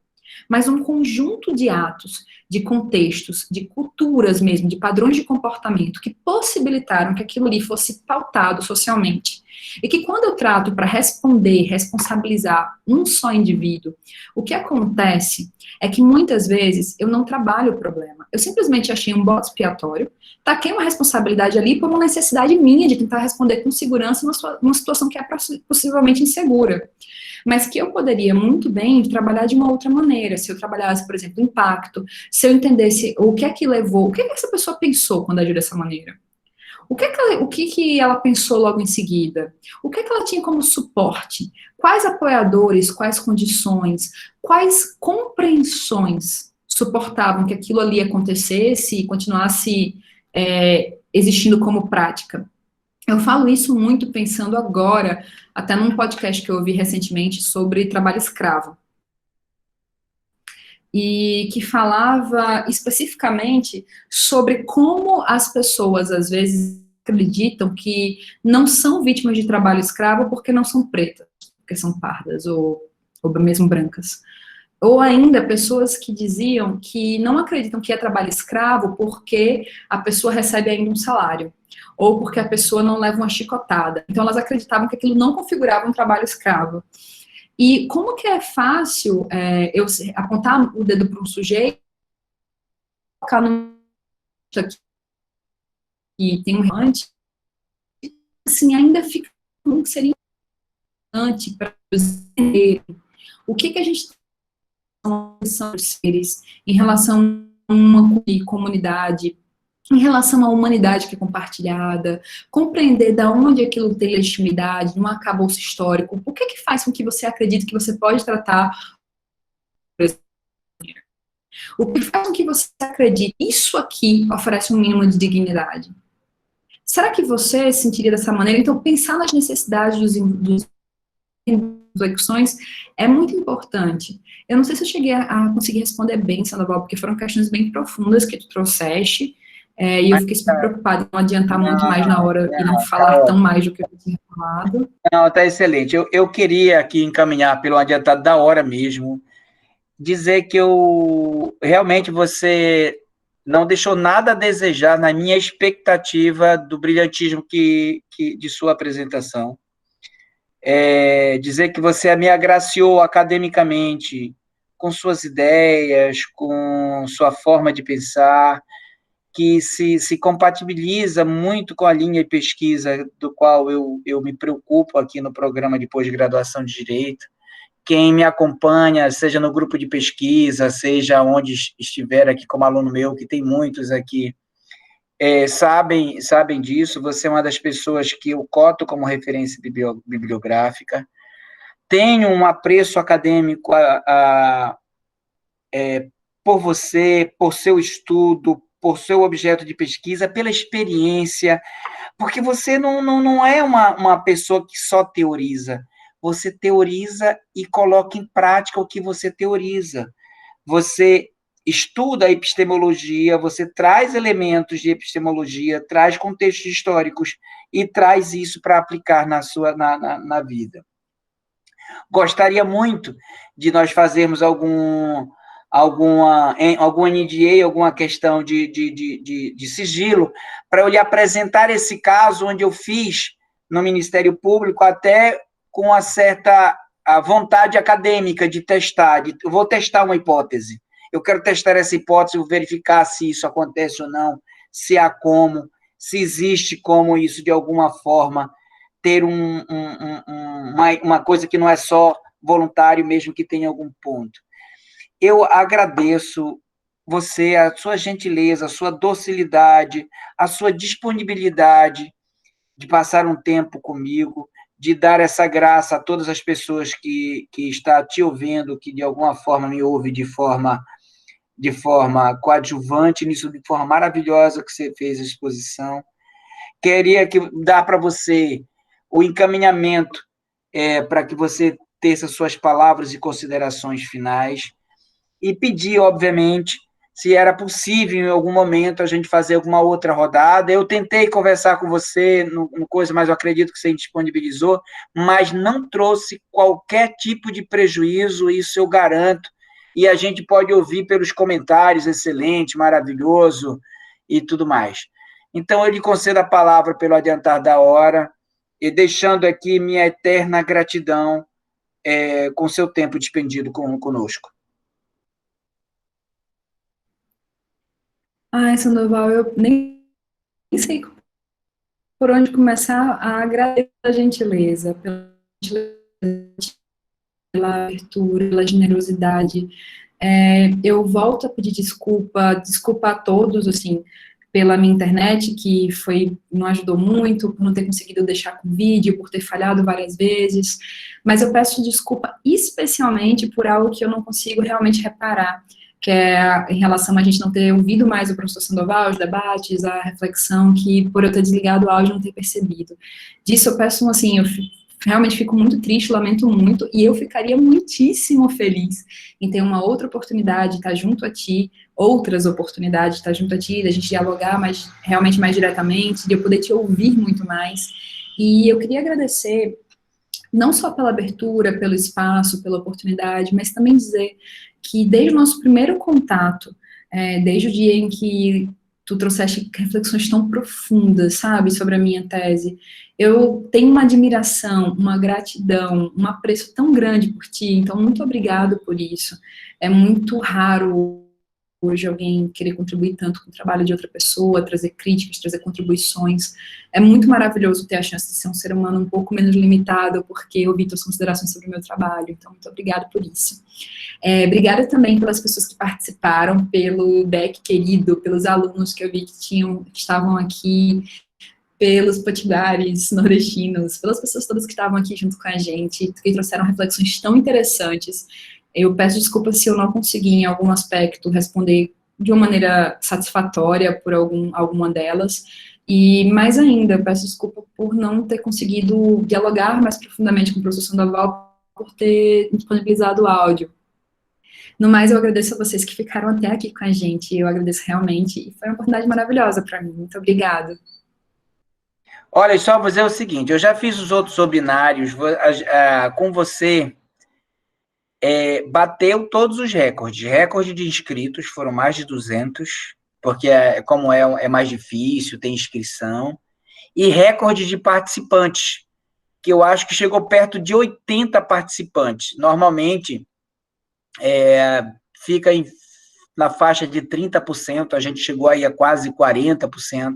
mas um conjunto de atos, de contextos, de culturas mesmo, de padrões de comportamento que possibilitaram que aquilo ali fosse pautado socialmente. E que quando eu trato para responder, responsabilizar um só indivíduo, o que acontece é que muitas vezes eu não trabalho o problema. Eu simplesmente achei um bode expiatório, taquei uma responsabilidade ali por uma necessidade minha de tentar responder com segurança numa situação que é possivelmente insegura. Mas que eu poderia muito bem trabalhar de uma outra maneira, se eu trabalhasse, por exemplo, impacto, se eu entendesse o que é que levou, o que é que essa pessoa pensou quando agiu dessa maneira. O que ela pensou logo em seguida? O que ela tinha como suporte? Quais apoiadores, quais condições, quais compreensões suportavam que aquilo ali acontecesse e continuasse existindo como prática? Eu falo isso muito pensando agora, até num podcast que eu ouvi recentemente sobre trabalho escravo. E que falava especificamente sobre como as pessoas, às vezes, acreditam que não são vítimas de trabalho escravo porque não são pretas, porque são pardas ou mesmo brancas. Ou ainda pessoas que diziam que não acreditam que é trabalho escravo porque a pessoa recebe ainda um salário, ou porque a pessoa não leva uma chicotada. Então elas acreditavam que aquilo não configurava um trabalho escravo. E como que é fácil eu apontar o dedo para um sujeito, colocar no que tem um relevante, assim, ainda fica como que seria importante para entender o que a gente são os seres em relação a uma comunidade, em relação à humanidade que é compartilhada, compreender de onde aquilo tem legitimidade, num arcabouço histórico, o que faz com que você acredite que você pode tratar o que faz com que você acredite isso aqui oferece um mínimo de dignidade. Será que você sentiria dessa maneira? Então, pensar nas necessidades dos reflexões é muito importante. Eu não sei se eu cheguei a conseguir responder bem, Sandoval, porque foram questões bem profundas que tu trouxeste, e eu fiquei super preocupada em não adiantar muito mais na hora e não falar tão mais do que eu tinha falado. Não, está excelente. Eu queria aqui encaminhar pelo adiantado da hora mesmo, dizer que realmente você não deixou nada a desejar na minha expectativa do brilhantismo de sua apresentação. Dizer que você me agraciou academicamente com suas ideias, com sua forma de pensar, que se compatibiliza muito com a linha de pesquisa do qual eu me preocupo aqui no programa de pós-graduação de Direito. Quem me acompanha, seja no grupo de pesquisa, seja onde estiver aqui como aluno meu, que tem muitos aqui, sabem disso. Você é uma das pessoas que eu coto como referência bibliográfica. Tenho um apreço acadêmico por você, por seu estudo, por seu objeto de pesquisa, pela experiência, porque você não é uma pessoa que só teoriza. Você teoriza e coloca em prática o que você teoriza. Você estuda a epistemologia, você traz elementos de epistemologia, traz contextos históricos e traz isso para aplicar na vida. Gostaria muito de nós fazermos algum NDA, alguma questão de sigilo, para eu lhe apresentar esse caso onde eu fiz no Ministério Público até com uma certa vontade acadêmica de testar, eu vou testar uma hipótese, eu quero testar essa hipótese, verificar se isso acontece ou não, se há como, se existe como isso, de alguma forma, ter uma coisa que não é só voluntário, mesmo que tenha algum ponto. Eu agradeço você, a sua gentileza, a sua docilidade, a sua disponibilidade de passar um tempo comigo, de dar essa graça a todas as pessoas que está te ouvindo, que de alguma forma me ouve de forma coadjuvante, nisso de forma maravilhosa que você fez a exposição. Queria dar para você o encaminhamento para que você tesse as suas palavras e considerações finais, e pedir, obviamente, se era possível, em algum momento, a gente fazer alguma outra rodada. Eu tentei conversar com você no coisa, mas eu acredito que você disponibilizou, mas não trouxe qualquer tipo de prejuízo, isso eu garanto, e a gente pode ouvir pelos comentários, excelente, maravilhoso, e tudo mais. Então, eu lhe concedo a palavra pelo adiantar da hora, e deixando aqui minha eterna gratidão com seu tempo despendido conosco. Ai, Sandoval, eu nem sei por onde começar a agradecer a gentileza, pela abertura, pela generosidade. Eu volto a pedir desculpa a todos, assim, pela minha internet, que não ajudou muito, por não ter conseguido deixar com vídeo, por ter falhado várias vezes, mas eu peço desculpa especialmente por algo que eu não consigo realmente reparar, que é em relação a gente não ter ouvido mais o professor Sandoval, os debates, a reflexão, que por eu ter desligado o áudio não ter percebido. Disso eu peço, assim, realmente fico muito triste, lamento muito, e eu ficaria muitíssimo feliz em ter uma outra oportunidade de estar junto a ti, outras oportunidades de estar junto a ti, da gente dialogar realmente mais diretamente, de eu poder te ouvir muito mais. E eu queria agradecer, não só pela abertura, pelo espaço, pela oportunidade, mas também dizer que desde o nosso primeiro contato, desde o dia em que tu trouxeste reflexões tão profundas, sabe, sobre a minha tese, eu tenho uma admiração, uma gratidão, um apreço tão grande por ti, então muito obrigado por isso. É muito raro hoje alguém querer contribuir tanto com o trabalho de outra pessoa, trazer críticas, trazer contribuições. É muito maravilhoso ter a chance de ser um ser humano um pouco menos limitado, porque eu ouvi tuas considerações sobre o meu trabalho, então muito obrigada por isso. Obrigada também pelas pessoas que participaram, pelo deck querido, pelos alunos que eu vi que estavam aqui, pelos potiguares nordestinos, pelas pessoas todas que estavam aqui junto com a gente, que trouxeram reflexões tão interessantes. Eu peço desculpa se eu não consegui, em algum aspecto, responder de uma maneira satisfatória por alguma delas, e mais ainda, eu peço desculpa por não ter conseguido dialogar mais profundamente com o professor Sandoval, por ter disponibilizado o áudio. No mais, eu agradeço a vocês que ficaram até aqui com a gente, eu agradeço realmente, e foi uma oportunidade maravilhosa para mim, muito obrigada. Olha, só vou dizer o seguinte, eu já fiz os outros webinários com você, bateu todos os recordes. Recorde de inscritos, foram mais de 200, porque como é mais difícil, tem inscrição, e recorde de participantes, que eu acho que chegou perto de 80 participantes. Normalmente, fica na faixa de 30%, a gente chegou aí a quase 40%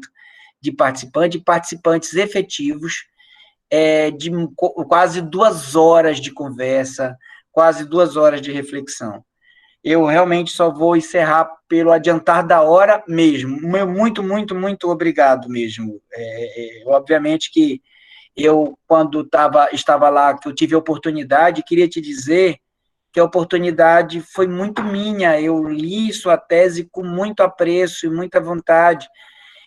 de participantes efetivos, de quase 2 horas de conversa, quase 2 horas de reflexão. Eu realmente só vou encerrar pelo adiantar da hora mesmo. Muito, muito, muito obrigado mesmo. Obviamente que eu, quando estava lá, que eu tive a oportunidade, queria te dizer que a oportunidade foi muito minha. Eu li sua tese com muito apreço e muita vontade,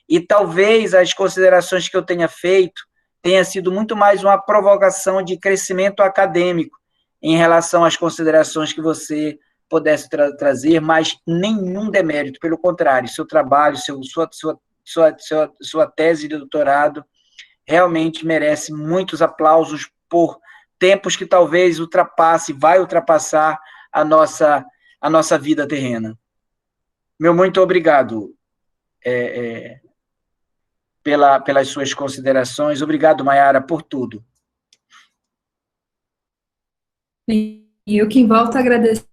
e talvez as considerações que eu tenha feito tenha sido muito mais uma provocação de crescimento acadêmico em relação às considerações que você pudesse trazer, mas nenhum demérito, pelo contrário, seu trabalho, sua tese de doutorado realmente merece muitos aplausos por tempos que talvez vai ultrapassar a nossa vida terrena. Meu muito obrigado pelas suas considerações. Obrigado, Mayara, por tudo. Eu que volto a agradecer,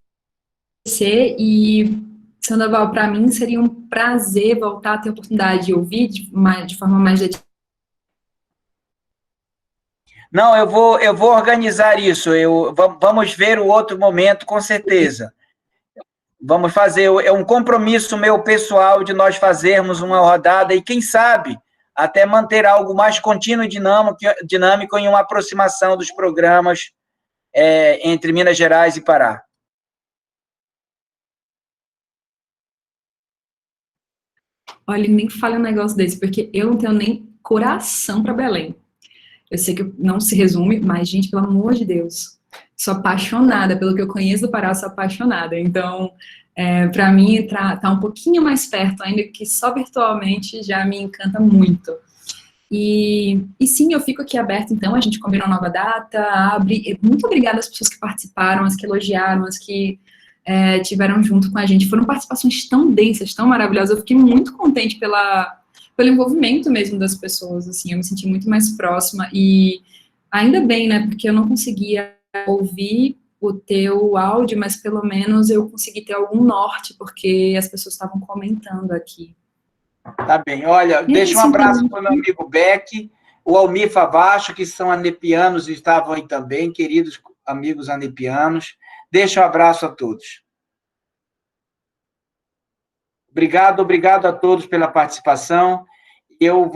e, Sandoval, para mim seria um prazer voltar a ter a oportunidade de ouvir de forma mais dedicada. Não, eu vou organizar isso. Vamos ver o outro momento, com certeza. Vamos fazer, um compromisso meu pessoal de nós fazermos uma rodada e, quem sabe, até manter algo mais contínuo e dinâmico em uma aproximação dos programas entre Minas Gerais e Pará. Olha, nem fale um negócio desse, porque eu não tenho nem coração para Belém. Eu sei que não se resume, mas, gente, pelo amor de Deus, sou apaixonada, pelo que eu conheço do Pará, sou apaixonada. Então, Para mim, tá um pouquinho mais perto, ainda que só virtualmente, já me encanta muito. E sim, eu fico aqui aberta, então, a gente combina uma nova data, abre. Muito obrigada às pessoas que participaram, as que elogiaram, as que tiveram junto com a gente. Foram participações tão densas, tão maravilhosas. Eu fiquei muito contente pelo envolvimento mesmo das pessoas, assim, eu me senti muito mais próxima. E ainda bem, né, porque eu não conseguia ouvir o teu áudio, mas pelo menos eu consegui ter algum norte, porque as pessoas estavam comentando aqui. Tá bem. Olha, deixa um abraço para o meu amigo Beck, o Almir Favacho, que são anepianos e estavam aí também, queridos amigos anepianos. Deixa um abraço a todos. Obrigado a todos pela participação. Eu vou